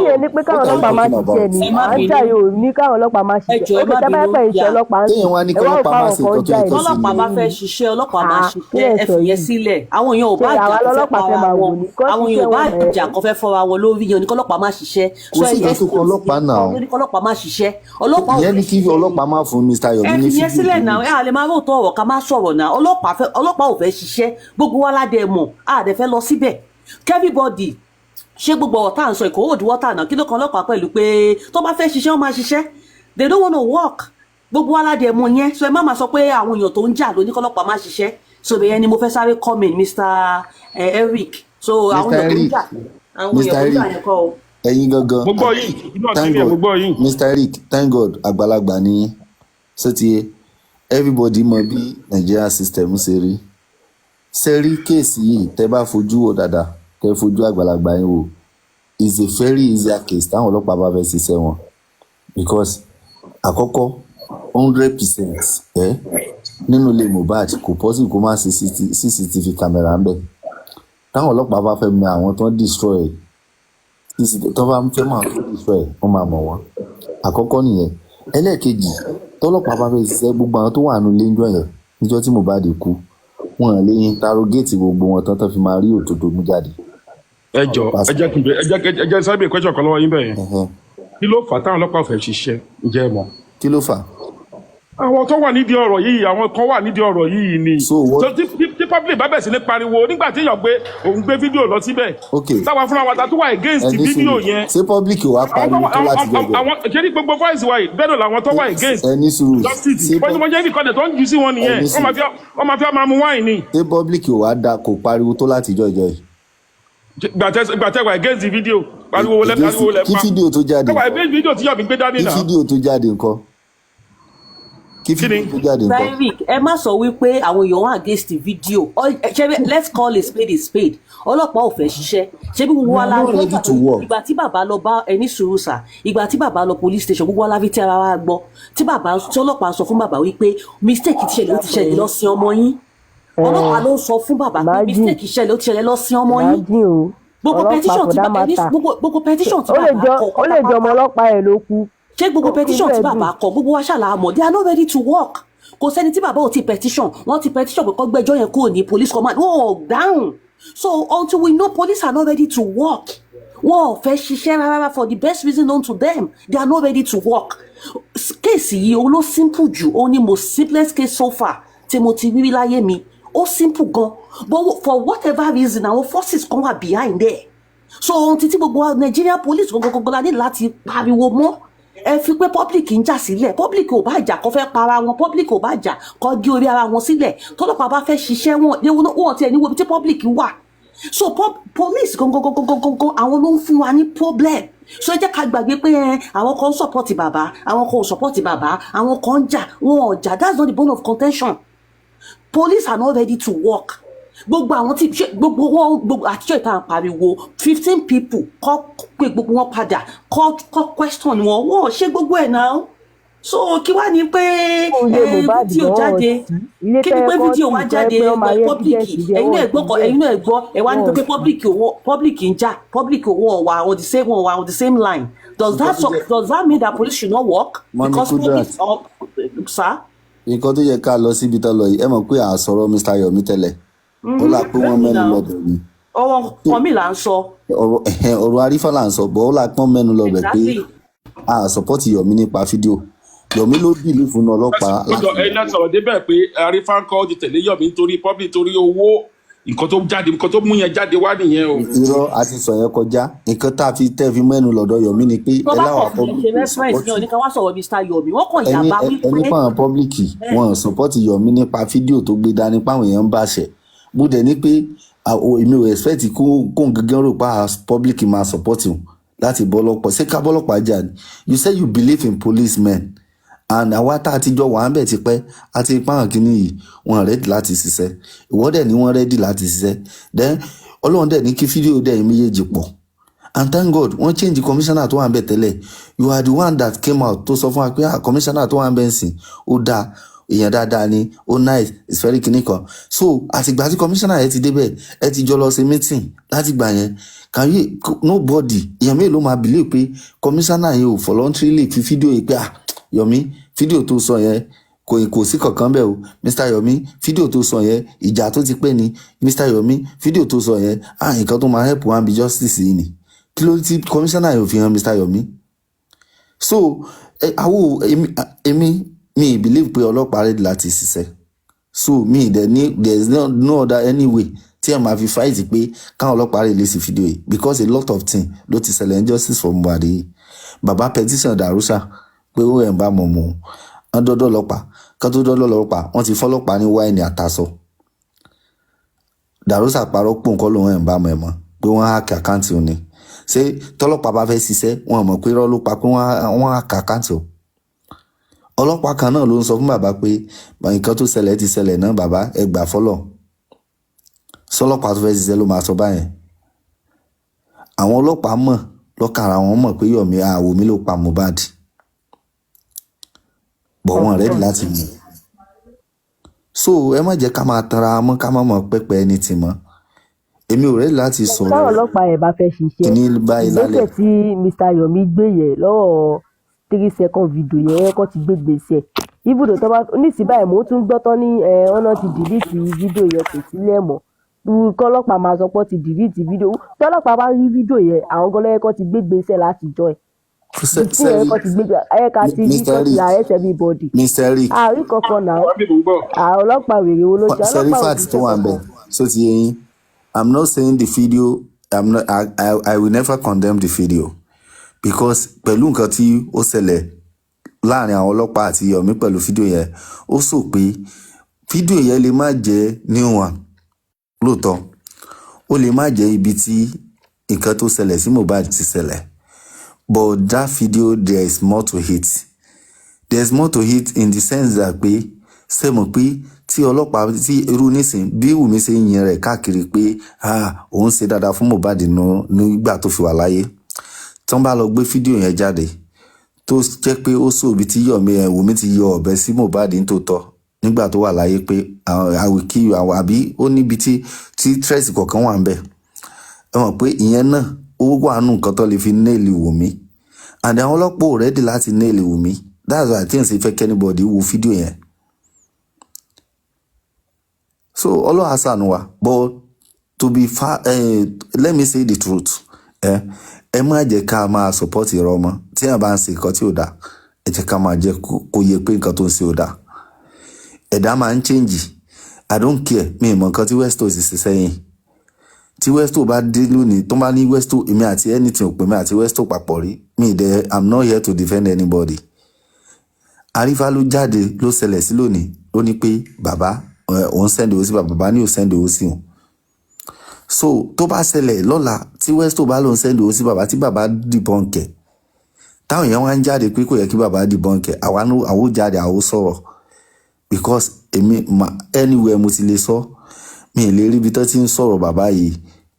yẹn ni pé káwọn ọlọ́pàá má ṣiṣẹ́ ni à ń jà yóò ní káwọn ọlọ́pàá má ṣiṣẹ́ ó kò tẹ́ bá pẹ́ iṣẹ́ ọlọ́pàá ń sùn ẹ̀wọ́n ò fáwọn kan jà ìlú. ọlọ́pàá bá fẹ́ ṣiṣẹ́ ọlọ́pàá má ṣiṣẹ́ ẹ fìyẹn sílẹ̀ àwọn èèyàn ò bá jà àwọn èèyàn ò bá jà kó fẹ́ fọ́ra wọn lórí yẹn ní kọ́lọ́pàá má ṣiṣẹ́. Kò sí ìtọ́sí kan ọlọ́pàá náà. Ọlọ́pàá má ṣiṣẹ́. Ìyẹn ní kí ọlọ́pàá má fún Mr. Yomi ní fídíò sílẹ̀ náà a lè máa róòtọ́ ọ̀rọ̀ ká má sọ̀rọ̀ náà ọlọ́pàá ò fẹ́ ṣiṣẹ́ gbogbo wa ládẹ mọ̀ a dẹ̀ fẹ́ lọ síbẹ̀ everybody ṣé gbogbo ọ̀rọ̀ tá à ń sọ ìkòwò òdúwọ́tà náà kí ló kan ọlọ́pàá pẹ̀lú pé tó bá fẹ́ ṣiṣẹ́ wọ́n máa ṣiṣẹ́ they don't wanna work gbogbo wa ládẹ mọ̀ yẹn so ẹ má máa sọ pé àwọn èèyàn tó ń jà lóní kọ́lọ́pàá má ṣiṣẹ́ so bẹ́ẹ̀ ni mo fẹ́ sáré comment Mr. Eric so àwọn èèyàn tó ń jà yẹn kọ́ o. Ẹ̀yin gangan thank God Mr. Eric thank God àgbàlagbà ni sọtí everybody mọ bí Nigeria system ṣe rí kéèsì yìí tẹ́ bá fojú wò dáadáa kẹ́ fojú àgbàlagbà yín wò is a very easier case táwọn ọlọ́pàá bá fẹ́ ṣiṣẹ́ wọn because àkọ́kọ́ 100% nínú ilé Mohbad kò possible kó má sí CCTV camera ń bẹ̀ táwọn ọlọ́pàá bá fẹ́ mọ àwọn tó ń destroy tó bá fẹ́ mọ àwọn tó ń destroy wọ́n máa mọ̀ wọ́n àkọ́kọ́ nìyẹn ẹlẹ́ẹ̀kejì tọ́lọ́pàá bá fẹ́ ṣiṣẹ́ gbogbo àwọn tó wà nínú ilé ńjọ́ yẹn níjọ́ tí Mohbad kú wọn lè interrogate gbogbo wọn tán fi máa rí òtòtò mú jáde. ẹ jẹ́ sábẹ́ question kan lọ́wọ́ yín bẹ́ẹ̀ yẹn kí ló fà táwọn ọlọ́pàá fẹ́ ṣiṣẹ́ ǹjẹ́ ẹ mọ̀. kí ló fà. àwọn tó wà nídìí ọ̀rọ̀ yìí àwọn kan wà nídìí ọ̀rọ̀ yìí ni tí public bá bẹ̀ sí ní pariwo nígbà tí èèyàn gbé òun gbé fídíò lọ síbẹ̀ táwa fúnra wa ta tó wà against fídíò yẹn. ṣé public wà pariwo tó láti gbẹgbẹ. àwọn kiri gbogbo voice wa bẹ́ẹ̀ lọ làwọn tó wà against justice bọ́jú mọ́jẹ́ nìkan tó ń jù sí wọn nìyẹn wọ́n máa fi máa mú wáìn ni. ṣé public wà dá kò pariwo tó láti jọjọ yìí. gbàtẹ́ wà against fídíò pariwo lẹ́pa kí fídíò tó jáde fídíò tí yọ̀bí gbé dání náà. kí fídíò tó jáde nǹkan. David, ẹ má sọ wípé àwọn èèyàn wà against the video. Let's call a spade a spade. Ọlọ́pàá ò fẹ́ ṣiṣẹ́. Ṣé bí gbogbo wa la rí ìgbà tí bàbá lọ bá ẹni sùúrù sà, ìgbà tí bàbá lọ police station gbogbo wa la fi tí ara wa gbọ́. Tí ọlọ́pàá sọ fún bàbá wípé mistake ti ṣẹlẹ̀ ó ti ṣẹlẹ̀ lọ sí ọmọ yín. Ọlọ́pàá ló sọ fún bàbá pé mistake ṣẹlẹ̀ ó ti ṣẹlẹ̀ lọ sí ọmọ yín. Gbogbo petition tí bàbá kọ. Ó lè jọ ọmọ ọlọ́pàá ẹ̀ ló kú. Ṣé gbogbo petition tí bàbá kọ gbogbo wa ṣàlàyé mọ̀ they are not ready to work. Kò sẹ́ni tí bàbá ò ti petition wọ́n ti petition pé kó gbẹ́jọ́ yẹn kúrò ní police command wọ́n down. So until we know police are not ready to work wọ́n ò fẹ́ ṣiṣẹ́ rárá for the best reason known to them they are not ready to work. Kéèsì yìí ó ló simple jù ó ní most simplest case so far tí mo ti rí láyé mi ó simple gan but for whatever reason àwọn forces kan wà behind there. So ohun títí gbogbo Nigerian police gbogbo la ní láti pariwo mọ́. Ẹ fi pé public ń jà sílẹ̀ public ò bá jà kó fẹ́ para wọn public ò bá jà kó gé orí ara wọn sílẹ̀ tọ́lọ́pàá bá fẹ́ ṣiṣẹ́ wọn tiẹ̀ níwò tí public wà so police gangan àwọn ló ń fún wa ní problem so ẹ jẹ́ ká gbàgbé pé àwọn kan ń support bàbá àwọn kan ò support bàbá àwọn kan ń jà wọn ò jà that's not the bone of contention police are not ready to work gbogbo àwọn tí gbogbo àtijọ́ ìta pariwo 15 people kọ́ pé gbogbo wọn padà kọ́ question wọn ṣe gbogbo ẹ̀ náà so kí wá ní pé fídíò jáde kí ni pé fídíò wá jáde public ẹ̀yin náà gbọ́ ẹ̀ wá ní pé public ń jà public wọn wà on the same line does that mean that police should not work because police sir. nǹkan tó yẹ ká lọ síbi tó lọ yìí ẹ mọ̀ pé à ń sọ̀rọ̀ Mr. Yomi tẹ́lẹ̀ ó là pé wọ́n mẹ́nu lọ́bẹ̀ ni. ọ̀rọ̀ kan mi là ń sọ. ọ̀rọ̀ arífà là ń sọ bọ́ ó là pọ́n mẹ́nu lọ́bẹ̀ pé a support Yomi nípa fídíò Yomi ló bìlì fún ọlọ́pàá. ẹ̀yin náà sọ̀rọ̀ débẹ̀ pé arífà ń kọ́ ti tẹ̀lé Yomi nítorí public torí owó nǹkan tó mú yẹn jáde wá nìyẹn o. irọ́ a ti sọ yẹn kọjá nǹkan tá a fi tẹ́ fi mẹ́nu lọ́dọ̀ Yomi ni pé ẹ láwọn public ẹni pàwọn public wọn support Yomi nípa fídíò tó gbé dání páwọn èèyàn ń bàṣẹ bó dẹ̀ ní pé èmi ò expect kó gángan rò pa public máa support him láti bọ́lọ́pọ̀ ṣé ká bọ́lọ́pàá jà ni you say you believe in policemen and àwa tá a ti jọ wà ń bẹ̀ tipẹ́ àti ipáhàn kínní yìí wọn ready láti ṣiṣẹ́ ìwọ dẹ̀ ni wọ́n ready láti ṣiṣẹ́ then ọlọ́run dẹ̀ ní kí fídíò dẹ̀ méjèèjì pọ̀ and thank God wọ́n change commissioner tó wà ń bẹ̀ tẹ́lẹ̀ you are the one that came out tó sọ fún wa pé commissioner tó wà ń bẹ̀ ń sìn ó dáa èèyàn dáadáa ni ó nice it's very clinical so àtìgbà tí commissioner yẹn ti débẹ̀ ẹ ti jọ lọ ṣe meeting láti gbà yẹn can you nobody èèyàn mélòó máa believe pé commissioner yẹn ò voluntarily fi fídíò yìí pé Yomi fídíò tó sọ yẹn kò sí kankan bẹ́ẹ̀ o Mr. Yomi fídíò tó sọ yẹn ìjà tó ti pẹ́ ni Mr. Yomi fídíò tó sọ yẹn nǹkan tó máa help one be justice yìí ni kí ló ti commissioner yẹn ò fi hàn Mr. Yomi so èmi mi believe pé ọlọ́pàá ready láti ṣiṣẹ́ so mi there is no other any way tí ẹ máa fi fight pé káwọn ọlọ́pàá release fídíò yìí because a lot of things ló ti ṣẹlẹ̀ injustice for Mohbad yìí bàbá petition Darusha pé ó ẹ̀ ń bá mọ̀ mọ́ ọ́n dọ́dọ̀ ọlọ́pàá kan tó dọ́dọ̀ ọlọ́pàá wọ́n ti fọ́lọ́pàá ní wáìnì àtàsọ Darusha parọ́ pò nǹkan lòun ẹ̀ ń bá mọ̀ ẹ̀ mọ́ pé wọ́n hack àkáǹtì òní ṣé tọ́lọ́pàá bá fẹ́ ṣiṣẹ́ wọn mọ̀ pé irọ́ ló pa pé wọ́n hack àkáǹtì ò ọlọ́pàá kan náà ló ń sọ fún bàbá pé nǹkan tó ṣẹlẹ̀ ti ṣẹlẹ̀ náà bàbá ẹ gbà fọ́lọ̀ sọlọ́pàá tó fẹ́ ṣiṣẹ́ ló máa sọ báyẹn àwọn ọlọ́pàá mọ̀ lọ́kàn ara wọn mọ̀ pé Yomi Wunmi ló pa Mohbad bọ̀ wọ́n ready láti mú so ẹ má jẹ́ ká máa tara mọ́ ká má mọ̀ pẹ́pẹ́ ẹni tì mọ́ èmi ò ready láti sọ̀rọ̀ táwọn ọlọ́pàá ẹ̀ bá fẹ́ ṣiṣẹ́ kíní báyìí lálẹ́ ìgbésẹ̀ tí Mr. Yomi gbé yẹn lọ́wọ́ 3 second video yẹn kọ́ ti gbé gbèsè ibùdó tó bá nísìnyí báyìí mò ń tún gbọ́ tán ní ọ̀nà ti delete fídíò yẹn kò sílẹ̀ mọ́ kọ́lọ́pàá máa sọ pé ó ti delete fídíò tọ́lọ́pàá bá rí fídíò yẹn àwọn gan lọ́yẹ́ kọ́ ti gbé gbèsè láti jọ ẹ̀ tí yẹn kọ́ ti gbé ayẹ́ka ti rí kọ́ ti arrest everybody Mr. Eric àárín kankan náà ọlọ́pàá wèrè wo ló jẹ́ ọlọ́pàá Serifat tó wà bẹ́ẹ̀ so ti yẹn I'm not saying the video I will never condemn the video because pẹ̀lú nǹkan tí ó ṣẹlẹ̀ láàrin àwọn ọlọ́pàá àti Yomi pẹ̀lú fídíò yẹn ó sọ pé fídíò yẹn lè má jẹ́ new one lóòótọ́ ó lè má jẹ́ ibi tí nǹkan tó ṣẹlẹ̀ sí Mohbad ti ṣẹlẹ̀ but that video there is more to it in the sense that pé ṣe mọ̀ pé tí ọlọ́pàá tí irú nísìn bí Wùmí ṣe ń yin rẹ̀ káàkiri pé òun ṣe dáadáa fún Mohbad nígbà tó fi wà láyé tí wọ́n bá lọ gbé fídíò yẹn jáde tó jẹ́ pé ó sòbí tí Wùmí ti yọ ọ̀bẹ sí Mohbad nítòótọ́ nígbà tó wà láyé pé àwìkí àwọn àbí ó níbi tí stress kọ̀ọ̀kan wà ń bẹ̀ ẹ mọ̀ pé ìyẹn náà ó wà nù nǹkan tó lè fi nail Wùmí and àwọn ọlọ́pàá ò ready láti nail Wùmí that's why I think say fẹ́ anybody wo fídíò yẹn so ọlọ́wà sànù wa but to be far let me say the truth ẹ má jẹ́ ká máa support irọ́ mọ́ tí ẹ bá ń ṣe nǹkan tí ò dáa ẹ jẹ́ ká máa jẹ́ kó yẹ pé nǹkan tó ń ṣe ò dáa ẹ̀dá máa ń change I don't care mi ìmọ̀ nǹkan tí Westo sì ṣe sẹ́yìn tí Westo bá dé lónìí tó bá ní Westo èmi àti anything ò pè mí àti Westo papọ̀ rí mi dẹ̀ I'm not here to defend anybody àrífà ló jáde ló ṣẹlẹ̀ sí lónìí ó ní pé bàbá òun send owó sí bàbá ní ò send owó sí wọn so tó bá ṣẹlẹ̀ lọ́la tí Westo bá lòun send owó sí bàbá tí bàbá debunk ẹ̀ táwọn èèyàn wá ń jáde pé kò yẹ kí bàbá debunk ẹ̀ àwọn jáde àwọn sọ̀rọ̀ because èmi anywhere mo ti lè sọ mi lè rí ibi tó ti ń sọ̀rọ̀ bàbá yìí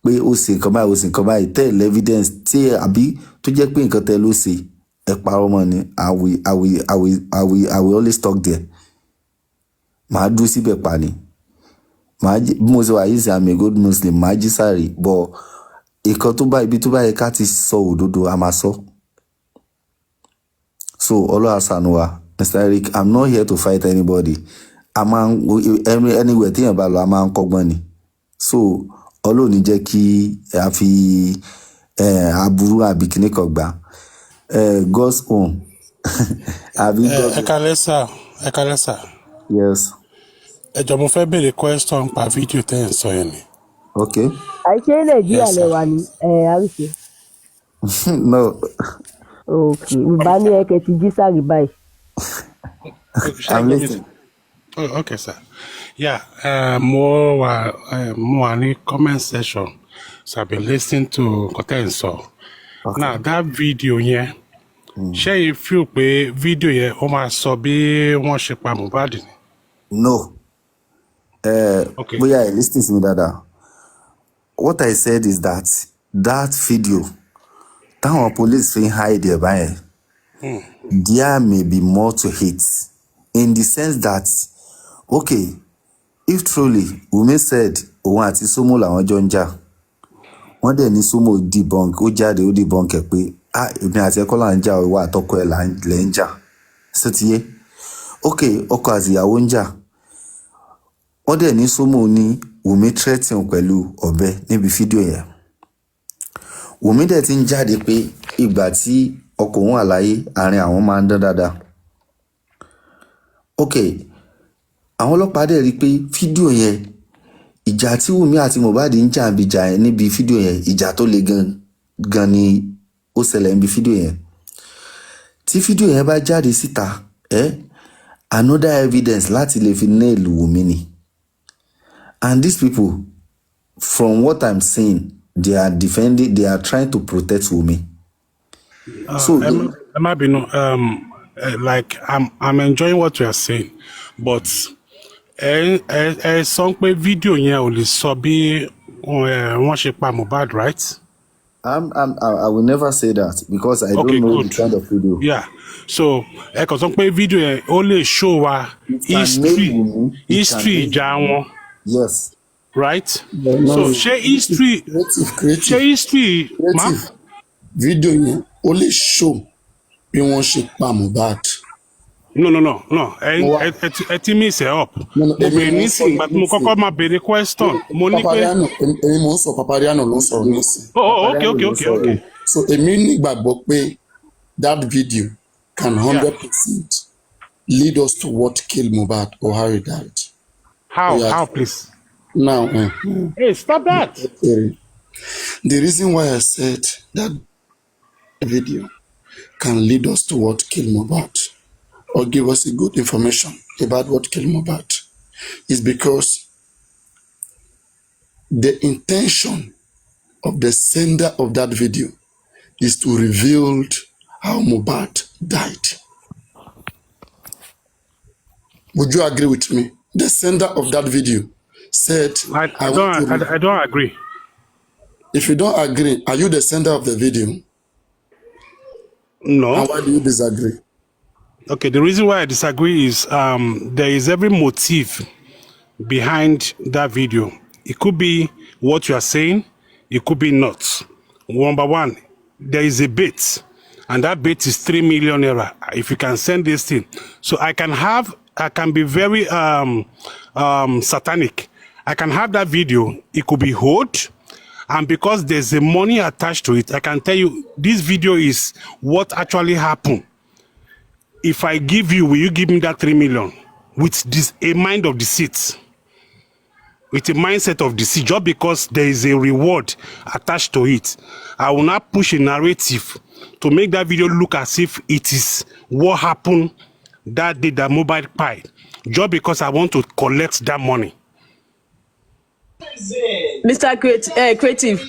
pé ó ṣe nǹkan báyìí ó ṣe nǹkan báyìí tell evidence tí àbí tó jẹ́ pé nǹkan tẹ́ ló ṣe ẹ parọ́ mọ́ ni I will always talk there màá dúró síbẹ̀ pa ni bí mo ṣe wà yìí sí I'm a good Muslim màá jí sáré bọ̀ nǹkan tó bá ibi tó bá yẹ ká ti sọ òdodo a máa sọ so ọlọ́wà ṣàánú wa Mr. Eric I'm not here to fight anybody anywhere téèyàn bá lọ a máa ń kọ́gbọ́n ni so ọlọ́ọ̀ni jẹ́ kí a fi aburú àbí kíní kan gbà God's own àbí God's own. ẹ kálẹ́ sà. Yes. ẹ jọ̀ọ́ mo fẹ́ béèrè question pa fídíò tẹ́ ẹ̀ ń sọ yẹn ni. Okay. àìṣe Nàìjíríà lẹ́wà ni àríṣe. No. Okay bá ní ẹkẹ ti jí sáré báyìí. I'm listening. Oh, okay, sir. Yeah, mo wà ní comment section, so I've been listening to content so. Okay. Now that video yẹn, ṣé you feel pé video yẹn ó máa sọ bí wọ́n ṣe pa Mohbad ni? No. Okay. Bóyá listen to me dada. What I said is that video, táwọn police fi hide ẹ̀ báyẹn. There may be more to it in the sense that okay if truly Wunmi said òun àti Somo làwọn jọ ń jà wọ́n dẹ̀ ní Somo debunk ó jáde ó debunk ẹ̀ pé èmi àti ẹ̀kọ́ là ń jà ìwà àtọkọ ẹ̀ lẹ́ ń jà ṣètìyé okay ọkọ àti ìyàwó ń jà wọ́n dẹ̀ ní Somo ní Wunmi threaten pẹ̀lú ọ̀bẹ níbi fídíò yẹn Wunmi dẹ̀ ti ń jáde pé ìgbà tí ọkọ òun àlàyé àárín àwọn máa ń dán dáadáa okay àwọn ọlọ́pàá dẹ̀ rí pé fídíò yẹn ìjà tí Wunmi àti Mohbad ń jà bí jà yẹn níbi fídíò yẹn ìjà tó le gan ni ó ṣẹlẹ̀ níbi fídíò yẹn tí fídíò yẹn bá jáde síta another evidence láti lè fi nail Wunmi ni and these people from what I'm seeing they are trying to protect Wunmi. So like I'm enjoying what you are saying, but sọ pé fídíò yẹn ò lè sọ bí wọ́n ṣe pa Mohbad, right? I will never say that because I Okay, don't know good. the kind of video. Yeah. So, ẹ kàn sọ pé fídíò yẹn ó lè show wa It can make history Wunmi. It can make ìjà wọn, yes. right? No, So, ṣé history ma? creative video yẹn ó lè show bí wọ́n ṣe pa Mohbad. No. Ẹ ti mix it up. Mo bèrè nísìnyí ìgbà tí mo kọ́kọ́ máa bèrè question. Mo ní pé. Èmi mò ń sọ papariano ló ń sọ̀rọ̀ nísìn. Okay. So èmi nígbàgbọ́ pé that video can 100% lead us to what killed Mohbad or how he died. How please? Now, hey, stop that. The reason why I said that video can lead us to what killed Mohbad or give us a good information about what killed Mohbad is because the intention of the sender of that video is to reveal how Mohbad died. Would you agree with me? The sender of that video said, I don't agree. If you don't agree, are you the sender of the video? No. And why do you disagree? Okay, the reason why I disagree is there is every motive behind that video. It could be what you are saying, it could be not. Number one, there is a bait, and that bait is 3 million naira. If you can send this thing, so I can be very satanic. I can have that video, it could be hold, and because there's a money attached to it, I can tell you this video is what actually happened. If I give you, will you give me that 3 million? With a mind of deceit. With a mindset of deceit, just because there is a reward attached to it. I will not push a narrative to make that video look as if it is what happened that day that mobile pie. Just because I want to collect that money. Mr. Creative,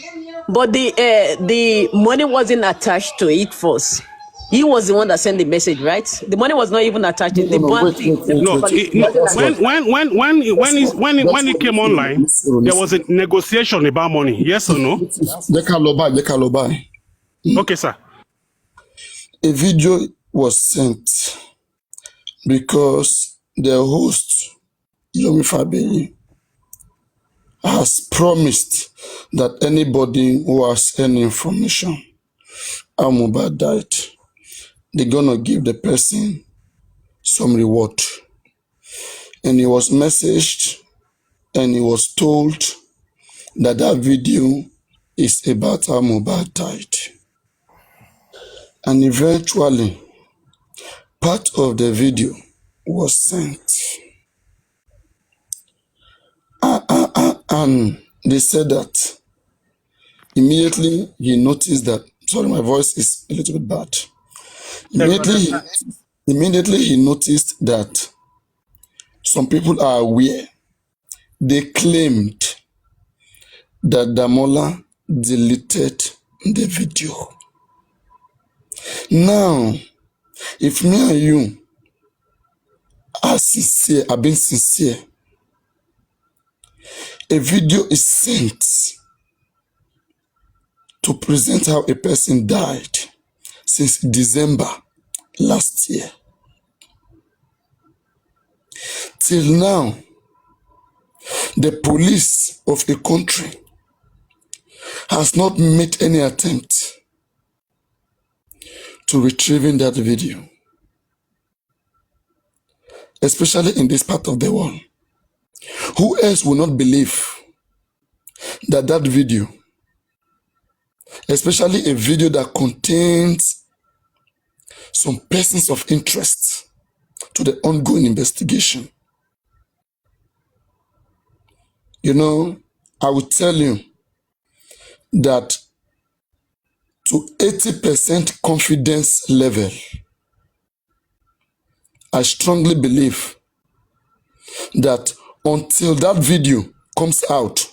but the money wasn't attached to it first. He was the one that sent the message, right? The money was not even attached. When it came online, there was a negotiation about money. Yes or no? Okay, sir. A video was sent because the host, Yomi Fabiyi, has promised that anybody who has any information how Mohbad died, they're gonna give the person some reward. And he was messaged and he was told that that video is about how Mohbad died. And eventually, part of the video was sent. And they said that immediately he noticed that, sorry, my voice is a little bit bad. Immediately he noticed that some people are aware. They claimed that Damola deleted the video. Now, if me and you are sincere, have been sincere, a video is sent to present how a person died since December last year. Till now, the police of a country has not made any attempt to retrieving that video, especially in this part of the world. Who else will not believe that that video, especially a video that contains some persons of interest to the ongoing investigation? You know, I will tell you that to 80% confidence level, I strongly believe that until that video comes out,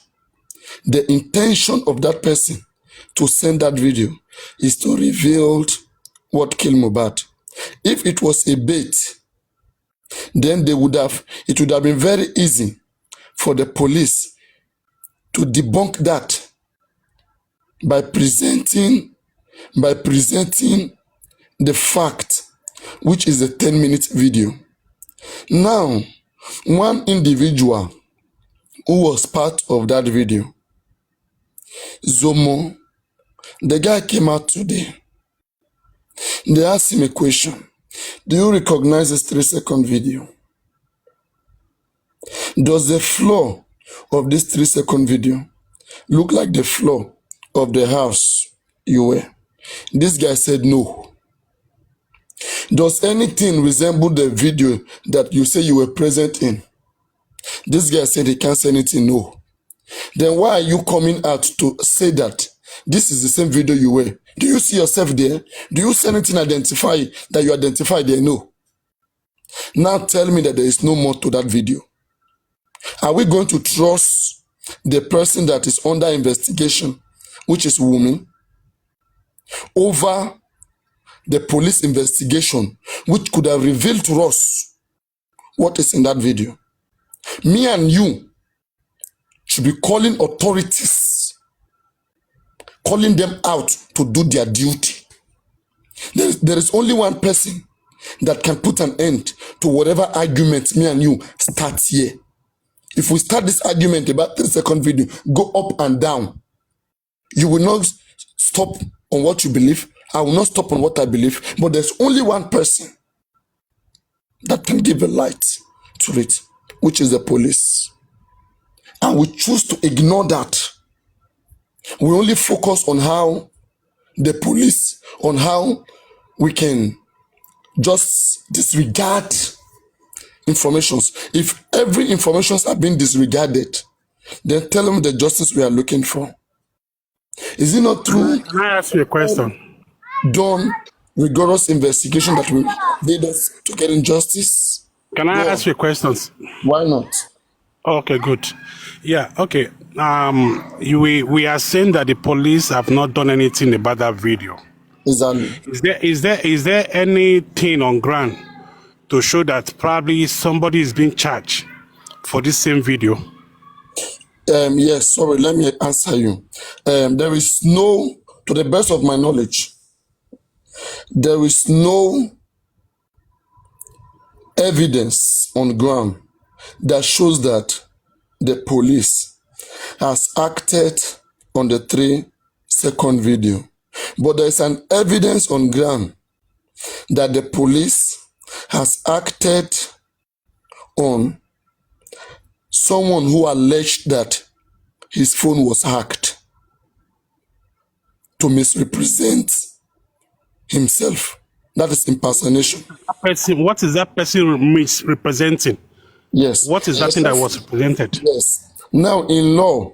the intention of that person to send that video is to reveal what killed Mohbad. If it was a bait, then it would have been very easy for the police to debunk that by presenting the fact, which is a 10-minute video. Now, one individual who was part of that video, Zomo, the guy came out today. They asked him a question. Do you recognize this 3-second video? Does the floor of this 3-second video look like the floor of the house you were? This guy said no. Does anything resemble the video that you say you were present in? This guy said he can't say anything, no. Then why are you coming out to say that this is the same video you were? Do you see yourself there? Do you see anything identify that you identify there? No. Now tell me that there is no more to that video. Are we going to trust the person that is under investigation, which is Wumi, over the police investigation, which could have revealed to us what is in that video? Me and you should be calling authorities, calling them out to do their duty. There is only one person that can put an end to whatever argument me and you start here. If we start this argument about 3-second video, go up and down, you will not stop on what you believe. I will not stop on what I believe. But there's only one person that can give a light to it, which is the police. And we choose to ignore that. We only focus on how the police, on how we can just disregard informations. If every information are being disregarded, then tell them the justice we are looking for. Is it not true? Can I ask you a question? Done rigorous investigation that will lead us to getting justice. Can I ask you questions? Why not? Okay, good. Yeah, okay. We are saying that the police have not done anything about that video. Exactly. Is there anything on ground to show that probably somebody is being charged for this same video? Yes, sorry, let me answer you. There is no, to the best of my knowledge, there is no evidence on ground that shows that the police has acted on the 3-second video. But there is an evidence on ground that the police has acted on someone who alleged that his phone was hacked to misrepresent himself. That is impersonation. What is that person misrepresenting? Yes. What is that thing that was represented? Yes. Now, in law,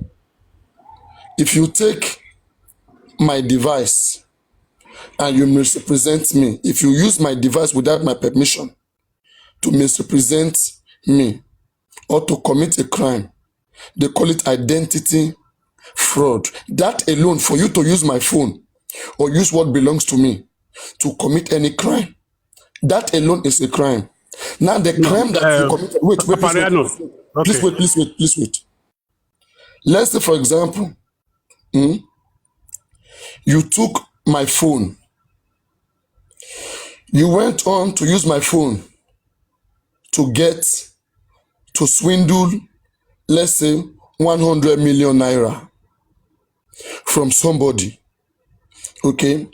if you take my device and you misrepresent me, if you use my device without my permission to misrepresent me or to commit a crime, they call it identity fraud. That alone, for you to use my phone or use what belongs to me to commit any crime, that alone is a crime. Now the crime that you committed, please wait. Let's say, for example, you took my phone. You went on to use my phone to swindle, let's say, 100 million naira from somebody. Okay?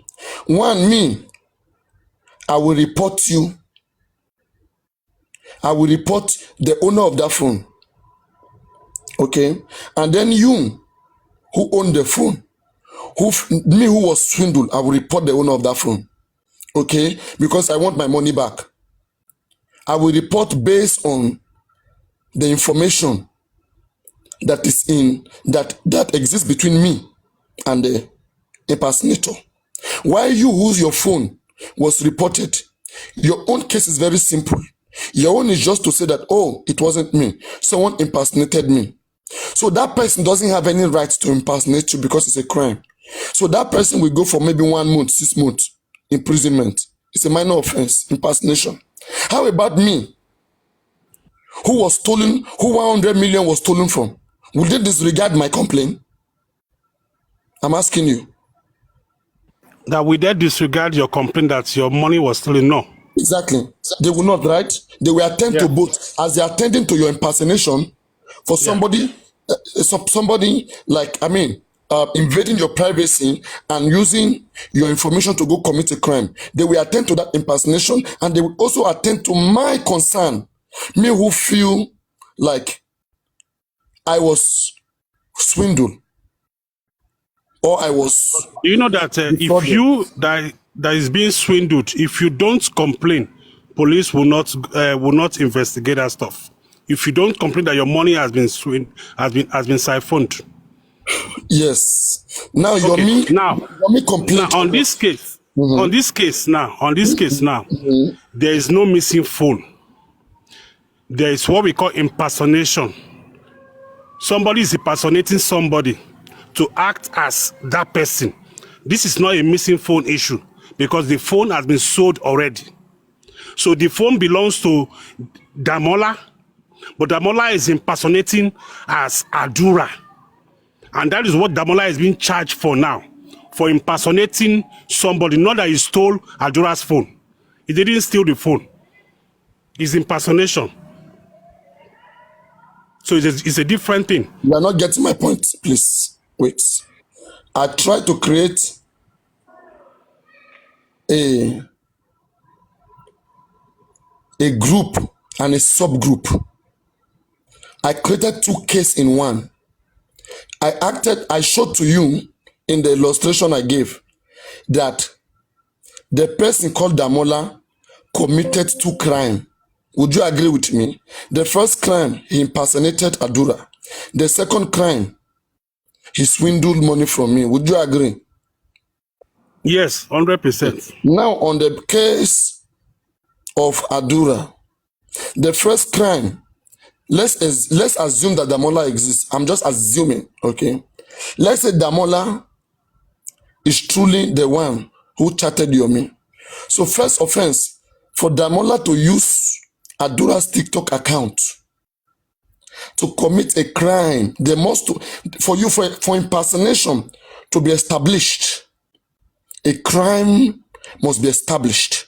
I will report you. I will report the owner of that phone. Okay? And then you, who owned the phone, who was swindled, I will report the owner of that phone. Okay? Because I want my money back. I will report based on the information that is that exists between me and the impersonator. While you whose your phone was reported, your own case is very simple. Your own is just to say that, oh, it wasn't me. Someone impersonated me. So that person doesn't have any right to impersonate you because it's a crime. So that person will go for maybe 1 month, 6 months imprisonment. It's a minor offense, impersonation. How about me, who 100 million was stolen from? Will they disregard my complaint? I'm asking you. That we did disregard your complaint that your money was stolen. No. Exactly. They will not, right? They will attend to both. As they're attending to your impersonation for somebody, somebody like, invading your privacy and using your information to go commit a crime. They will attend to that impersonation, and they will also attend to my concern. Me who feel like I was swindled or I was. You know that if you that is being swindled, if you don't complain, police will not investigate that stuff. If you don't complain that your money has been siphoned. Yes. Now okay. Now on this case, mm-hmm. There is no missing phone. There is what we call impersonation. Somebody is impersonating somebody to act as that person. This is not a missing phone issue because the phone has been sold already. So the phone belongs to Damola, but Damola is impersonating as Adura. And that is what Damola is being charged for now, for impersonating somebody. Not that he stole Adura's phone. He didn't steal the phone. It's impersonation. So it's a different thing. You are not getting my point, please. Wait. I try to create a group and a subgroup. I created two cases in one. I showed to you in the illustration I gave that the person called Damola committed two crimes. Would you agree with me? The first crime, he impersonated Adura. The second crime, he swindled money from me. Would you agree? Yes, 100%. Now, on the case of Adura, the first crime, let's assume that Damola exists. I'm just assuming, okay? Let's say Damola is truly the one who chatted Yomi. So first offense, for Damola to use Adura's TikTok account to commit a crime, they must, for impersonation to be established, a crime must be established.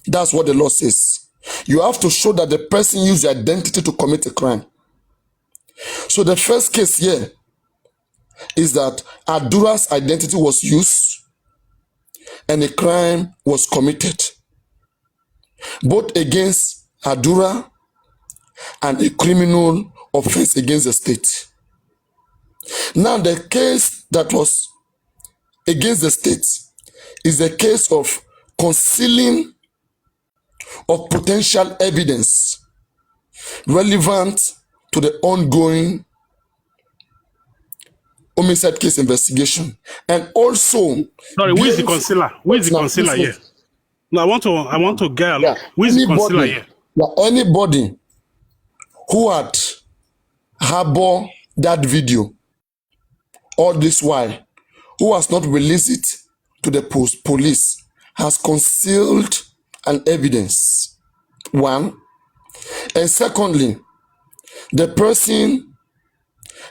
That's what the law says. You have to show that the person used the identity to commit a crime. So the first case here is that Adura's identity was used and a crime was committed, both against Adura and a criminal offense against the state. Now, the case that was against the state is a case of concealing of potential evidence relevant to the ongoing homicide case investigation, and also. Sorry, who is the concealer? Who is the concealer here? No, I want to get. Who is the concealer here? Anybody who had harbored that video all this while, who has not released it to the police, has concealed an evidence. One. And secondly, the person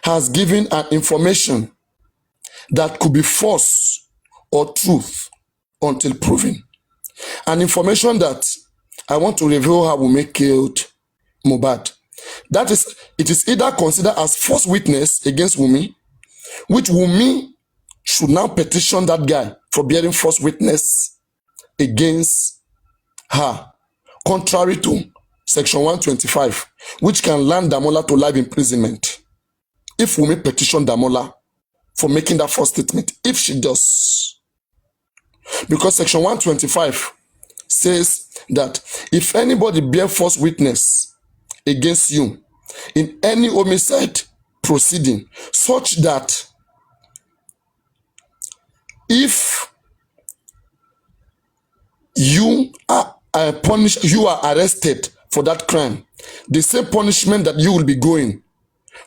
has given an information that could be false or truth until proven. An information that I want to reveal how Wunmi killed Mohbad. That is, it is either considered as false witness against Wunmi, which Wunmi should now petition that guy for bearing false witness against her, contrary to Section 125, which can land Damola to life imprisonment. If Wunmi petitioned Damola for making that false statement, if she does. Because Section 125 says that if anybody bear false witness against you in any homicide proceeding, such that if you are punished, you are arrested for that crime, the same punishment that you will be going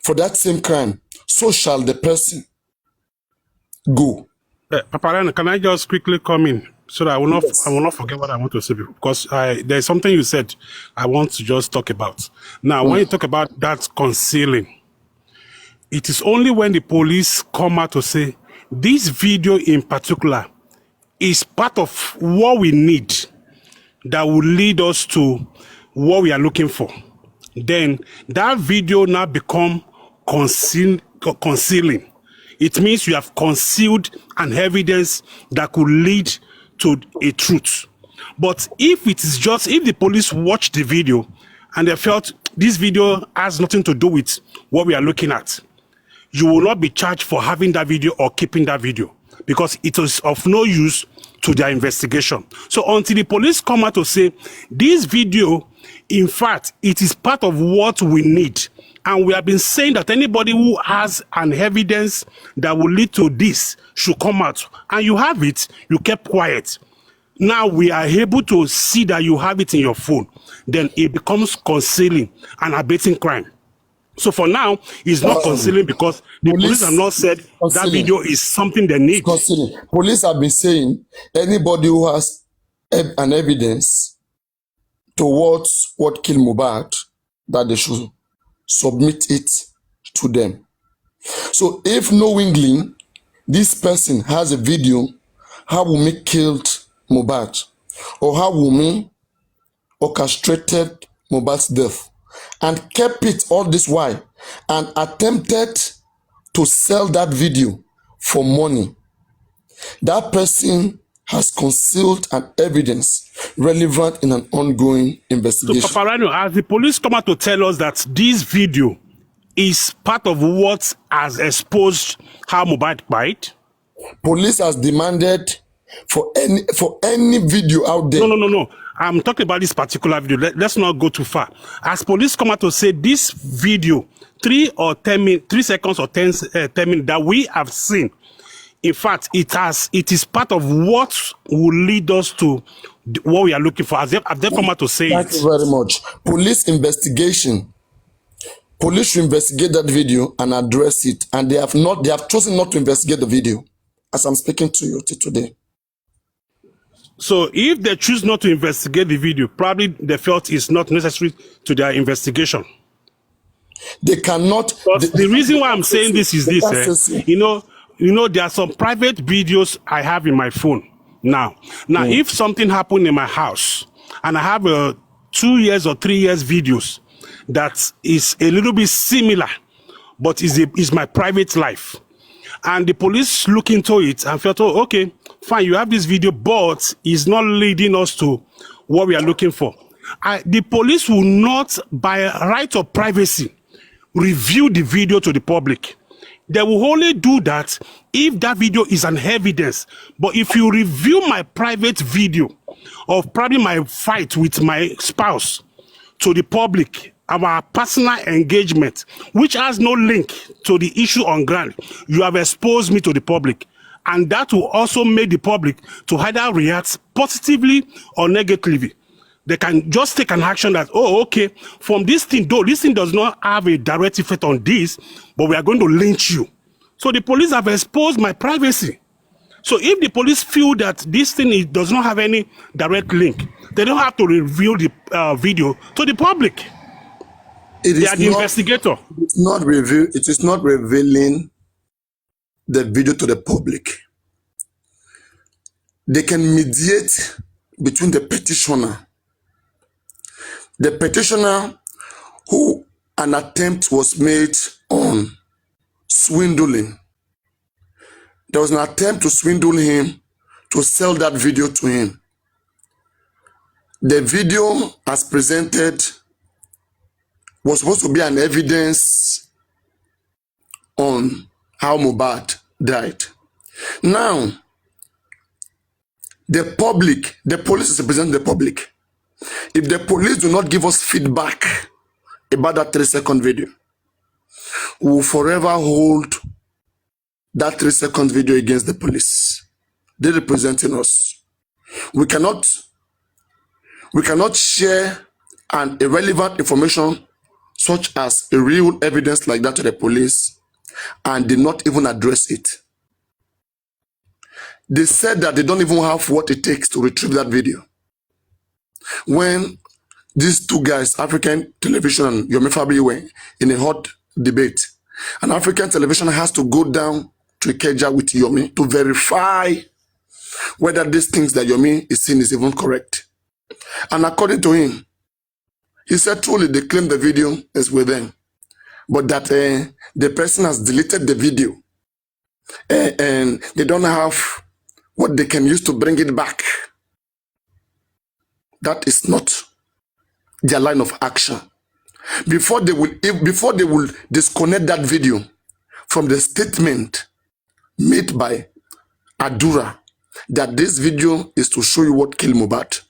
for that same crime, so shall the person go. Paparaino, can I just quickly come in so that I will not forget what I want to say, because there's something you said I want to just talk about. Now, when you talk about that concealing, it is only when the police come out to say this video in particular is part of what we need that will lead us to what we are looking for. Then that video now become concealing. It means you have concealed an evidence that could lead to a truth. But if it is just, if the police watched the video and they felt this video has nothing to do with what we are looking at, you will not be charged for having that video or keeping that video because it is of no use to their investigation. So until the police come out to say this video, in fact, it is part of what we need. And we have been saying that anybody who has an evidence that will lead to this should come out. And you have it, you kept quiet. Now we are able to see that you have it in your phone. Then it becomes concealing and abating crime. So for now, it's not concealing because the police have not said that video is something they need. Concealing. Police have been saying anybody who has an evidence towards what killed Mohbad, that they should submit it to them. So if knowingly this person has a video how Wunmi killed Mohbad or how Wunmi orchestrated Mohbad's death and kept it all this while and attempted to sell that video for money, that person has concealed an evidence relevant in an ongoing investigation. So, Paparaino, as the police come out to tell us that this video is part of what has exposed how Mohbad died? Police has demanded for any video out there. No. I'm talking about this particular video. Let's not go too far. As police come out to say this video, 3 seconds or 10 minutes that we have seen, in fact, it is part of what will lead us to what we are looking for. Have they come out to say Thank you very much. Police investigation. Police should investigate that video and address it. And they have chosen not to investigate the video as I'm speaking to you today. So if they choose not to investigate the video, probably they felt it's not necessary to their investigation. They cannot. But the reason why I'm saying this is this, you know, there are some private videos I have in my phone now. If something happened in my house and I have 2 years or 3 years videos that is a little bit similar, but is my private life, and the police look into it and felt, oh, okay, fine, you have this video, but it's not leading us to what we are looking for. The police will not, by right of privacy, review the video to the public. They will only do that if that video is an evidence. But if you review my private video of probably my fight with my spouse to the public, our personal engagement, which has no link to the issue on ground, you have exposed me to the public. And that will also make the public to either react positively or negatively. They can just take an action that, oh, okay, from this thing, though this thing does not have a direct effect on this, but we are going to lynch you. So the police have exposed my privacy. So if the police feel that this thing does not have any direct link, they don't have to reveal the video to the public. They are the investigator. It is not revealing the video to the public. They can mediate between the petitioner who an attempt was made on swindling. There was an attempt to swindle him to sell that video to him. The video as presented was supposed to be an evidence on how Mohbad died. Now, the police is representing the public. If the police do not give us feedback about that 3-second video, we will forever hold that 3-second video against the police. They're representing us. We cannot share an irrelevant information such as a real evidence like that to the police and did not even address it. They said that they don't even have what it takes to retrieve that video. When these two guys, African Television and Yomi Fabi, were in a hot debate, An African television has to go down to Ikeja with Yomi to verify whether these things that Yomi is saying is even correct. And according to him, he said truly they claim the video is with them, but that the person has deleted the video and they don't have what they can use to bring it back. That is not their line of action. Before they will disconnect that video from the statement made by Adura that this video is to show you what killed Mohbad.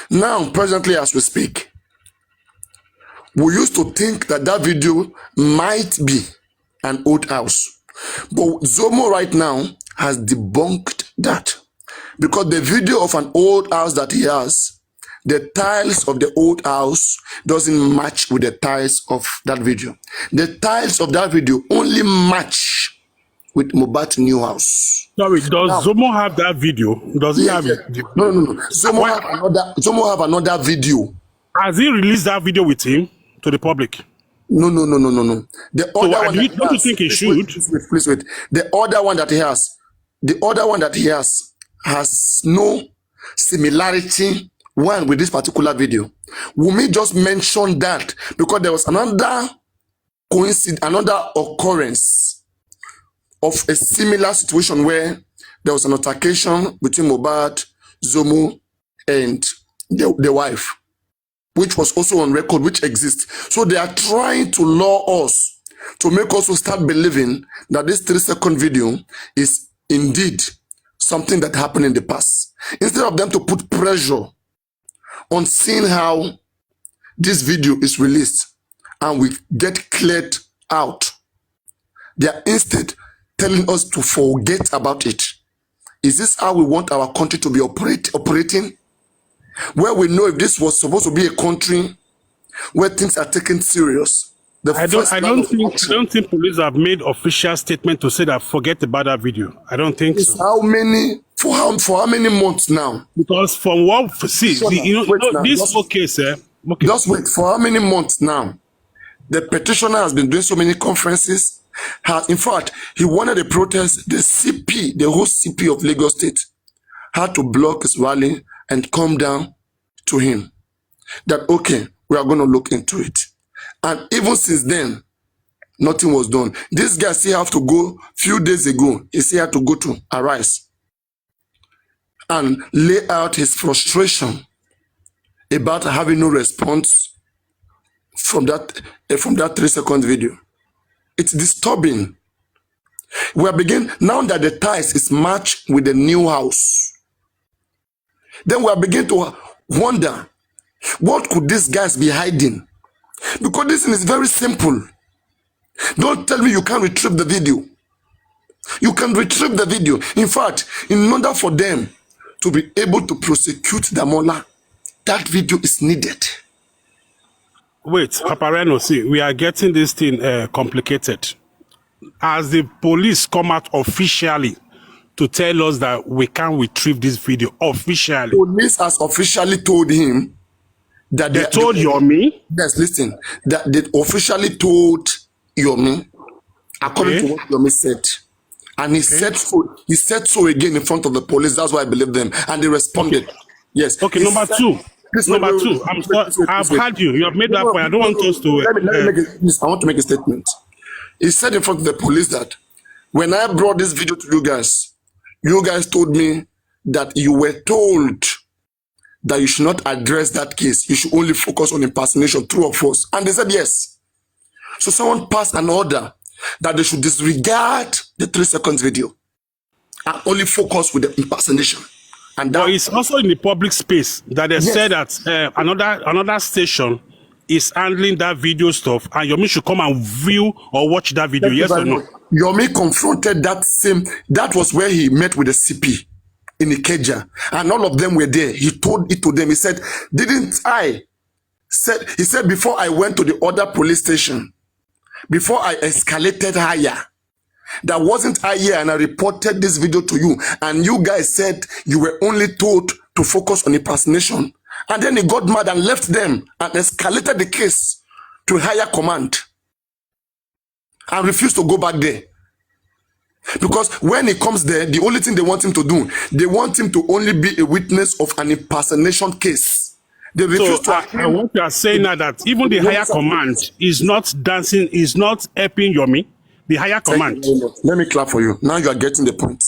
Now, presently as we speak, we used to think that that video might be an old house. But Zomo right now has debunked that. Because the video of an old house that he has, the tiles of the old house doesn't match with the tiles of that video. The tiles of that video only match with Mohbad's new house. Sorry, does Zomo have that video? Does he have it? No. Zomo have another video. Has he released that video with him to the public? No. The other one don't you think he should? Please wait. The other one that he has no similarity with this particular video. Wumi just mentioned that because there was another occurrence of a similar situation where there was an altercation between Mohbad, Zomo, and the wife, which was also on record, which exists. So they are trying to lure us to make us start believing that this 3-second video is indeed something that happened in the past. Instead of them to put pressure on seeing how this video is released and we get cleared out, they are instead telling us to forget about it. Is this how we want our country to be operating? Where we know if this was supposed to be a country where things are taken serious. I don't think police have made official statement to say that forget about that video. I don't think so. For how many months now? Because from what this whole case, okay. Just wait. For how many months now? The petitioner has been doing so many conferences. In fact, he wanted a protest. The whole CP of Lagos State had to block his rally and come down to him that, okay, we are going to look into it. And even since then, nothing was done. This guy still have to go, few days ago, he still had to go to Arise and lay out his frustration about having no response from that 3-second video. It's disturbing. We are beginning, now that the ties is matched with the new house, then we are beginning to wonder, what could these guys be hiding? Because this thing is very simple. Don't tell me you can't retrieve the video. You can retrieve the video. In fact, in order for them to be able to prosecute Damola, that video is needed. Wait, Paparaino, see, we are getting this thing complicated. As the police come out officially to tell us that we can't retrieve this video officially. Police has officially told him that they told Yomi? Yes, listen. That they officially told Yomi, according to what Yomi said. And he said so again in front of the police. That's why I believe them. And they responded. Okay. Yes. Okay, number two. I've heard you. You have made that point. I don't want us to... I want to make a statement. He said in front of the police that when I brought this video to you guys told me that you were told that you should not address that case. You should only focus on impersonation, true or false. And they said yes. So someone passed an order that they should disregard the 3-second video and only focus with the impersonation. And that it's also in the public space that they said that another station is handling that video stuff, and Yomi should come and view or watch that video. Yes or no? Yomi confronted that was where he met with the CP in Ikeja, and all of them were there. He told it to them. He said, he said, before I went to the other police station, before I escalated higher, that wasn't higher, and I reported this video to you, and you guys said you were only told to focus on impersonation. And then he got mad and left them and escalated the case to higher command. and refuse to go back there. Because when he comes there, the only thing they want him to do, they want him to only be a witness of an impersonation case. They refuse So to what you are saying now that even the higher command is not dancing, is not helping Yomi. The higher command. Let me clap for you. Now you are getting the point.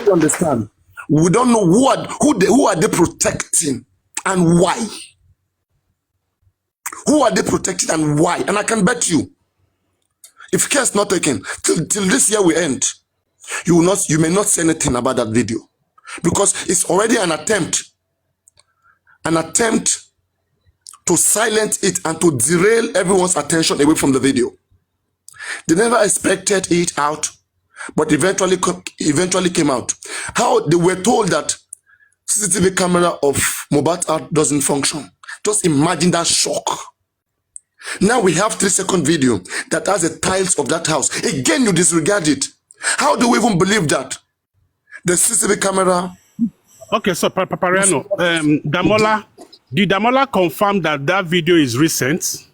You understand? We don't know who are they protecting and why. Who are they protecting and why? And I can bet you, if care is not taken till this year will end, you may not say anything about that video, because it's already an attempt to silence it and to derail everyone's attention away from the video. They never expected it out, but eventually came out. How they were told that CCTV camera of mohbad art doesn't function. Just imagine that shock. Now we have 3-second video that has the tiles of that house. Again, you disregard it. How do we even believe that? The CCTV camera. Okay, so paparaino, Damola, did Damola confirm that video is recent?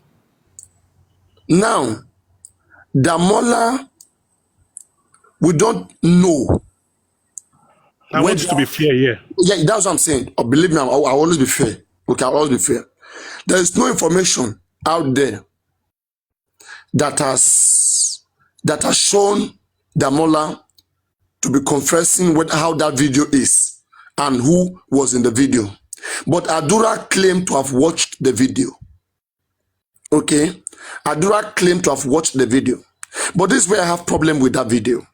Now, Damola, we don't know. I want you to be fair here. Yeah, that's what I'm saying. Oh, believe me, I'll always be fair. Okay, I'll always be fair. There is no information out there that has shown Damola to be confessing how that video is and who was in the video. But Adura claimed to have watched the video. Okay? Adura claimed to have watched the video. But this is where I have problem with that video.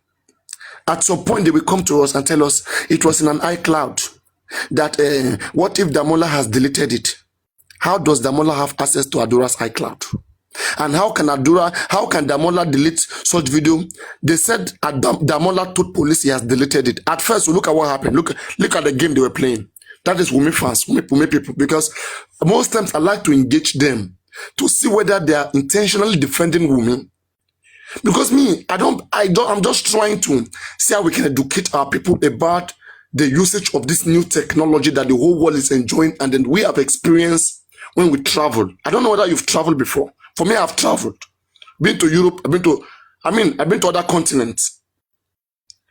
At some point, they will come to us and tell us it was in an iCloud. That what if Damola has deleted it? How does Damola have access to Adura's iCloud? And how can Damola delete such video? They said Damola told police he has deleted it. At first, look at what happened. Look at the game they were playing. That is Wumi fans, Wumi people. Because most times I like to engage them to see whether they are intentionally defending Wumi. Because I'm just trying to see how we can educate our people about the usage of this new technology that the whole world is enjoying, and then we have experienced when we travel. I don't know whether you've traveled before. For me, I've traveled. Been to Europe, I've been to other continents.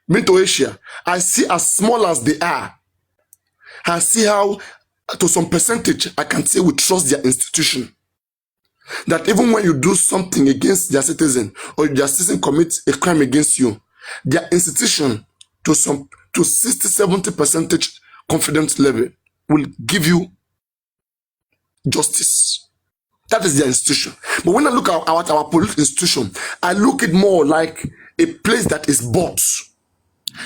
Been to Asia. I see as small as they are. I see how, to some percentage, I can say we trust their institution. That even when you do something against their citizen, or their citizen commits a crime against you, their institution to 60-70% confidence level will give you justice. That is their institution. But when I look at our police institution, I look at more like a place that is bought.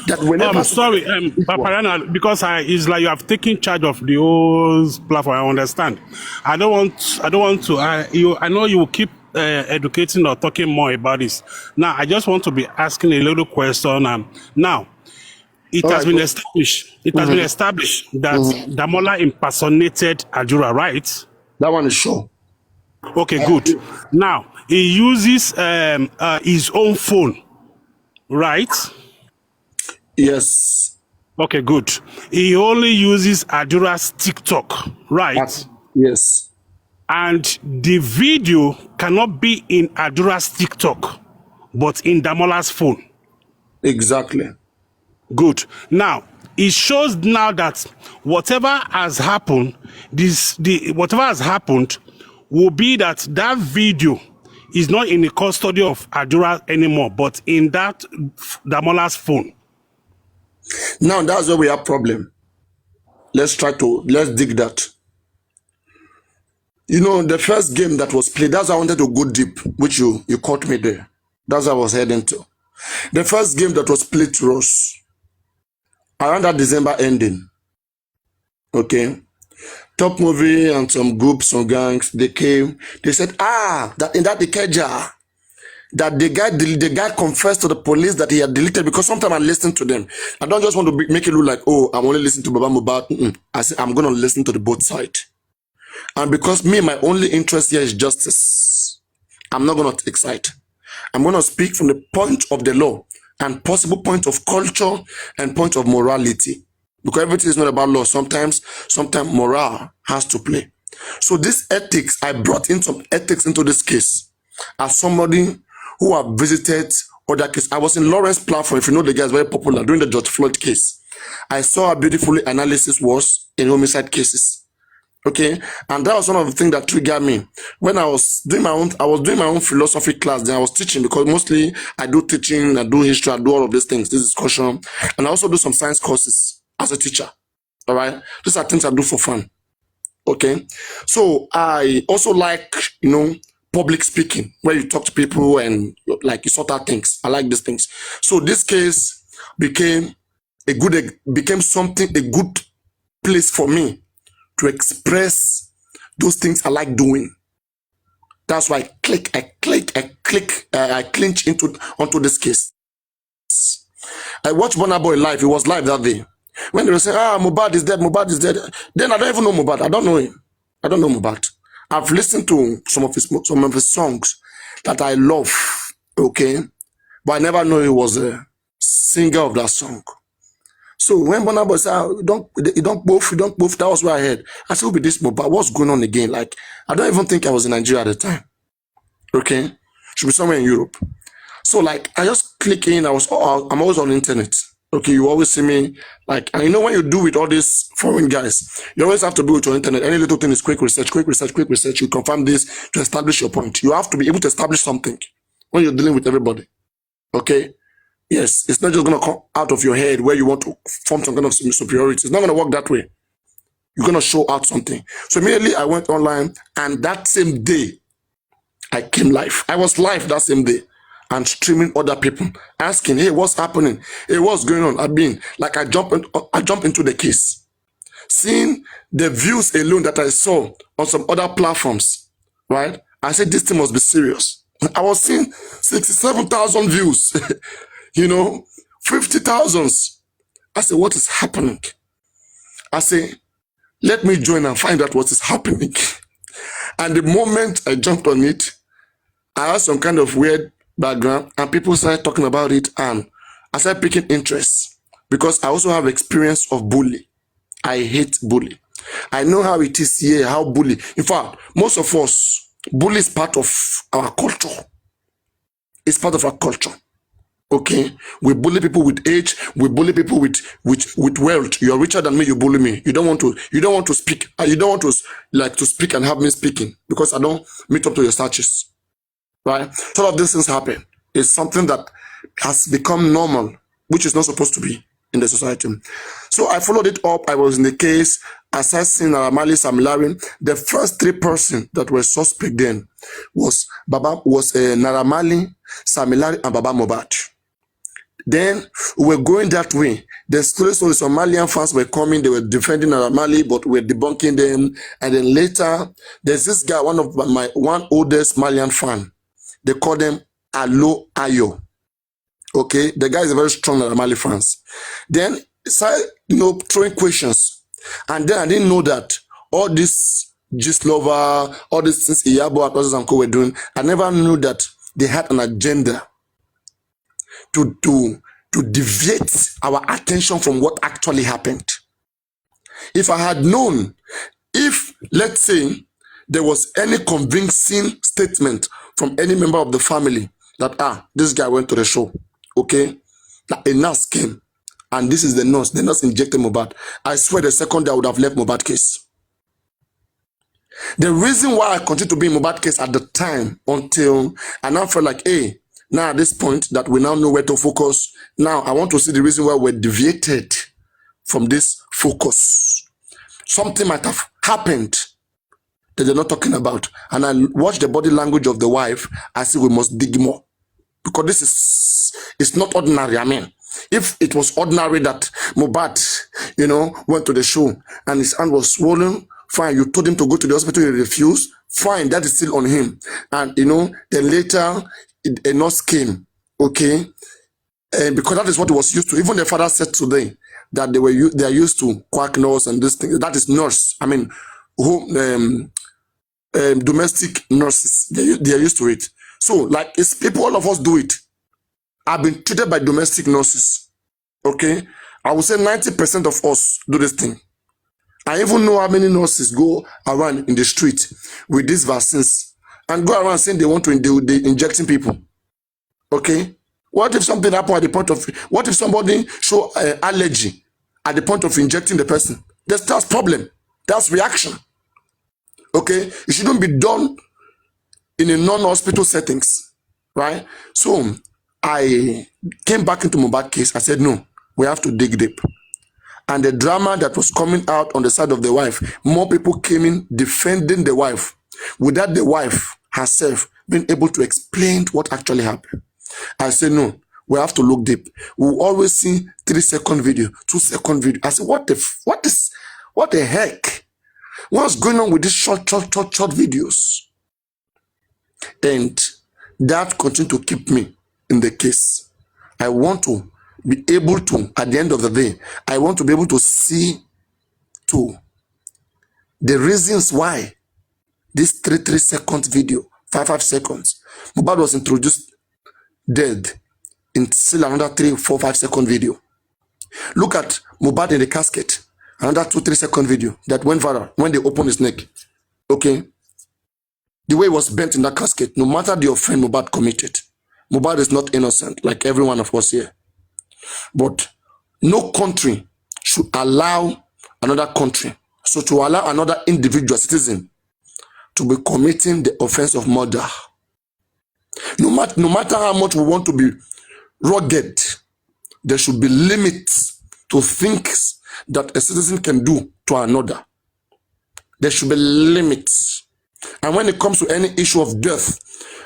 That whenever sorry, Paparaino, because it's like you have taken charge of the whole platform. I understand. I don't want to. I know you will keep educating or talking more about this. Now, I just want to be asking a little question. Now, it has been established. It has been established that Damola impersonated Adura, right? That one is sure. Okay, good. Now he uses his own phone, right? Yes. Okay, good. He only uses Adura's TikTok, right? Yes. And the video cannot be in Adura's TikTok, but in Damola's phone. Exactly. Good. Now, it shows now that whatever has happened, whatever has happened will be that video is not in the custody of Adura anymore, but in that Damola's phone. Now that's where we have problem. Let's dig that. You know, the first game that was played, that's why I wanted to go deep, which you caught me there. That's what I was heading to. The first game that was played to us around that December ending. Okay. Top Movie and some groups, some gangs, they came, they said, that in that Ikeja, that the guy confessed to the police that he had deleted, because sometimes I listen to them. I don't just want to make it look like, I'm only listening to Baba Mohbad. I say, I'm going to listen to the both sides. And because my only interest here is justice, I'm not going to take side. I'm going to speak from the point of the law and possible point of culture and point of morality. Because everything is not about law. Sometimes morale has to play. So this ethics, I brought in some ethics into this case as somebody who have visited other cases. I was in Lawrence platform, if you know the guy is very popular, during the George Floyd case. I saw how beautifully analysis was in homicide cases. Okay, and that was one of the things that triggered me when I was doing my own philosophy class. Then I was teaching, because mostly I do teaching, I do history, I do all of these things, this discussion, and I also do some science courses as a teacher. All right, these are things I do for fun. Okay, so I also like, public speaking, where you talk to people and like you sort out things. I like these things. So this case became a good place for me to express those things I like doing. That's why I clinch onto this case. I watched Burna Boy live. It was live that day. When they were saying, mohbad is dead, then I don't even know Mohbad. I don't know him. I don't know Mohbad. I've listened to some of his songs that I love, okay? But I never know he was a singer of that song. So when Burna Boy said, you don't both, that was what I heard. I said, who be this Mohbad? What's going on again? Like, I don't even think I was in Nigeria at the time. Okay? Should be somewhere in Europe. So like, I just click in, I'm always on the internet. Okay, you always see me, like, and when you do with all these foreign guys, you always have to do with your internet. Any little thing is quick research. You confirm this to establish your point. You have to be able to establish something when you're dealing with everybody. Okay? Yes, it's not just going to come out of your head where you want to form some kind of superiority. It's not going to work that way. You're going to show out something. So immediately I went online, and that same day, I came live. I was live that same day and streaming other people, asking, hey, what's happening? Hey, what's going on? I jump into the case. Seeing the views alone that I saw on some other platforms, right? I said, this thing must be serious. I was seeing 67,000 views, 50,000. I said, what is happening? I say, let me join and find out what is happening. And the moment I jumped on it, I had some kind of weird background, and people started talking about it, and I started picking interest, because I also have experience of bully. I hate bully. I know how it is here, how bully. In fact, most of us, bully is part of our culture. It's part of our culture. Okay? We bully people with age. We bully people with wealth. You're richer than me, you bully me. You don't want to speak. You don't want to speak and have me speaking, because I don't meet up to your status. Right? So all of these things happen. It's something that has become normal, which is not supposed to be in the society. So I followed it up. I was in the case, assessing Naramali Samilari. The first three persons that were suspect then was Naramali, Samilari, and Baba Mohbad. Then we were going that way. The Somalian fans were coming. They were defending Naramali, but we were debunking them. And then later, there's this guy, one oldest Malian fan. They call them Alo Ayo. Okay, the guy is a very strong Naramali fans. Then started, throwing questions, and then I didn't know that all this gist lover, all these things Iyabo and Co were doing. I never knew that they had an agenda to deviate our attention from what actually happened. If I had known, if let's say there was any convincing statement from any member of the family that this guy went to the show, okay, that a nurse came and this is the nurse injected Mohbad, I swear the second day I would have left Mohbad case. The reason why I continued to be in Mohbad case at the time, until I now felt like, hey, now at this point that we now know where to focus, now I want to see the reason why we're deviated from this focus. Something might have happened that they're not talking about. And I watch the body language of the wife. I see we must dig more. Because it's not ordinary. I mean, if it was ordinary that Mohbad, went to the show and his hand was swollen, fine, you told him to go to the hospital, he refused, fine, that is still on him. And, then later, a nurse came, okay? And because that is what he was used to. Even the father said today that they are used to quack nurse and this thing. That is nurse. I mean, domestic nurses, they are used to it. So, like, it's people, all of us do it. I've been treated by domestic nurses, okay? I would say 90% of us do this thing. I even know how many nurses go around in the street with these vaccines and go around saying they want to they injecting people. Okay? What if something happened at the point of, what if somebody show allergy at the point of injecting the person? That's problem. That's reaction. Okay? It shouldn't be done in a non-hospital settings, right? So I came back into Mohbad case. I said, no, we have to dig deep. And the drama that was coming out on the side of the wife, more people came in defending the wife without the wife herself being able to explain what actually happened. I said, no, we have to look deep. We'll always see 3-second video, 2-second video. I said, what the heck? What's going on with these short videos? And that continued to keep me in the case. I want to be able to, at the end of the day, I want to be able to see to the reasons why this 3-second video, 5 seconds, Mohbad was introduced dead in still another 3-4-5 second video. Look at Mohbad in the casket, another 2-3 second video that went viral when they opened his neck. Okay? The way it was bent in that casket, no matter the offense Mohbad committed, Mohbad is not innocent like every one of us here. But no country should allow another country, so to allow another individual citizen to be committing the offense of murder. No matter how much we want to be rugged, there should be limits to things that a citizen can do to another. There should be limits. And when it comes to any issue of death,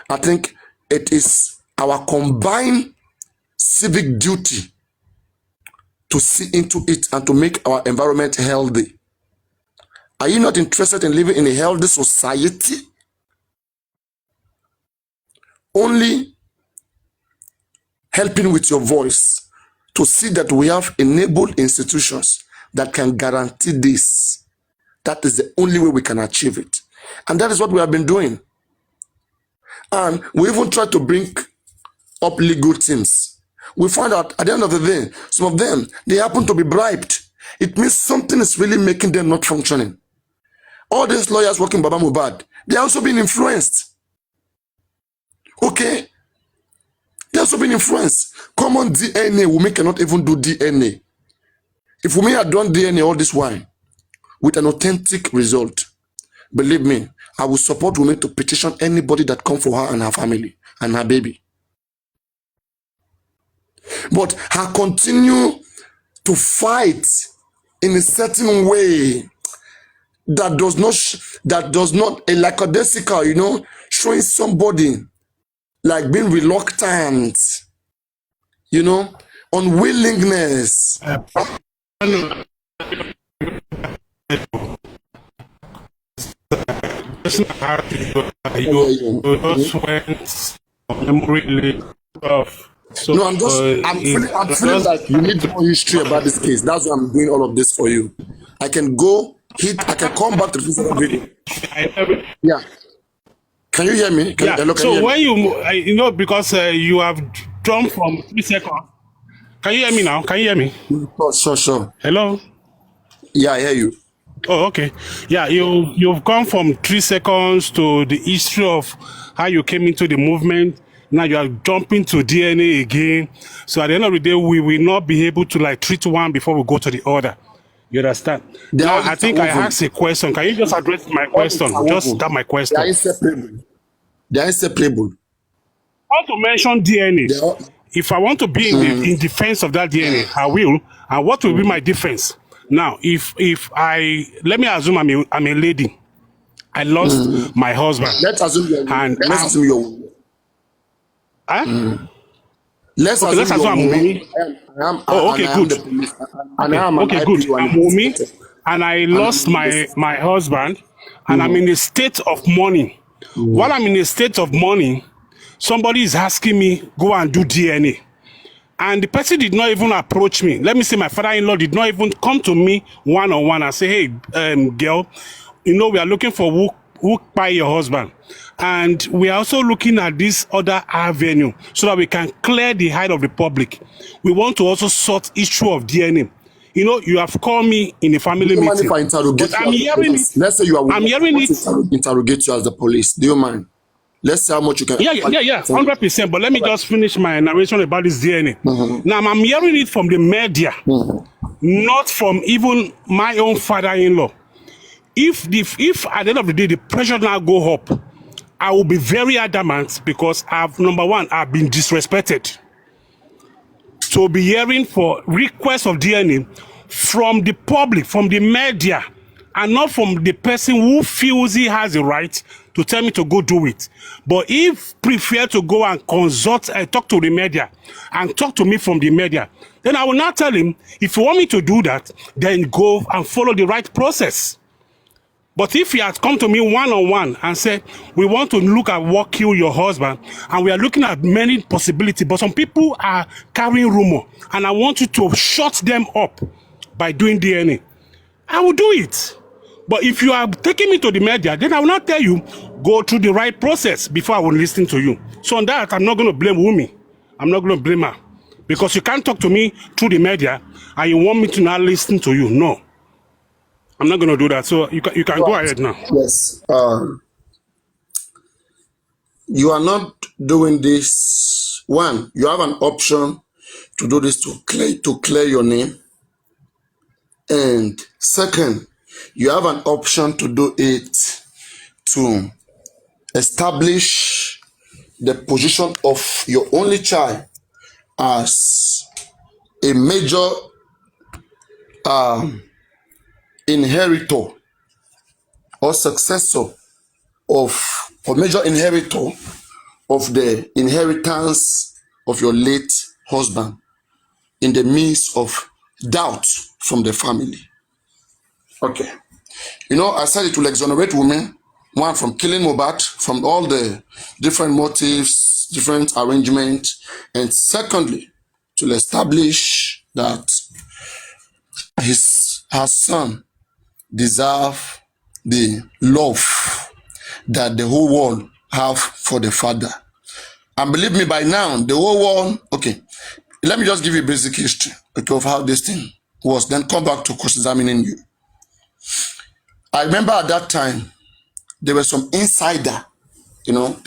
I think it is our combined civic duty to see into it and to make our environment healthy. Are you not interested in living in a healthy society? Only helping with your voice to see that we have enabled institutions that can guarantee this. That is the only way we can achieve it. And that is what we have been doing. And we even tried to bring up legal teams. We find out at the end of the day, some of them, they happen to be bribed. It means something is really making them not functioning. All these lawyers working Baba Mohbad, they are also being influenced. Okay? They are also being influenced. Common DNA, Wunmi cannot even do DNA. If Wunmi had done DNA all this while, with an authentic result, believe me, I will support Wunmi to petition anybody that come for her and her family and her baby. But her continue to fight in a certain way that does not a lackadaisical, you know, showing somebody like being reluctant, you know, unwillingness. So, no, I'm feeling like you need more history about this case. That's why I'm doing all of this for you. I can come back to this video. Yeah. Can you hear me? When you know, because you have jumped from 3 seconds. Can you hear me now? Can you hear me? Sure. Hello? Yeah, I hear you. Oh, okay. Yeah, you've gone from 3 seconds to the history of how you came into the movement. Now you are jumping to DNA again. So at the end of the day, we will not be able to like treat one before we go to the other. You understand? Now, I think I asked a question. Can you just address my question? Just that my question. They are inseparable. They are inseparable. I want to mention DNA. If I want to be in defense of that DNA, I will. And what will be my defense? Now, if I let me assume I'm a lady. I lost my husband. Let's assume you're Let's assume I'm Wunmi. Okay, good. Okay, good. I'm Wunmi, and I lost my husband, and I'm in a state of mourning. While I'm in a state of mourning, somebody is asking me, go and do DNA. And the person did not even approach me. Let me say my father-in-law did not even come to me one-on-one and say, hey, girl, you know, we are looking for who buy your husband. And we are also looking at this other avenue so that we can clear the eye of the public. We want to also sort issue of DNA. you know, you have called me in a family Do you mind meeting. if I interrogate But you I'm as the hearing police? it. Let's say you are with I'm me. I hearing want it. to interrogate you as the police. Do you mind? Let's see how much you can. Yeah, 100%. But let me just finish my narration about this DNA. Now, I'm hearing it from the media, not from even my own father-in-law. If at the end of the day the pressure now go up, I will be very adamant because number one, I've been disrespected. To be hearing for requests of DNA from the public, from the media, and not from the person who feels he has the right to tell me to go do it. But if prefer to go and consult and talk to the media and talk to me from the media, then I will now tell him, if you want me to do that, then go and follow the right process. But if he had come to me one-on-one and said, we want to look at what killed your husband, and we are looking at many possibilities, but some people are carrying rumor, and I want you to shut them up by doing DNA, I will do it. But if you are taking me to the media, then I will not tell you, go through the right process before I will listen to you. So on that, I'm not going to blame Wumi. I'm not going to blame her. Because you can't talk to me through the media, and you want me to not listen to you. No. I'm not going to do that. So you can go ahead now. Yes. You are not doing this. One, you have an option to do this to clear your name. And second, you have an option to do it to establish the position of your only child as a major inheritor or successor or major inheritor of the inheritance of your late husband in the midst of doubt from the family. Okay. You know, I said it will exonerate women, one, from killing mohbad, from all the different motives, different arrangements, and secondly, to establish that her son deserve the love that the whole world have for the father. And believe me, by now, the whole world, okay, let me just give you a basic history, okay, of how this thing was, then come back to cross-examining you. I remember at that time, there were some insider, you know,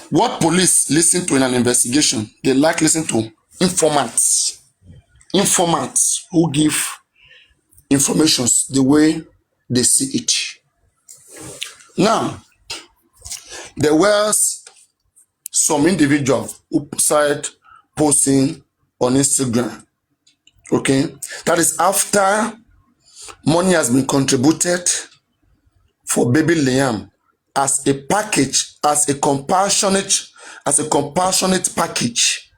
what police listen to in an investigation, they like listen to informants who give informations the way they see it. Now, there was some individual who started posting on Instagram, okay? That is after money has been contributed for baby Liam as a package, as a compassionate package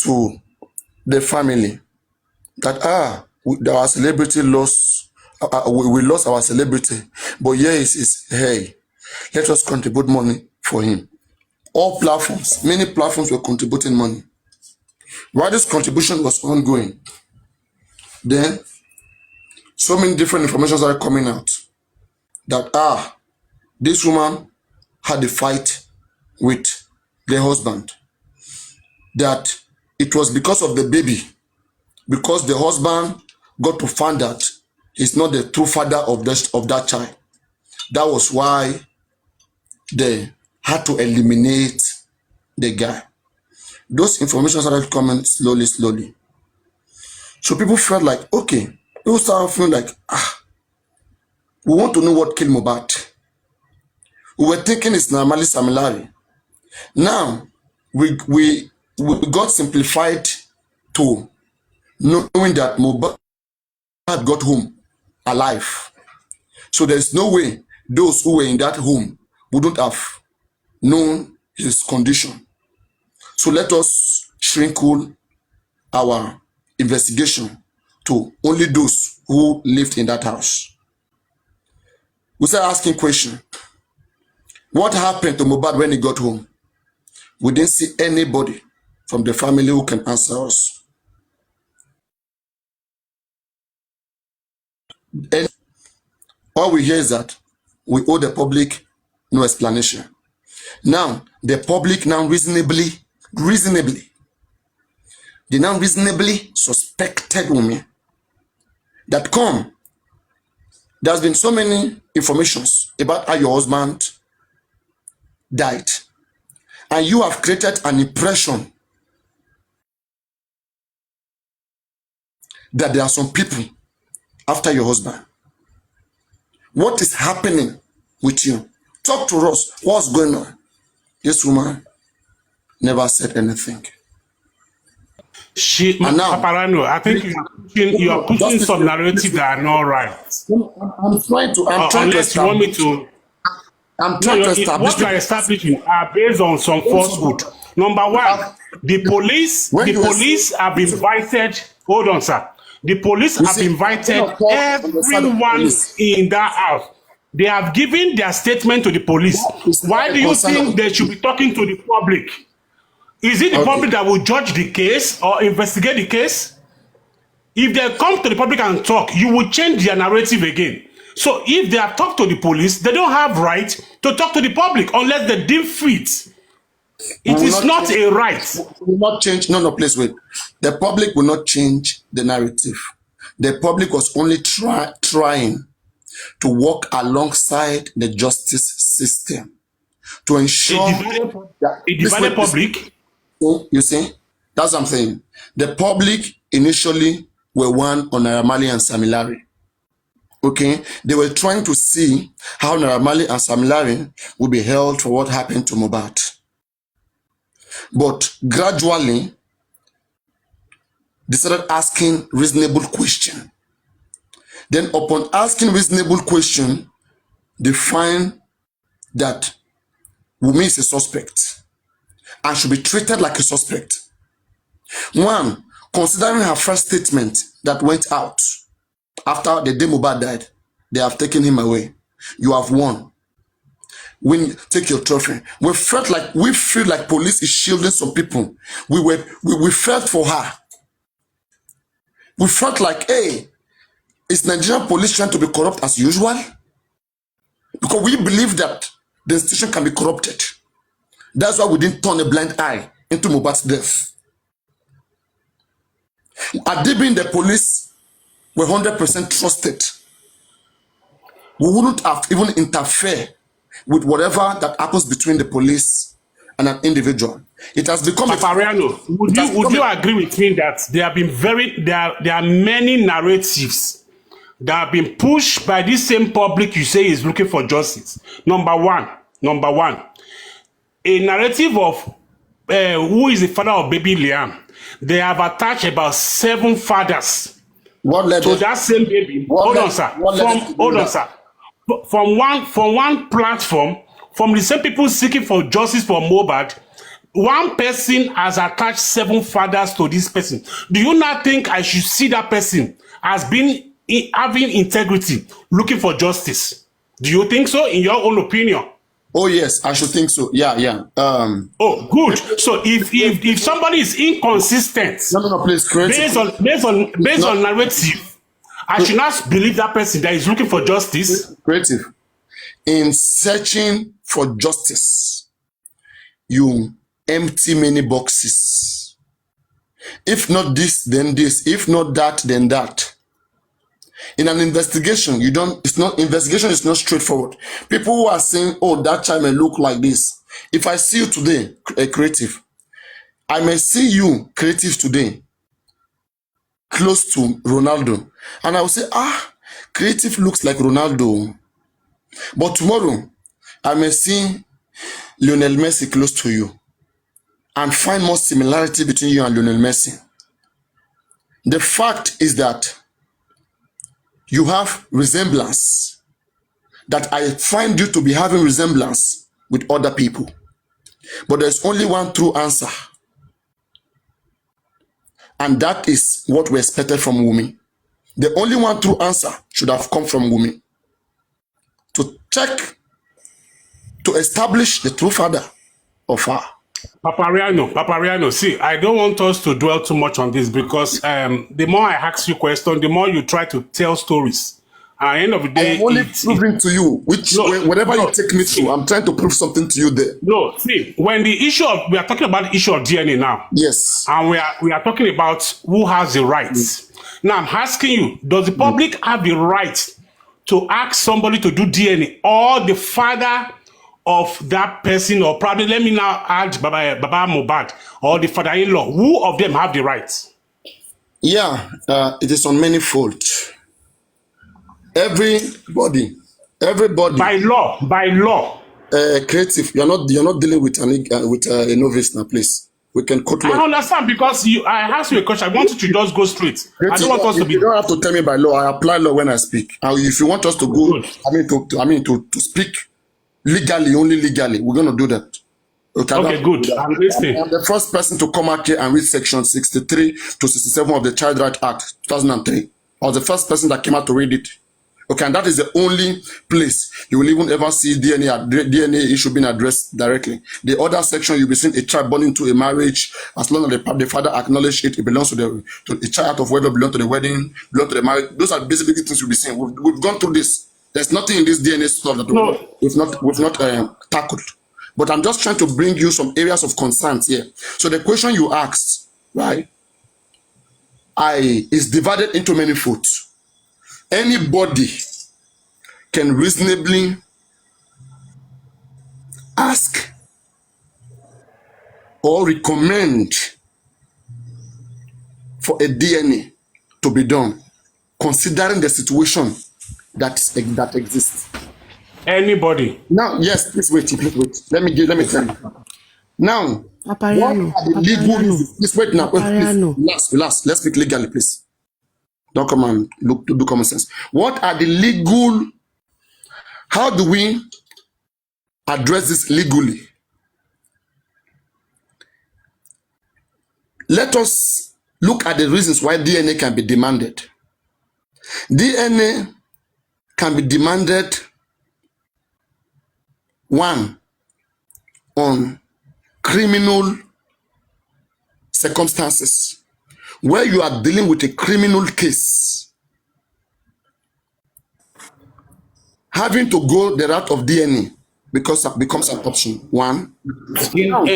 to the family. That our celebrity lost, we lost our celebrity, but here is hey, let us contribute money for him. All platforms, many platforms were contributing money. While this contribution was ongoing, then so many different information started coming out that this woman had a fight with the husband, that it was because of the baby, because the husband got to find that he's not the true father of that child. That was why they had to eliminate the guy. Those information started coming slowly. So people felt like, okay, people started feeling like, we want to know what killed Mohbad. We were thinking it's normally Samilari. Now, we got simplified to knowing that Mohbad got home alive. So there's no way those who were in that home wouldn't have known his condition. So let us shrinkle our investigation to only those who lived in that house. We start asking questions. What happened to Mohbad when he got home? We didn't see anybody from the family who can answer us. And all we hear is that we owe the public no explanation. Now, the public now reasonably, they now reasonably suspected women that come. There's been so many informations about how your husband died, and you have created an impression that there are some people after your husband. What is happening with you? Talk to us. What's going on? This woman never said anything. And now, Paparaino, I think you are pushing some narrative that are not right. I'm trying to unless you want me to. What you are establishing are based on some falsehood. Number one, the police have invited. Hold on, sir. The police have invited everyone in that house. They have given their statement to the police. Why do you think they should be talking to the public? Is it the public that will judge the case or investigate the case? If they come to the public and talk, you will change their narrative again. So if they have talked to the police, they don't have right to talk to the public unless they deem fit. It is not a right. Will not change. No, please wait. The public will not change the narrative. The public was only trying to work alongside the justice system to ensure that a divided public. You see, that's what I'm saying. The public initially were one on Naira Marley and Sam Larry. Okay, they were trying to see how Naira Marley and Sam Larry would be held for what happened to mohbad. But gradually, they started asking reasonable question. Then upon asking reasonable question, they find that Wunmi is a suspect and should be treated like a suspect. One, considering her first statement that went out after the day mohbad died, they have taken him away. You have won. Take your trophy. We feel like police is shielding some people. We felt for her. We felt like, hey, is Nigerian police trying to be corrupt as usual? Because we believe that the institution can be corrupted. That's why we didn't turn a blind eye into mohbad's death. Had they been the police were 100% trusted, we wouldn't have even interfered with whatever that happens between the police and an individual. It has become Paparaino, would you agree with me that there are many narratives that have been pushed by this same public you say is looking for justice? Number one, a narrative of who is the father of baby Liam. They have attached about 7 fathers to that same baby. Hold on, sir. From one platform, from the same people seeking for justice for mohbad, one person has attached 7 fathers to this person. Do you not think I should see that person as being having integrity, looking for justice? Do you think so, in your own opinion? Oh yes, I should think so. Yeah. Oh, good. So if somebody is inconsistent, please, based on narrative, I should not believe that person that is looking for justice. Creative. In searching for justice, you empty many boxes. If not this, then this. If not that, then that. In an investigation, investigation is not straightforward. People who are saying, oh, that child may look like this. If I see you today, creative, I may see you, creative, today, close to Ronaldo. And I will say, creative looks like Ronaldo. But tomorrow, I may see Lionel Messi close to you and find more similarity between you and Lionel Messi. The fact is that you have resemblance, that I find you to be having resemblance with other people. But there's only one true answer. And that is what we expected from Wunmi. The only one true answer should have come from Wunmi. To check, to establish the true father of her. Paparaino, see, I don't want us to dwell too much on this because the more I ask you questions, the more you try to tell stories At the end of the day, I am only proving to you, whenever you take me to, I'm trying to prove something to you there. No, see, when the issue of, we are talking about the issue of DNA now. Yes. And we are talking about who has the rights. Now I'm asking you, does the public have the right to ask somebody to do DNA, or the father of that person, or probably, let me now add Baba mohbad, or the father-in-law, who of them have the rights? Yeah, it is on many folds. Everybody. By law. Creative. You're not dealing with a novice now, please. We can quote law. I understand, because I asked you a question. I want you to just go straight. Creative, I don't want us to be. You don't have to tell me by law. I apply law when I speak. If you want us to go, to speak legally, only legally, we're gonna do that. Okay, good. I'm listening. I'm the first person to come out here and read section 63 to 67 of the Child Right Act 2003. I was the first person that came out to read it. Okay, and that is the only place you will even ever see DNA issue being addressed directly. The other section, you'll be seeing a child born into a marriage, as long as the father acknowledge it belongs to the child of whether belong to the wedding, belong to the marriage. Those are basically things you'll be seeing. We've gone through this. There's nothing in this DNA stuff that we've not tackled. But I'm just trying to bring you some areas of concern here. So the question you asked, right, is divided into many folds. Anybody can reasonably ask or recommend for a DNA to be done, considering the situation that exists. Anybody. Now, yes, please wait. Let me tell you. Now, Paparaino. What are the legal reasons? Please wait now. Please, relax. Let's speak legally, please. Don't come and do common sense. What are the legal? How do we address this legally? Let us look at the reasons why DNA can be demanded. DNA can be demanded, one, on criminal circumstances, where you are dealing with a criminal case, having to go the route of DNA becomes an option. One.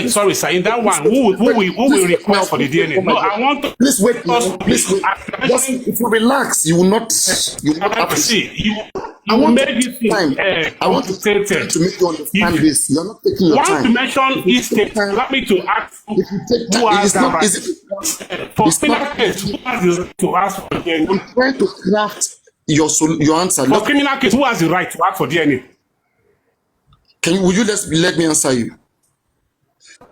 Sorry, sir. In that one, who will request for the DNA? No, I want to. Please wait. Please wait. Just, if you relax, you will not. See. You made this thing. I want to make you understand this. You are not taking your time. Want to mention East State? Allow me to ask who has that right. For criminal case, who has the right to ask for DNA? I'm trying to craft your answer. For criminal case, who has the right to ask for DNA? Would you let me answer you?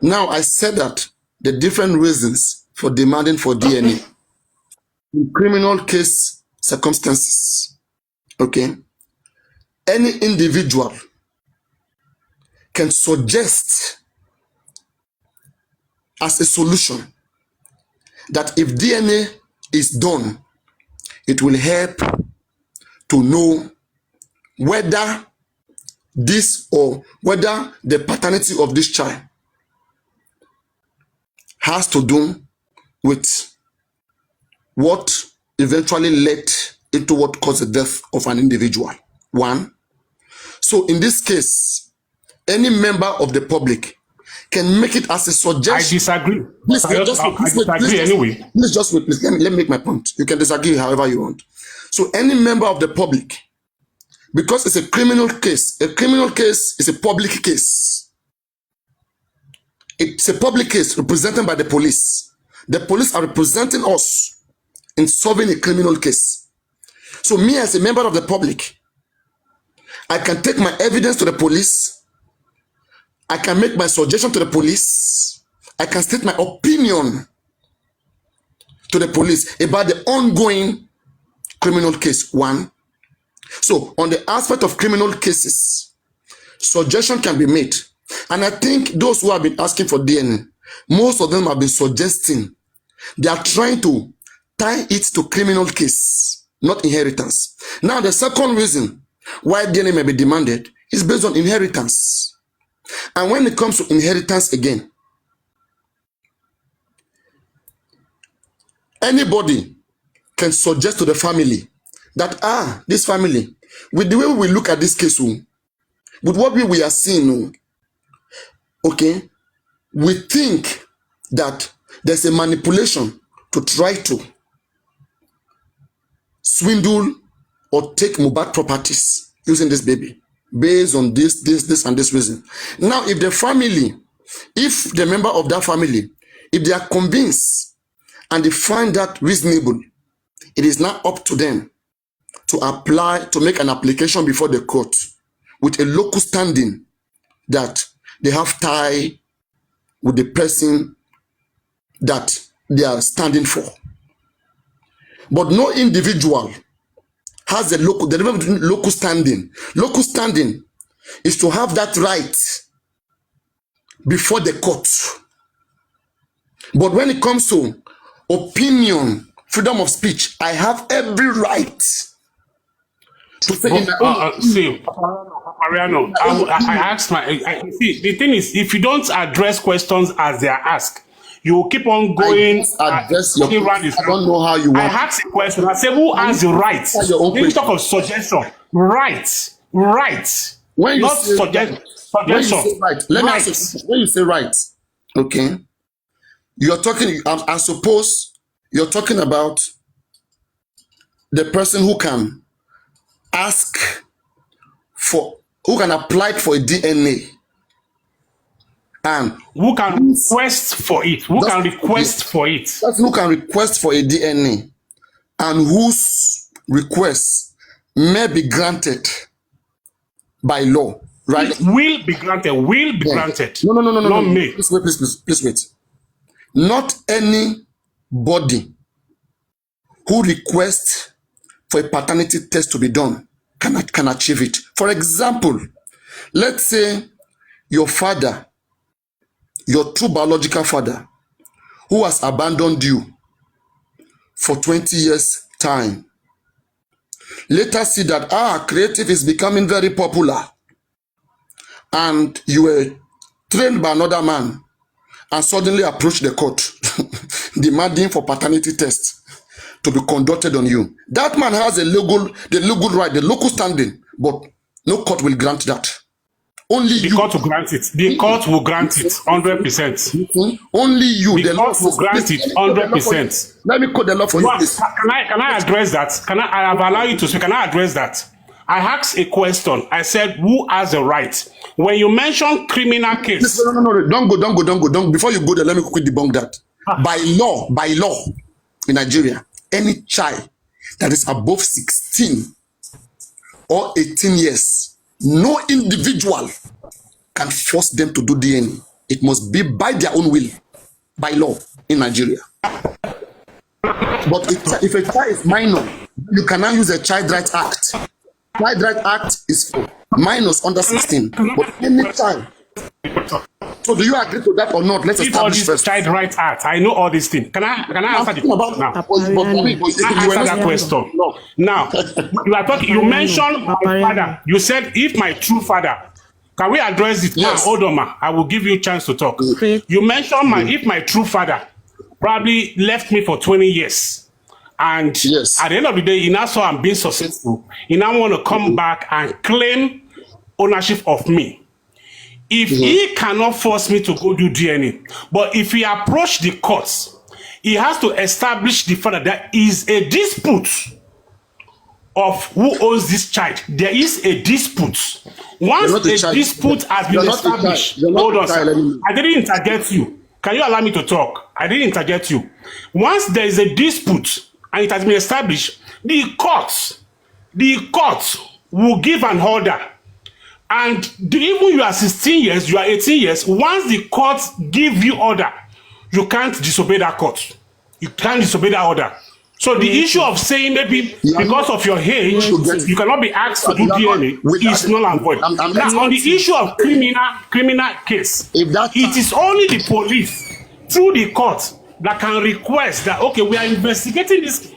Now, I said that the different reasons for demanding for DNA in criminal case circumstances, okay? Any individual can suggest as a solution that if DNA is done, it will help to know whether the paternity of this child has to do with what eventually led into what caused the death of an individual. One. So in this case, any member of the public can make it as a suggestion. I disagree. Please just wait. Please let me make my point. You can disagree however you want. So any member of the public, because it's a criminal case is a public case. It's a public case represented by the police. The police are representing us in solving a criminal case. So me as a member of the public, I can take my evidence to the police. I can make my suggestion to the police. I can state my opinion to the police about the ongoing criminal case. One. So on the aspect of criminal cases, suggestion can be made. And I think those who have been asking for DNA, most of them have been suggesting, they are trying to tie it to criminal case, not inheritance. Now the second reason why DNA may be demanded is based on inheritance. And when it comes to inheritance again, anybody can suggest to the family that this family, with the way we look at this case, with what we are seeing, okay, we think that there's a manipulation to try to swindle or take Mohbad properties using this baby based on this and this reason. Now, if the member of that family, if they are convinced and they find that reasonable, it is now up to them to make an application before the court with a local standing that they have tie with the person that they are standing for. But no individual has the local standing. Local standing is to have that right before the court. But when it comes to opinion, freedom of speech, I have every right to say see, Paparaino, I asked see, the thing is, if you don't address questions as they are asked, you will keep on going. Address your question. I don't know how you want. I asked a question. I said, who has the right? Then you talk of suggestion. Right. When you not say suggestion. When you say right, let me ask you, when you say right, okay, you're talking, I suppose you're talking about the person who can apply for a DNA. And who can request for it? Who can request for it? That's who can request for a DNA and whose request may be granted by law, right? It will be granted. Will be granted. No. Not me. Please wait. Not anybody who requests for a paternity test to be done can achieve it. For example, let's say your father, your true biological father, who has abandoned you for 20 years' time, later see that creative is becoming very popular, and you were trained by another man and suddenly approach the court demanding for paternity test to be conducted on you. That man has the legal right, the local standing, but no court will grant that. Only the court will grant it. The court will grant it 100%. Only you. The court will grant it 100%. Let me quote the law for you. Can I address that? I have allowed you to speak. Can I address that? I asked a question. I said, who has the right? When you mention criminal case. No. Don't go. Before you go there, let me quickly debunk that. By law in Nigeria, any child that is above 16 or 18 years, no individual can force them to do DNA. It must be by their own will, by law in Nigeria. But if a child is minor, you cannot use a Child Rights Act. Child Rights Act is for minors under 16. But any child. So do you agree to that or not? Let's establish first. Child Rights Act. I know all these things. Can I answer the question now? Answer that question. No. Now, you are talking. You mentioned my father. You said if my true father. Can we address it? Yes. Hold on, ma. I will give you a chance to talk. Okay. You mentioned if my true father probably left me for 20 years. And at the end of the day, he now saw I'm being successful. He now want to come back and claim ownership of me. If he cannot force me to go do DNA, but if he approach the courts, he has to establish the fact that there is a dispute of who owns this child. There is a dispute. Once a dispute has been established, hold on, sir. I didn't interject you. Can you allow me to talk? I didn't interject you. Once there is a dispute and it has been established, the court will give an order. And even you are 16 years, you are 18 years, once the court give you order, you can't disobey that court. You can't disobey that order. So the issue of saying maybe because of your age, you cannot be asked to do DNA is null and void. Now, on the issue of criminal case, it is only the police through the court that can request that, okay, we are investigating this case.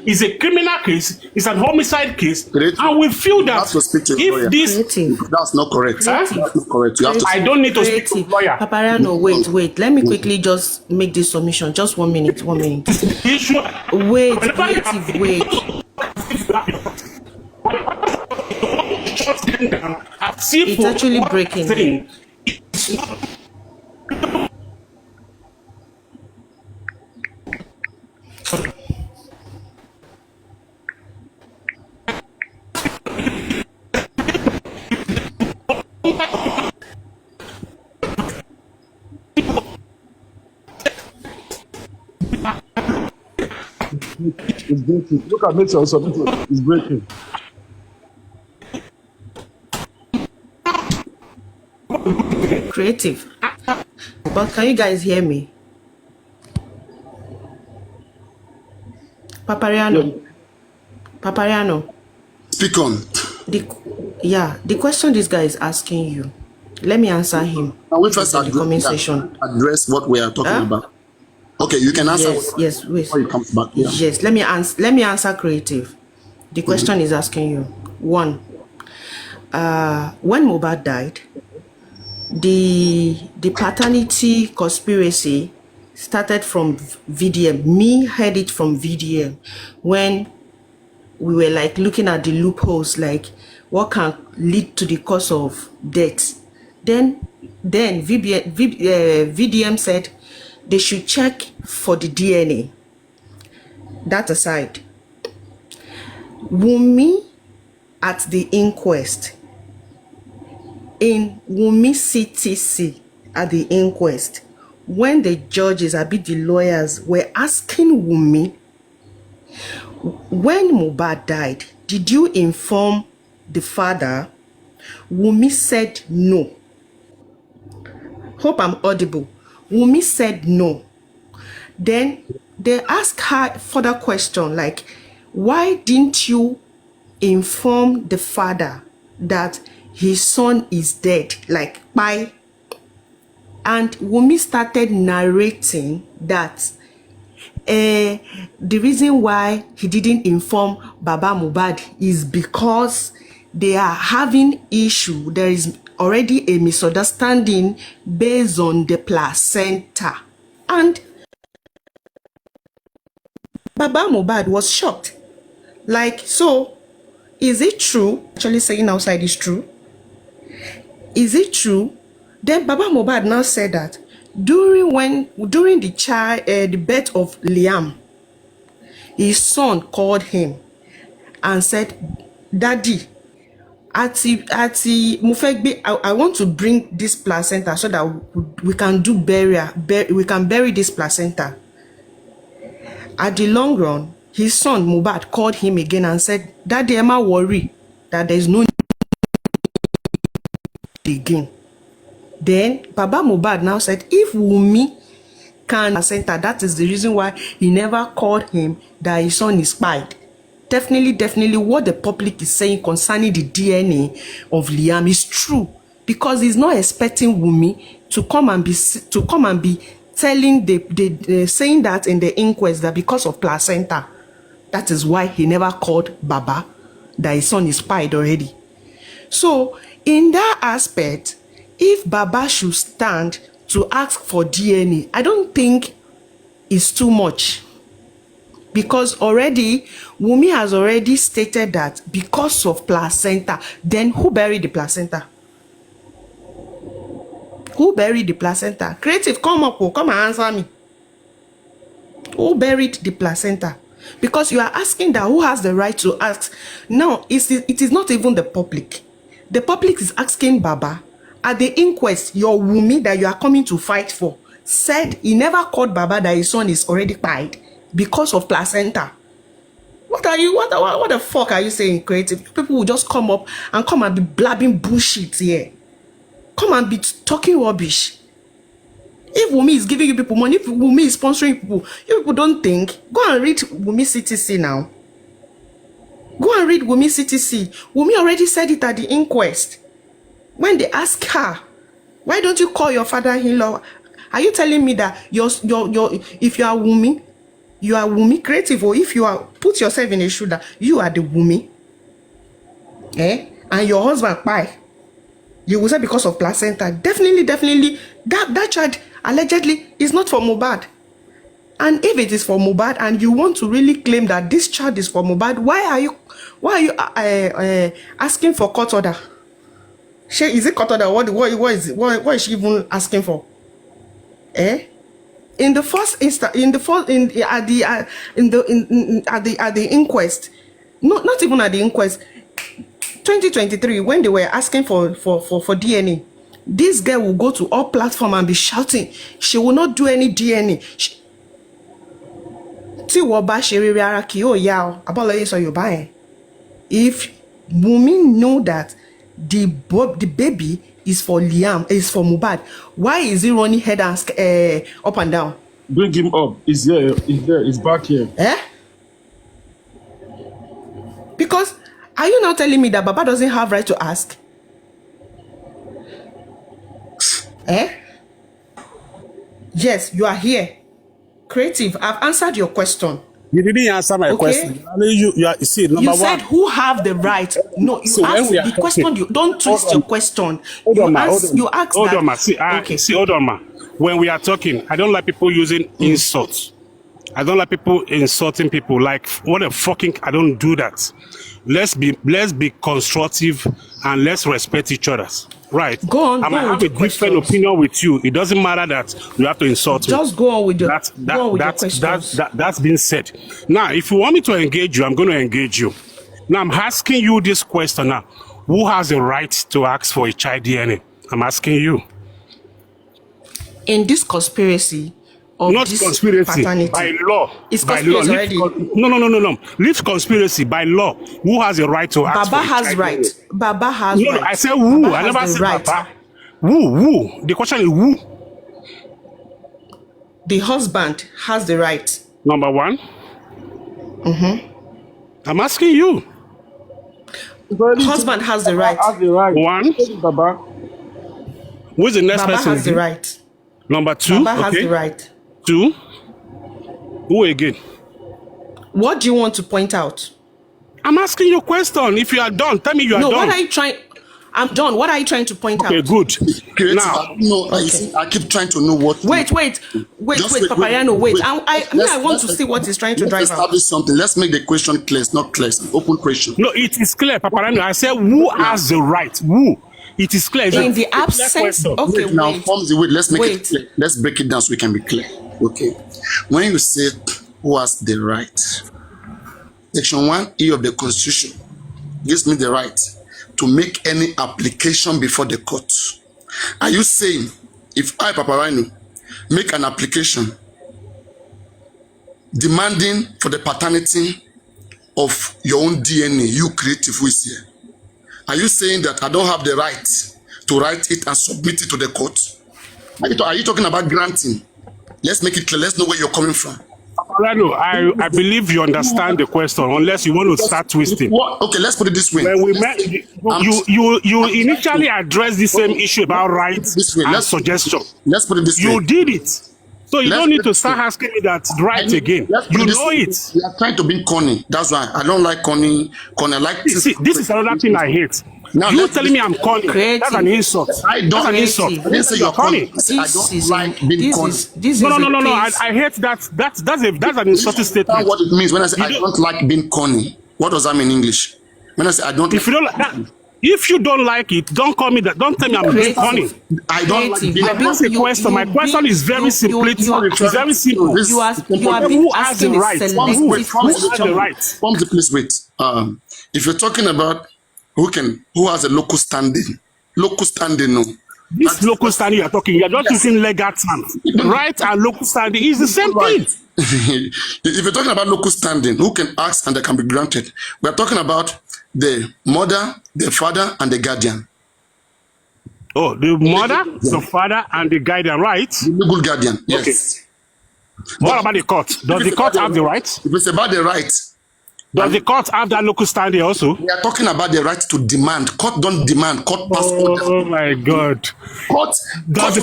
It's a criminal case, it's an homicide case, and we feel that if this... That's not correct. That's not correct. You have to I don't need to speak to a lawyer. Paparaino, wait. Let me quickly just make this submission. Just 1 minute. Issue... Wait. It's actually breaking. It's breaking. Look at Mitchell. It's breaking. Creative. But can you guys hear me? Paparaino. Paparaino. Speak on. The question this guy is asking you. Let me answer him. Can we first address what we are talking about? Okay, you can answer. Yes, wait. Before you come back. Yeah. Yes, let me answer creative. The question is asking you. One, when mohbad died, the paternity conspiracy started from VDM. Me heard it from VDM when we were like looking at the loopholes, like what can lead to the cause of death. Then VDM said they should check for the DNA. That aside, Wunmi at the inquest, in Wunmi CTC at the inquest, when the judges, the lawyers, were asking Wunmi, when mohbad died, did you inform the father? Wunmi said no. Hope I'm audible. Wunmi said no. Then they asked her further question like, why didn't you inform the father that his son is dead? Like, why? And Wunmi started narrating that the reason why he didn't inform Baba Mohbad is because they are having issue. There is already a misunderstanding based on the placenta. And Baba Mohbad was shocked. Like, so, is it true? Actually saying outside is true. Is it true? Then Baba Mohbad now said that during the birth of Liam, his son called him and said, Daddy, I want to bring this placenta so that we can do burial. We can bury this placenta. At the long run, his son Mohbad called him again and said, Daddy, Emma worry that there is no need again. Then Baba Mohbad now said, if Wunmi can placenta, that is the reason why he never called him that his son is spied. Definitely what the public is saying concerning the DNA of Liam is true, because he's not expecting Wunmi to come and be telling saying that in the inquest that because of placenta, that is why he never called Baba that his son is spied already. So in that aspect, if Baba should stand to ask for DNA, I don't think it's too much. Because already, Wunmi has already stated that because of placenta, then who buried the placenta? Who buried the placenta? Creative, come up, come and answer me. Who buried the placenta? Because you are asking that who has the right to ask. No, it is not even the public. The public is asking Baba. At the inquest, your Wunmi that you are coming to fight for said he never called Baba that his son is already died because of placenta. What the fuck are you saying, creative? People will just come up and be blabbing bullshit here. Come and be talking rubbish. If Wunmi is giving you people money, if Wunmi is sponsoring people, you people don't think. Go and read Wunmi CTC now. Go and read Wunmi CTC. Wunmi already said it at the inquest. When they ask her, why don't you call your father-in-law? Are you telling me that if you are Wunmi, you are Wunmi creative, or if you are, put yourself in a shoe that you are the Wunmi, and your husband pie, you will say because of placenta. Definitely, that child allegedly is not for Mohbad. And if it is for Mohbad and you want to really claim that this child is for Mohbad, why are you asking for court order? Is it court order? What is she even asking for? In the first instance, at the inquest, not even at the inquest, 2023, when they were asking for DNA, this girl will go to all platform and be shouting. She will not do any DNA. If Wunmi know that the baby is for Liam, is for Mohbad, why is he running head and up and down? Bring him up. He's here. He's there. He's back here. Because are you now telling me that Baba doesn't have right to ask? Yes, you are here. Creative, I've answered your question. You didn't answer my question. You see, number you said one, who have the right? No, you asked the question. You don't twist your question. Hold on, ma. When we are talking, I don't like people using insults. I don't like people insulting people. Like, what a fucking, I don't do that. Let's be constructive and let's respect each other. Right? Go on. I might have a different opinion with you. It doesn't matter that you have to insult me. Just go on with your questions. That's been said. Now, if you want me to engage you, I'm going to engage you. Now, I'm asking you this question now. Who has the right to ask for a child DNA? I'm asking you. In this conspiracy, not conspiracy, paternity. by law. It's conspiracy already. No. Leave conspiracy by law. Who has the right to ask? Baba has right. Baba has right. I said who. Baba I never said right. Baba. Who? The question is who? The husband has the right. Number one. I'm asking you. Husband has the right. One. Baba. Who's the next Baba person? has the right. Number two. Baba has the right. Two. Who again? What do you want to point out? I'm asking you a question. If you are done, tell me you are done. No, what are you trying? I'm done. What are you trying to point out? Okay, good. Now, I keep trying to know what. Wait, paparaino, wait. I want to see what he's trying to drive out. Establish something. Let's make the question clear. It's not clear. It's an open question. No, it is clear, paparaino. I said who has the right? Who? It is clear. In the absence. Okay, wait. Now, let's make it clear. Let's break it down so we can be clear. Okay. When you say who has the right, Section 1E of the Constitution gives me the right to make any application before the court. Are you saying if I, paparaino, make an application demanding for the paternity of your own DNA, you creative who is here, are you saying that I don't have the right to write it and submit it to the court? Are you talking about granting? Let's make it clear. Let's know where you're coming from. I believe you understand the question, unless you want to start twisting. Okay, let's put it this way. When we met, you initially addressed the same issue about rights and suggestion. Let's put it this way. You did it. So you don't need to start asking me that right again. You know it. You are trying to be corny. That's why I don't like corny. I like this is another thing I hate. Now, you telling me I'm corny. That's an insult. That's an insult. I didn't say you're corny. I don't like being corny. No. I hate that. That's an insulting statement. That's what it means when I say I don't like being corny. What does that mean in English? When I say I don't. If you don't like it, don't call me that. Don't tell me I'm being funny. I don't like being funny. My question is very simple. It's very simple. Who has the right? Who has the right? Please wait. If you're talking about who has a local standing, no. This local standing you're talking, you're just using legal terms. Right and local standing is the same thing. If you're talking about local standing, who can ask and they can be granted? We're talking about the mother, the father, and the guardian. Oh, the mother, the father, and the guardian, right? The legal guardian, yes. Okay. What about the court? Does the court have the right? If it's about the right, does the court have that local standing also? We are talking about the right to demand. Court don't demand. Court pass. Oh my God! Does the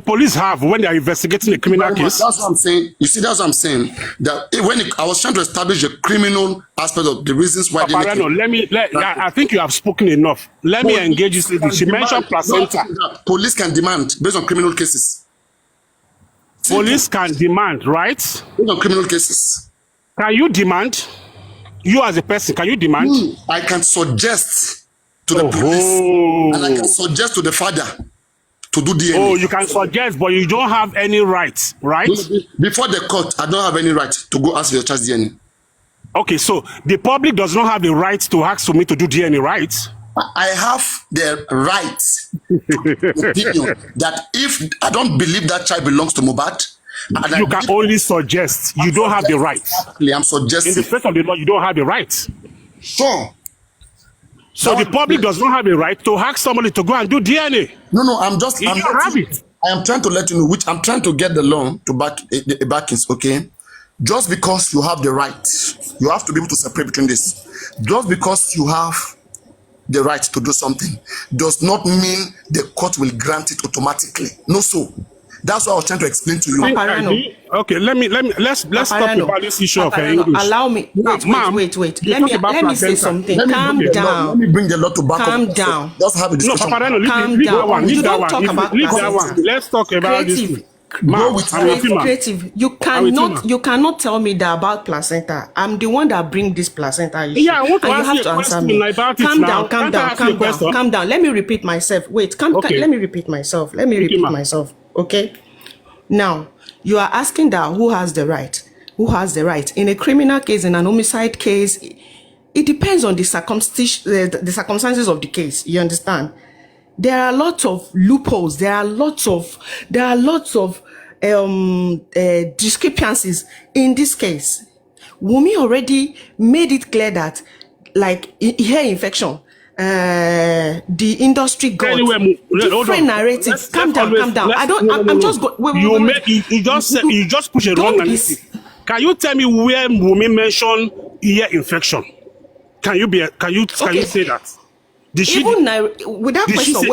police have when they are investigating a criminal case? That's what I'm saying. You see, that's what I'm saying. That I was trying to establish a criminal aspect of the reasons why. I think you have spoken enough. Let me engage you. She mentioned placenta. Police can demand based on criminal cases. Police can demand, right? Those are criminal cases. Can you demand? You as a person, can you demand? I can suggest to the police, and I can suggest to the father to do DNA. Oh, you can suggest, but you don't have any rights, right? Before the court, I don't have any right to go ask your child's DNA. Okay, so the public does not have the right to ask for me to do DNA, right? I have the right to opinion that if I don't believe that child belongs to mohbad, you can only suggest. You don't have the right. Exactly, I'm suggesting. In the face of the law, you don't have the right. Sure. So the public does not have a right to ask somebody to go and do DNA. No, I'm just. You have it. I am trying to let you know, which I'm trying to get the law to back the backings, okay? Just because you have the right, you have to be able to separate between this. Just because you have the right to do something does not mean the court will grant it automatically. No, so that's what I was trying to explain to you. Okay, let's talk about this issue of English. Allow me. Wait. Let me say something. Calm down. Let me bring the law to back up. Calm down. Just have a discussion. No, Paparano, Calm down. leave You that don't one. talk about Leave that one. Let's talk about this. Creative. You cannot tell me that about placenta. I'm the one that bring this placenta issue. Yeah, I want to and ask you have to answer me. Calm down. Let me repeat myself. Wait, let me repeat myself. Okay. Now, you are asking that who has the right? Who has the right? In a criminal case, in an homicide case, it depends on the circumstances of the case. You understand? There are lots of loopholes. There are lots of discrepancies in this case. Wunmi already made it clear that, like hair infection, the industry got different narratives. Calm down. I'm just going. You just push a wrong narrative. Can you tell me where Wunmi mentioned ear infection? Can you say that? Without question,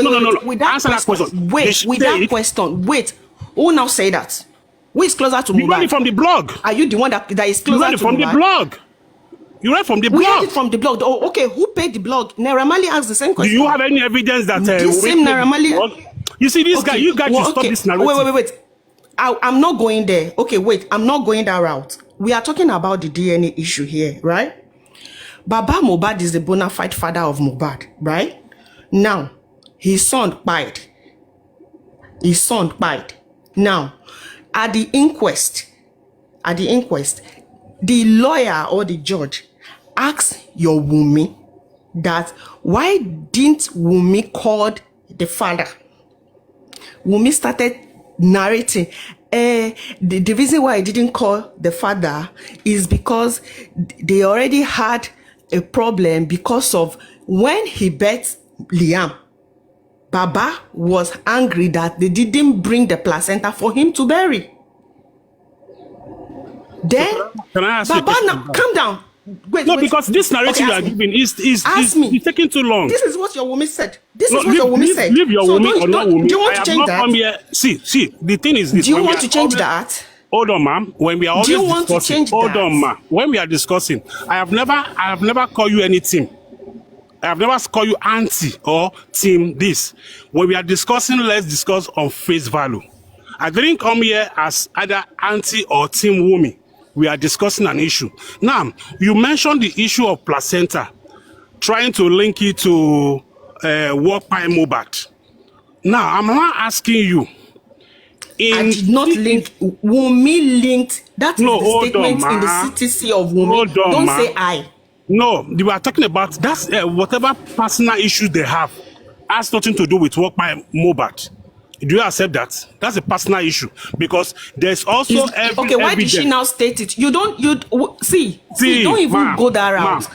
wait. Who now say that? Who is closer to Mohbad? You read it from the blog. Are you the one that is closer to Mohbad? You read it from the blog. You read from the blog. We read it from the blog. Oh, okay. Who paid the blog? Naira Marley asked the same question. Do you have any evidence that the same Naira Marley? You see, this guy. You guys should stop this narrative. Wait. I'm not going there. Okay, wait. I'm not going that route. We are talking about the DNA issue here, right? Baba Mohbad is the bona fide father of Mohbad, right? Now, his son died. Now, at the inquest, the lawyer or the judge asked your Wunmi that why didn't Wunmi call the father? Wunmi started narrating. The reason why I didn't call the father is because they already had a problem because of when he bet Liam. Baba was angry that they didn't bring the placenta for him to bury. Then Baba, now calm down. Wait, because this narrative you are giving is taking too long. This is what your woman said. Leave your woman or not woman. Do you want to change that? See, the thing is this. Do you want to change that? Hold on, ma'am. When we are always discussing, hold on, ma'am. When we are discussing, I have never called you anything. I have never called you auntie or team this. When we are discussing, let's discuss on face value. I didn't come here as either auntie or team woman. We are discussing an issue. Now, you mentioned the issue of placenta, trying to link it to work by mohbad. Now, I'm not asking you. I did not link. Wunmi linked. That is the statement in the CTC of Wunmi. Don't say I. No, we are talking about that's whatever personal issue they have has nothing to do with work by mohbad. Do you accept that? That's a personal issue because there's also okay. Why did she now state it? You don't see. Don't even go that route.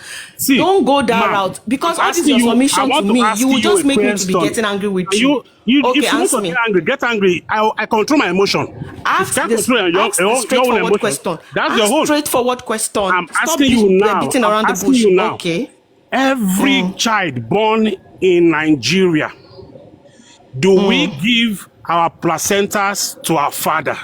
Don't go that route because all this your submission to me, you will just make me to be getting angry with you. Okay, if you want to get angry, get angry. I control my emotion. Ask the straightforward question. That's your whole straightforward question. I'm asking you now. Beating around the bush. Okay. Every child born in Nigeria. Do we give our placentas to our father?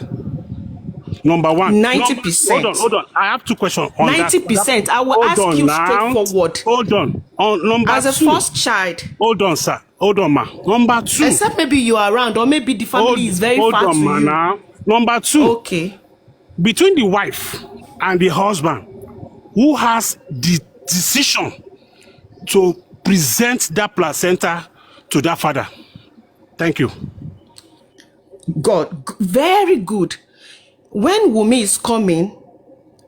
Number one. 90%. Hold on. I have two questions on 90%. I will ask you straightforward. Hold on. On number as a first child. Hold on, sir. Hold on, ma. Number two. Except maybe you are around or maybe the family is very far to you. Now. Number two, Okay. between the wife and the husband, who has the decision to present that placenta to that father? Thank you. Very good. When Wumi is coming,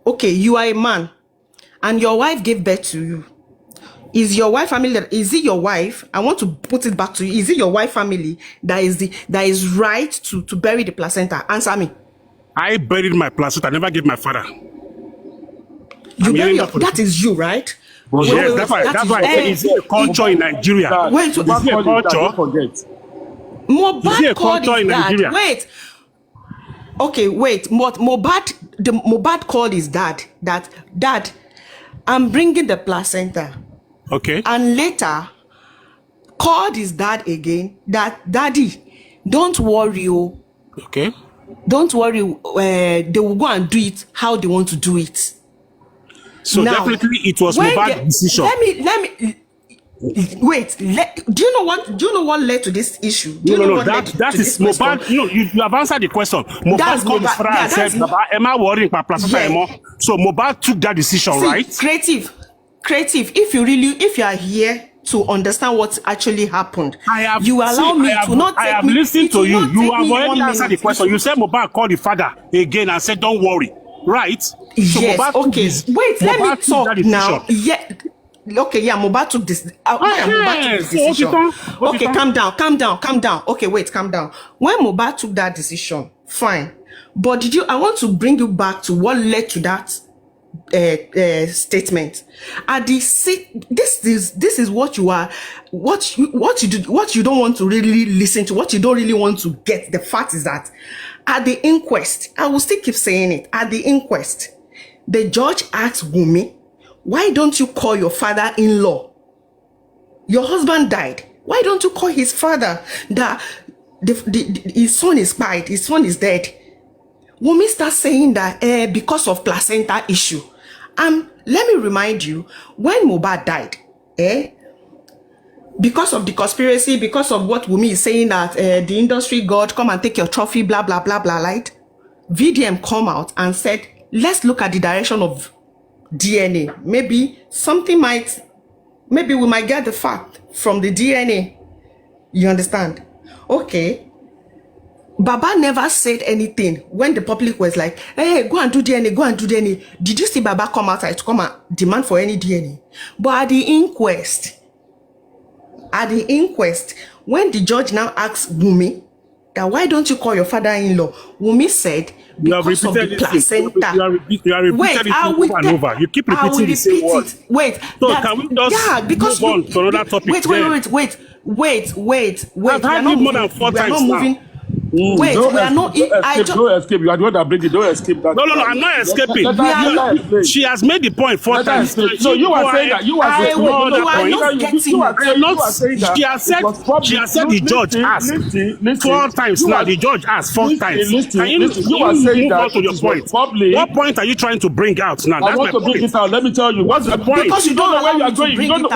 okay, you are a man and your wife gave birth to you. Is your wife family is it your wife? I want to put it back to you. Is it your wife family that is right to bury the placenta? Answer me. I buried my placenta. I never gave my father. You bury that is you, right? Yes, that's why I say, is it a culture in Nigeria? Wait, is it a culture? Mohbad called his dad. Wait. Okay, wait. The Mohbad called his dad that, Dad, I'm bringing the placenta. Okay. And later called his dad again that, Daddy, don't worry. Okay. Don't worry. They will go and do it how they want to do it. So now, definitely it was Mohbad's decision. Let me wait. Do you know what led to this issue? No, that is Mohbad. You have answered the question. Mohbad called his father and said, Baba, am I worrying about placenta anymore? So Mohbad took that decision, right? Creative. If you are here to understand what actually happened, you allow me to not take. I have listened to you. You have already answered the question. You said Mohbad called the father again and said, don't worry, right? Yes. Okay. Wait. Let me talk now. Yeah. Okay, yeah, Mohbad took this. Mohbad took the decision. Okay, calm down. Okay, wait, calm down. When Mohbad took that decision, fine. But I want to bring you back to what led to that statement. This is what you are, what you don't want to really listen to, what you don't really want to get. The fact is that at the inquest, I will still keep saying it. At the inquest, the judge asked Wumi, why don't you call your father-in-law? Your husband died. Why don't you call his father that his son is died, his son is dead? Wumi starts saying that because of placenta issue. Let me remind you, when Mohbad died, because of the conspiracy, because of what Wumi is saying that the industry god come and take your trophy, blah blah blah blah, right? VDM come out and said, let's look at the direction of DNA. Maybe we might get the fact from the DNA. You understand? Okay. Baba never said anything when the public was like, hey, go and do DNA, go and do DNA. Did you see Baba come outside to come and demand for any DNA? But at the inquest, when the judge now asked Wumi, that why don't you call your father-in-law? Wumi said, because of the placenta. You are repeating it over and over. You keep repeating the same word. Wait. So can we just move on to another topic? Wait. I've had it more than 4 times now. Wait, we are not. Don't escape. You are the one that bring it. Don't escape that. No, I'm not escaping. She has made the point 4 times. So you are saying that you are saying she has said the judge asked 4 times now. The judge asked 4 times. Can you move on to your point? What point are you trying to bring out now? I want to bring it out. Let me tell you. What's the point? Because you don't know where you are going. You don't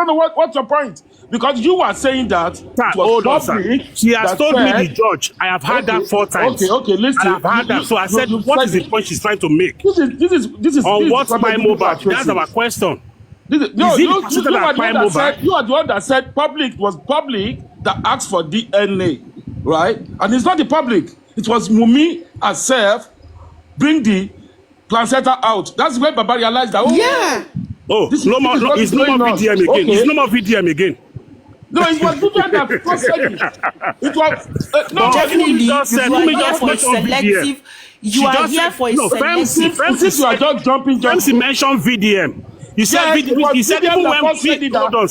know what's your point. Because you are saying that hold on, sir. She has told me the judge. I have heard that 4 times. Okay, listen. I have heard that. So I said, what is the point she's trying to make? This is on what's my mobile? That's our question. You are the one that said public was public that asked for DNA, right? And it's not the public. It was Wumi herself bring the placenta out. That's when Baba realized that. It's no more VDM again. Okay. It's no more VDM again. No, it was Vivian that first said it. It was definitely you are here for a selective. Since you are just jumping. Femsi mentioned VDM. You said he said even when VDM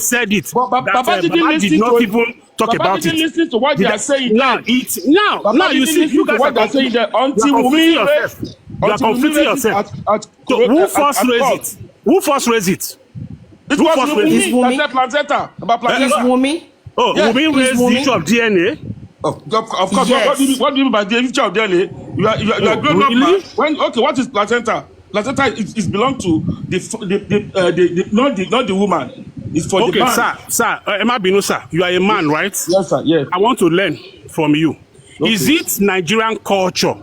said it, Baba did not even talk about it. Listen to what they are saying now. You see, you guys are saying that you are confusing yourself. So who first raised it? Who first raised it? It was Wumi that said placenta. Wumi. Wumi raised the issue of DNA. Of course. Yes. What do you mean by the issue of DNA? You are grown up man. What is placenta? Placenta is belong to not the woman. It's for the man. Sir, Emma Binu, sir, you are a man, right? Yes, sir. Yes. I want to learn from you. Is it Nigerian culture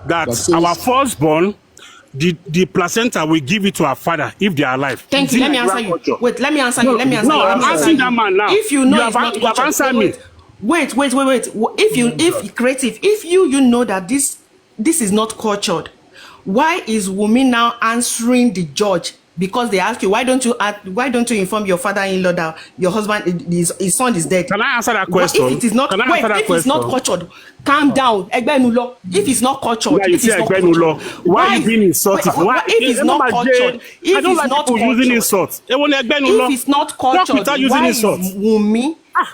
that our firstborn, the placenta will give it to our father if they are alive? Thank you. Let me answer you. Wait, let me answer you. Let me answer you. No, I'm asking that man now. If you know you have answered me. Wait. If you know that this is not cultured, why is Wunmi now answering the judge? Because they ask you, why don't you inform your father-in-law that your husband, his son is dead? Can I answer that question? If it is not, it's not cultured, calm down. If it's not cultured, if it's not cultured, why are you being insulted? If it's not cultured, if it's not using insults. If it's not cultured,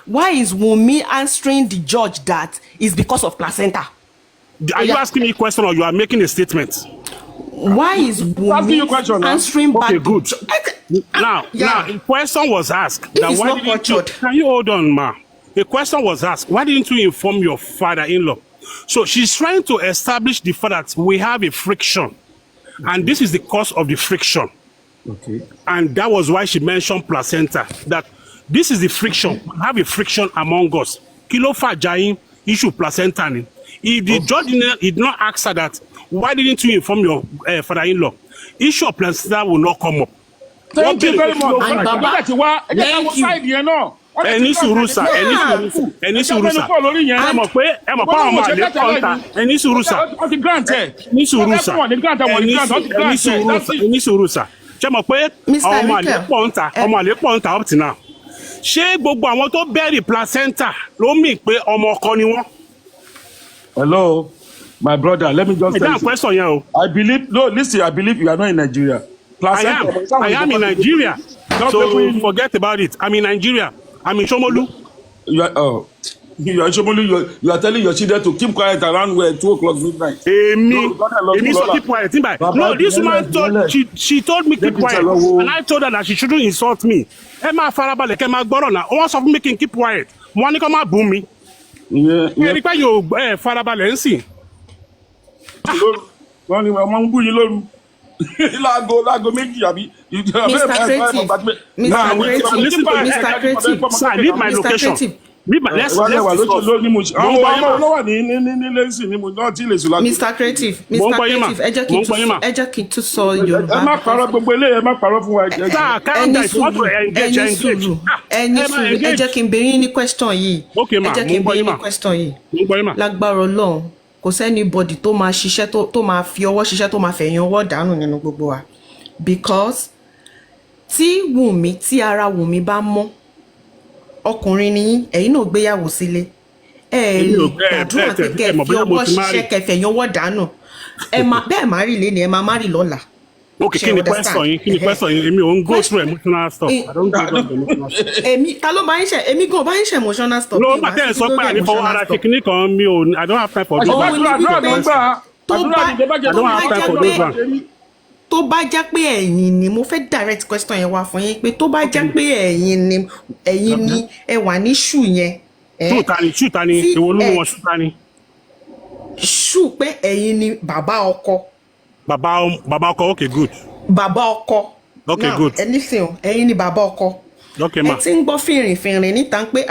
why is Wunmi answering the judge that is because of placenta? Are you asking me a question or you are making a statement? Why is Wunmi answering back? Okay, good. Now, a question was asked. Can you hold on, ma? A question was asked. Why didn't you inform your father-in-law? So she's trying to establish the fact that we have a friction, and this is the cause of the friction. Okay. And that was why she mentioned placenta. That this is the friction. We have a friction among us. Kilo fa jain issue placenta. If the judge did not ask her that, why didn't you inform your father-in-law? Issue of placenta will not come up. Thank you very much. Thank you. Ẹni sùúrù sà, ẹni sùúrù sà. Ẹ mọ̀ pé ọmọ àlè pọ́ńtà. Ẹni sùúrù sà. Ẹni sùúrù sà. Ẹni sùúrù sà. Ṣé mọ̀ pé ọmọ àlè pọ́ńtà up to now? Ṣé gbogbo àwọn tó bẹ́rì placenta ló mì pé ọmọ ọkọ ni wọ́n? Hello, my brother, let me just tell you. Question, I believe, listen, I believe you are not in Nigeria. I am in Nigeria. So forget about it. I'm in Nigeria. I'm in Shomolu. You are in Shomolu. You are telling your children to keep quiet around 2 o'clock midnight. So keep quiet. No, this woman told she told me keep quiet, and I told her that she shouldn't insult me. Emma farabalẹ̀ kẹ́ máa gbọ́rọ̀ náà. Wọ́n sọ fún mi kí n keep quiet. Mo ní kó má bú mi. Ẹ̀rí pé yóò farabalẹ̀ ń sìn. Wọ́n ní wọ́n ń bú yín lóru. Láago méjì àbí. Mr. Creative. Sir, leave my location. Mr. Creative, ẹ jẹ́ kí n tún sọ Yorùbá. Ẹ má parọ́ gbogbo eléyìí, ẹ má parọ́ fún wa. Ẹni sùúrù, ẹ jẹ́ kí n béèrè ní question yìí. Ẹ jẹ́ kí n béèrè ní question yìí. Lágbára Ọlọ́run, kò sẹ́ni bọ́dì tó máa ṣiṣẹ́ tó máa fi ọwọ́ ṣiṣẹ́ tó máa fẹ̀yìn ọwọ́ dànù nínú gbogbo wa. Because tí ara Wunmi bá mọ́, ọkùnrin ni ẹ̀yin náà gbéyàwó sílé, gbàdúrà pé kẹ́ fi ọwọ́ ṣiṣẹ́ kẹ́ fẹ̀yìn ọwọ́ dànù, bẹ́ẹ̀ má rí lé ni ẹ máa má rí lọ́la. Okay, kí ni question yín èmi ò ń go through emotional stuff. I don't go through emotional stuff. Èmi gan bá ń ṣe emotional stuff. No, but then sọ pé àní fọwọ́ ara ṣe kíní kan mi ò I don't have time for those ones. Tó bá jẹ́ pé ẹ̀yin ni mo fẹ́ direct question yẹn wá fún yín pé tó bá jẹ́ pé ẹ̀yin ni ẹ wà ní ṣù yẹn. Ṣù ta ni èwo nínú wọn ṣù ta ni. Ṣù pé ẹ̀yin ni bàbá ọkọ. Bàbá ọkọ, okay, good. Bàbá ọkọ. Okay, now, good. Anything, ẹ̀yin ni bàbá ọkọ. Okay, ma. Ẹ ti ń gbọ́ fìrìnfìrìn níta pé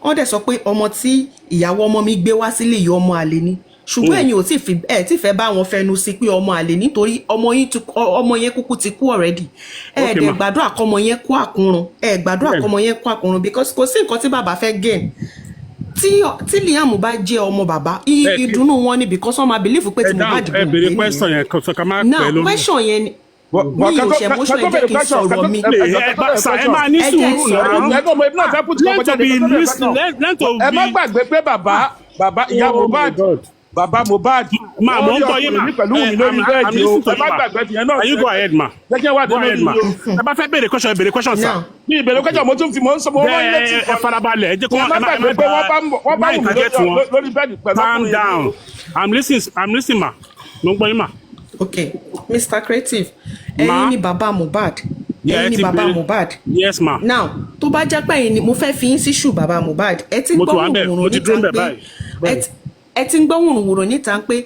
wọ́n dẹ̀ sọ pé ọmọ tí ìyàwó ọmọ mi gbé wá sílé yìí ọmọ àlè ni. Ṣùgbọ́n ẹ̀yin ò tí fẹ́ bá wọn fẹnu sí pé ọmọ àlè nítorí ọmọ yẹn kúkú ti kú already. Dẹ̀ gbàdúrà kọ́mọ yẹn kú àkúrun. Because kò sí nǹkan tí bàbá fẹ́ gain. Tí Liam bá jẹ́ ọmọ bàbá, ìdùnnú wọn ni because wọ́n máa believe pé tí mo bá dìbò. Ẹ bèrè question yẹn kò sọ ká má pẹ́ lórí. Now question yẹn ni mi ò ṣe emotion ẹ jẹ́ kí n sọ̀rọ̀ mi. Ẹ máa ní sùúrù náà. Ẹ má gbàgbé pé bàbá ìyá Mohbad bàbá Mohbad máa mọ̀ ń bọ̀ yé ma pẹ̀lú mi lórí bẹ́ẹ̀dì o ẹ má gbàgbé tìyẹn náà. You go ahead ma. Go ahead ma. Ẹ bá fẹ́ béèrè question sir. Bí ìbéèrè question mo tún fi mọ́ ń sọ mọ́ wọ́n létí. Ẹ farabalẹ̀ ẹ jẹ́ kó ẹ má gbàgbé pé wọ́n bá wù mí lórí bẹ́ẹ̀dì pẹ̀lú. Calm down. I'm listening ma. Mo ń gbọ́ yín ma. Okay, Mr. Creative, ẹ̀yin ni bàbá Mohbad. Ẹ̀yin ni bàbá Mohbad. Yes ma. Now, tó bá jẹ́ pé ẹ̀yin ni mo fẹ́ fi yín sí ṣù bàbá Mohbad. Ẹ ti gbọ́ wùrùwùrù níta pé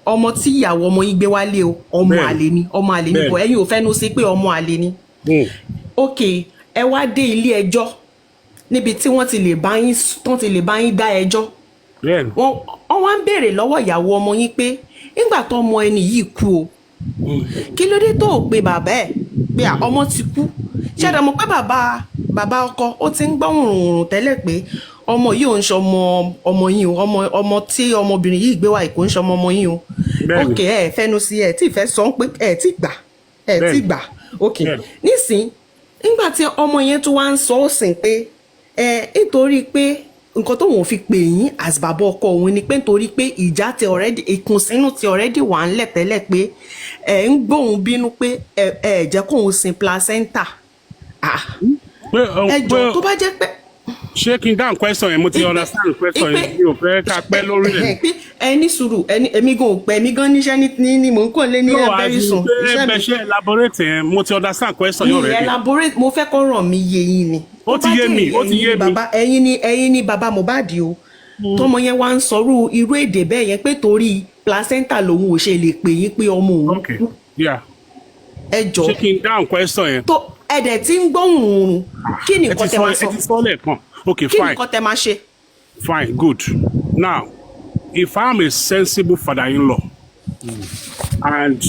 ọmọ tí ìyàwó ọmọ yín gbé wálé o ọmọ àlè ni bọ̀ ẹ̀yin ò fẹ́nu sí pé ọmọ àlè ni. Okay, ẹ wá dé ilé ẹjọ́ níbi tí wọ́n ti lè bá yín dá ẹjọ́ wọ́n wá ń béèrè lọ́wọ́ ìyàwó ọmọ yín pé nígbà tó ọmọ ẹni yìí kú o kí ló dé tó o pe bàbá ẹ̀ pé ọmọ ti kú ṣẹ́dá mọ̀ pé bàbá ọkọ ó ti ń gbọ́hùn rùn tẹ́lẹ̀ pé ọmọ yìí ò ń ṣe ọmọ yín o ọmọ tí ọmọbìnrin yìí gbé wá kò ń ṣe ọmọ yín o ok ẹ fẹnu sí ẹ tí ìfẹ́ sọ pé ẹ ti gbà ok nísìn nígbà tí ọmọ yẹn tún wá ń sọ ó sìn pé nítorí pé nǹkan tó wọ́n fi pè yín as bàbá ọkọ òun ni pé nítorí pé ìjà ti already ìkùnsínú ti already wà ńlẹ̀ tẹ́lẹ̀ pé ẹ ń gbóhùn bínú pé ẹ jẹ́ kóun sin placenta ẹ jọ tó bá jẹ́ pé. ṣé kí n dáhùn question yẹn mo ti understand question yẹn mi ò fẹ́ ká pẹ́ lórí rẹ̀. ẹni sùúrù èmi gan ò pẹ́ mi gan níṣẹ́ ní mò ń kàn lé ní ẹgbẹ́ ìsùn. no àti pé elaborate yẹn mo ti understand question yẹn already. elaborate mo fẹ́ kó ràn mí yé yín ni. ó ti yé mi. ẹ̀yin ni bàbá Mohbad o tọmọ yẹn wá ń sọrú irú èdè bẹ́ẹ̀ yẹn pé torí placenta lòun ò ṣe lè pè yín pé ọmọ òun kú. ẹ jọ ṣé kí n dáhùn question yẹn. ẹ̀dẹ̀ tí ń gbóhùn oorun kí ni nǹkan tẹ máa sọ. ẹ ti sọ lẹ́ẹ̀kan okay fine. kí ni nǹkan tẹ máa ṣe. fine good now if I'm a sensible father-in-law and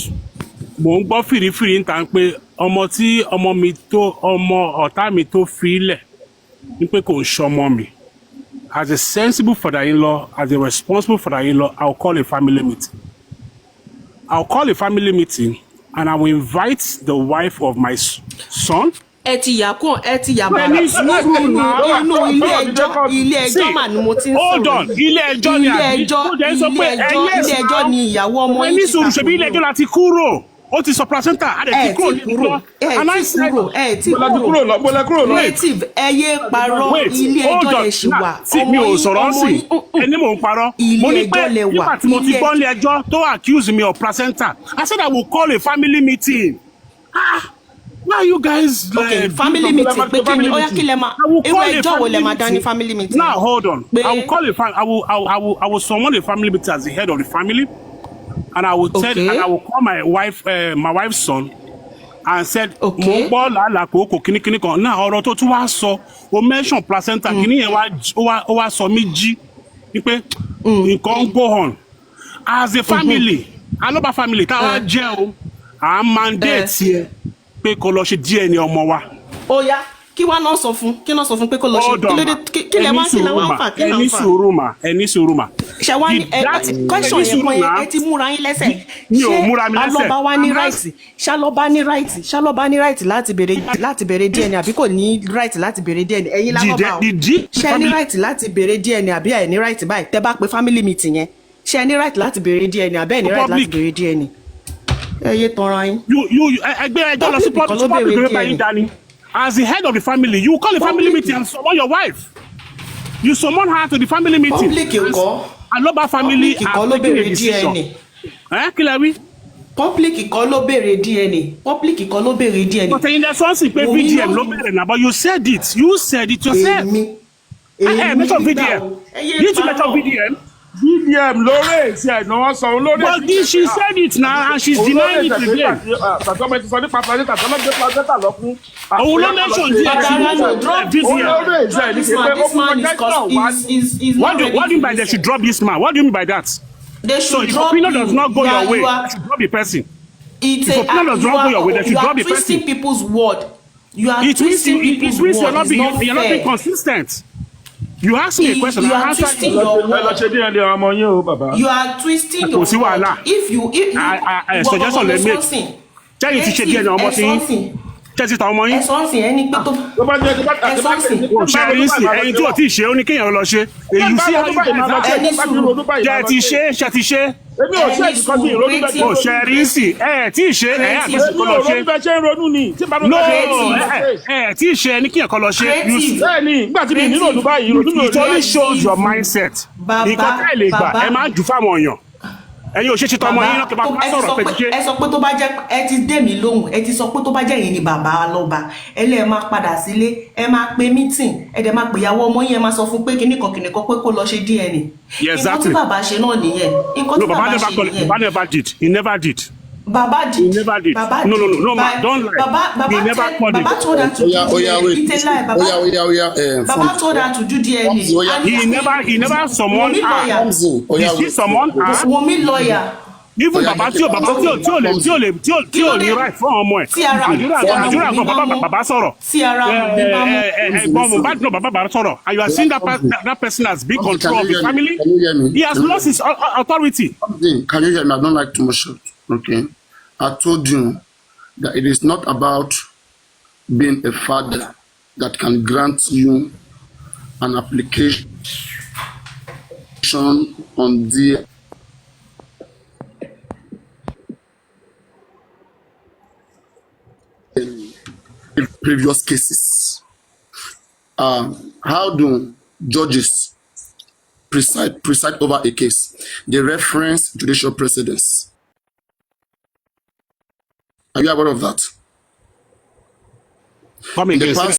mo ń gbọ́ fìrífìrí níta pé ọmọ tí ọmọ ọ̀tá mi tó fi lẹ̀ ní pé kò ń ṣọmọ mi as a sensible father-in-law as a responsible father-in-law I'll call a family meeting and I will invite the wife of my son. ẹ ti yà bọ̀ inú ilé ẹjọ́ mà ni mo ti ń sọ̀rọ̀. hold on ilé ẹjọ́ ni àbí ilé ẹjọ́ ni ìyàwó ọmọ yìí ti ta. ṣebí ilé ẹjọ́ la ti kúrò ó ti sọ placenta a dẹ̀ ti kúrò nílùú. ẹ ti kúrò native ẹ yé parọ́ ilé ẹjọ́ lè ṣì wà. mi ò sọ̀rọ̀ sí ẹni mò ń parọ́ mo ní pé nígbà tí mo ti gbọ́ ilé ẹjọ́ tó accuse me of placenta I said I will call a family meeting. Why are you guys okay, family meeting pé kí ni oya kí lẹ ma ewu ẹjọ́ wo lẹ ma dá ní family meeting. Now hold on I will call I will summon a family meeting as the head of the family and I will tell and I will call my wife's son and said mo gbọ́ làálàá pé ó kò kíníkíní kan náà ọ̀rọ̀ tó tún wá sọ o mention placenta kíní yẹn ó wá sọ mí jí wípé nǹkan go on as a family alọ́ba family táwa jẹ́ o à ń mandate yẹ pé kó lọ ṣe DNA ọmọ wa. ó yá kí wàá náà sọ fún pé kó lọ ṣe kí lẹ wá ń fà. ẹni sùúrù mà. ṣe wá ní question yẹn kọ́ yẹn ẹ ti múra yín lẹ́sẹ̀. mi ò múra mi lẹ́sẹ̀. alọ́ba wa ní right ṣálọ́ba ní right láti béèrè DNA àbí kò ní right láti béèrè DNA ẹ̀yin lábọ́bà o ṣe ní right láti béèrè DNA àbí ẹ̀ ní right báyìí tẹ́ bá pe family meeting yẹn ṣe ní right láti béèrè DNA àbí ẹ̀ ní right láti béèrè DNA. ẹ yé tanra yín. ẹgbẹ́ ẹjọ́ lọ sí public báyìí dání. As the head of the family, you call a family meeting and summon your wife. You summon her to the family meeting. Public ìkọ́. Aloba family are taking a decision. Kí lẹ wí? Public ìkọ́ ló béèrè DNA. But in the sense pé VDM ló béèrè náà, but you said it yourself. Mention VDM. You to mention VDM. VDM lórí èsì ẹ̀nà wọn sọ olórí. But she said it now and she's denying it again. Tàtọ́mọ ti sọ nípa placenta tọ́lọ́ gbé placenta lọ fún. Òun ló mention VDM. What do you mean by they should drop this man? What do you mean by that? So if opinion does not go your way, they should drop the person. If opinion does not go your way, they should drop the person. You are twisting people's word. It means you're not being consistent. You ask me a question. You are twisting your word. You are twisting your word. If you suggestion let me. Tell you to ṣe díẹ̀ ní ọmọ tí tẹ́sí ta ọmọ yín. ẹ̀sọ́nsìn ẹni pé tó. ẹ̀sọ́nsìn. o ṣe ẹni sí ẹni tí o ti ṣe ó ní kéèyàn lọ ṣe. èyí sí ẹni sùúrù. jẹ́ ti ṣe. èmi ò ṣe ìdíkọ́ sí ìrònú bẹ́ẹ̀. o ṣe ẹni sí tí ì ṣe àgbẹ̀sí kọ́ lọ ṣe. èmi ò bẹ́ẹ̀ ṣe ń ronú ni. no tí ì ṣe ẹni kéèyàn kọ́ lọ ṣe. bẹ́ẹ̀ni nígbà tí mi nílò òdùbá yìí ronú mi ò it only shows your mindset. nǹkan tá ì lè gbà ẹ máa jù fáwọn èèyàn. ẹ̀yin ò ṣe tọmọ yín lọ́kẹ́ bá sọ̀rọ̀ pé jíjẹ́. ẹ sọ pé tó bá jẹ́ ẹ ti dé mi lóhùn ẹ ti sọ pé tó bá jẹ́ yìí ni bàbá lọ́ba ẹ lẹ́ ẹ máa padà sílé ẹ máa pe meeting ẹ dẹ̀ máa pèyàwó ọmọ yín ẹ máa sọ fún pé kíníkan pé kó lọ ṣe DNA. Exactly. nǹkan tí bàbá ṣe náà nìyẹn. No, bàbá never did. He never did. Baba He did. never did. Baba No, did. ma, don't lie. Baba He never called him. Baba told her to do DNA. It's a lie. Baba told her to do DNA. And He never summoned her. Did she summon her? Wunmi lawyer. Even baba tí ò ní right fún ọmọ ẹ̀. Àdúrà gan baba sọ̀rọ̀. Ẹ̀gbọ́n Mohbad náà baba sọ̀rọ̀. And you are seeing that person as being control of the family. He has lost his authority. Can you hear me? I don't like too much. Okay. I told you that it is not about being a father that can grant you an application on the previous cases. How do judges preside over a case? They reference judicial precedents. Are you aware of that? Come again.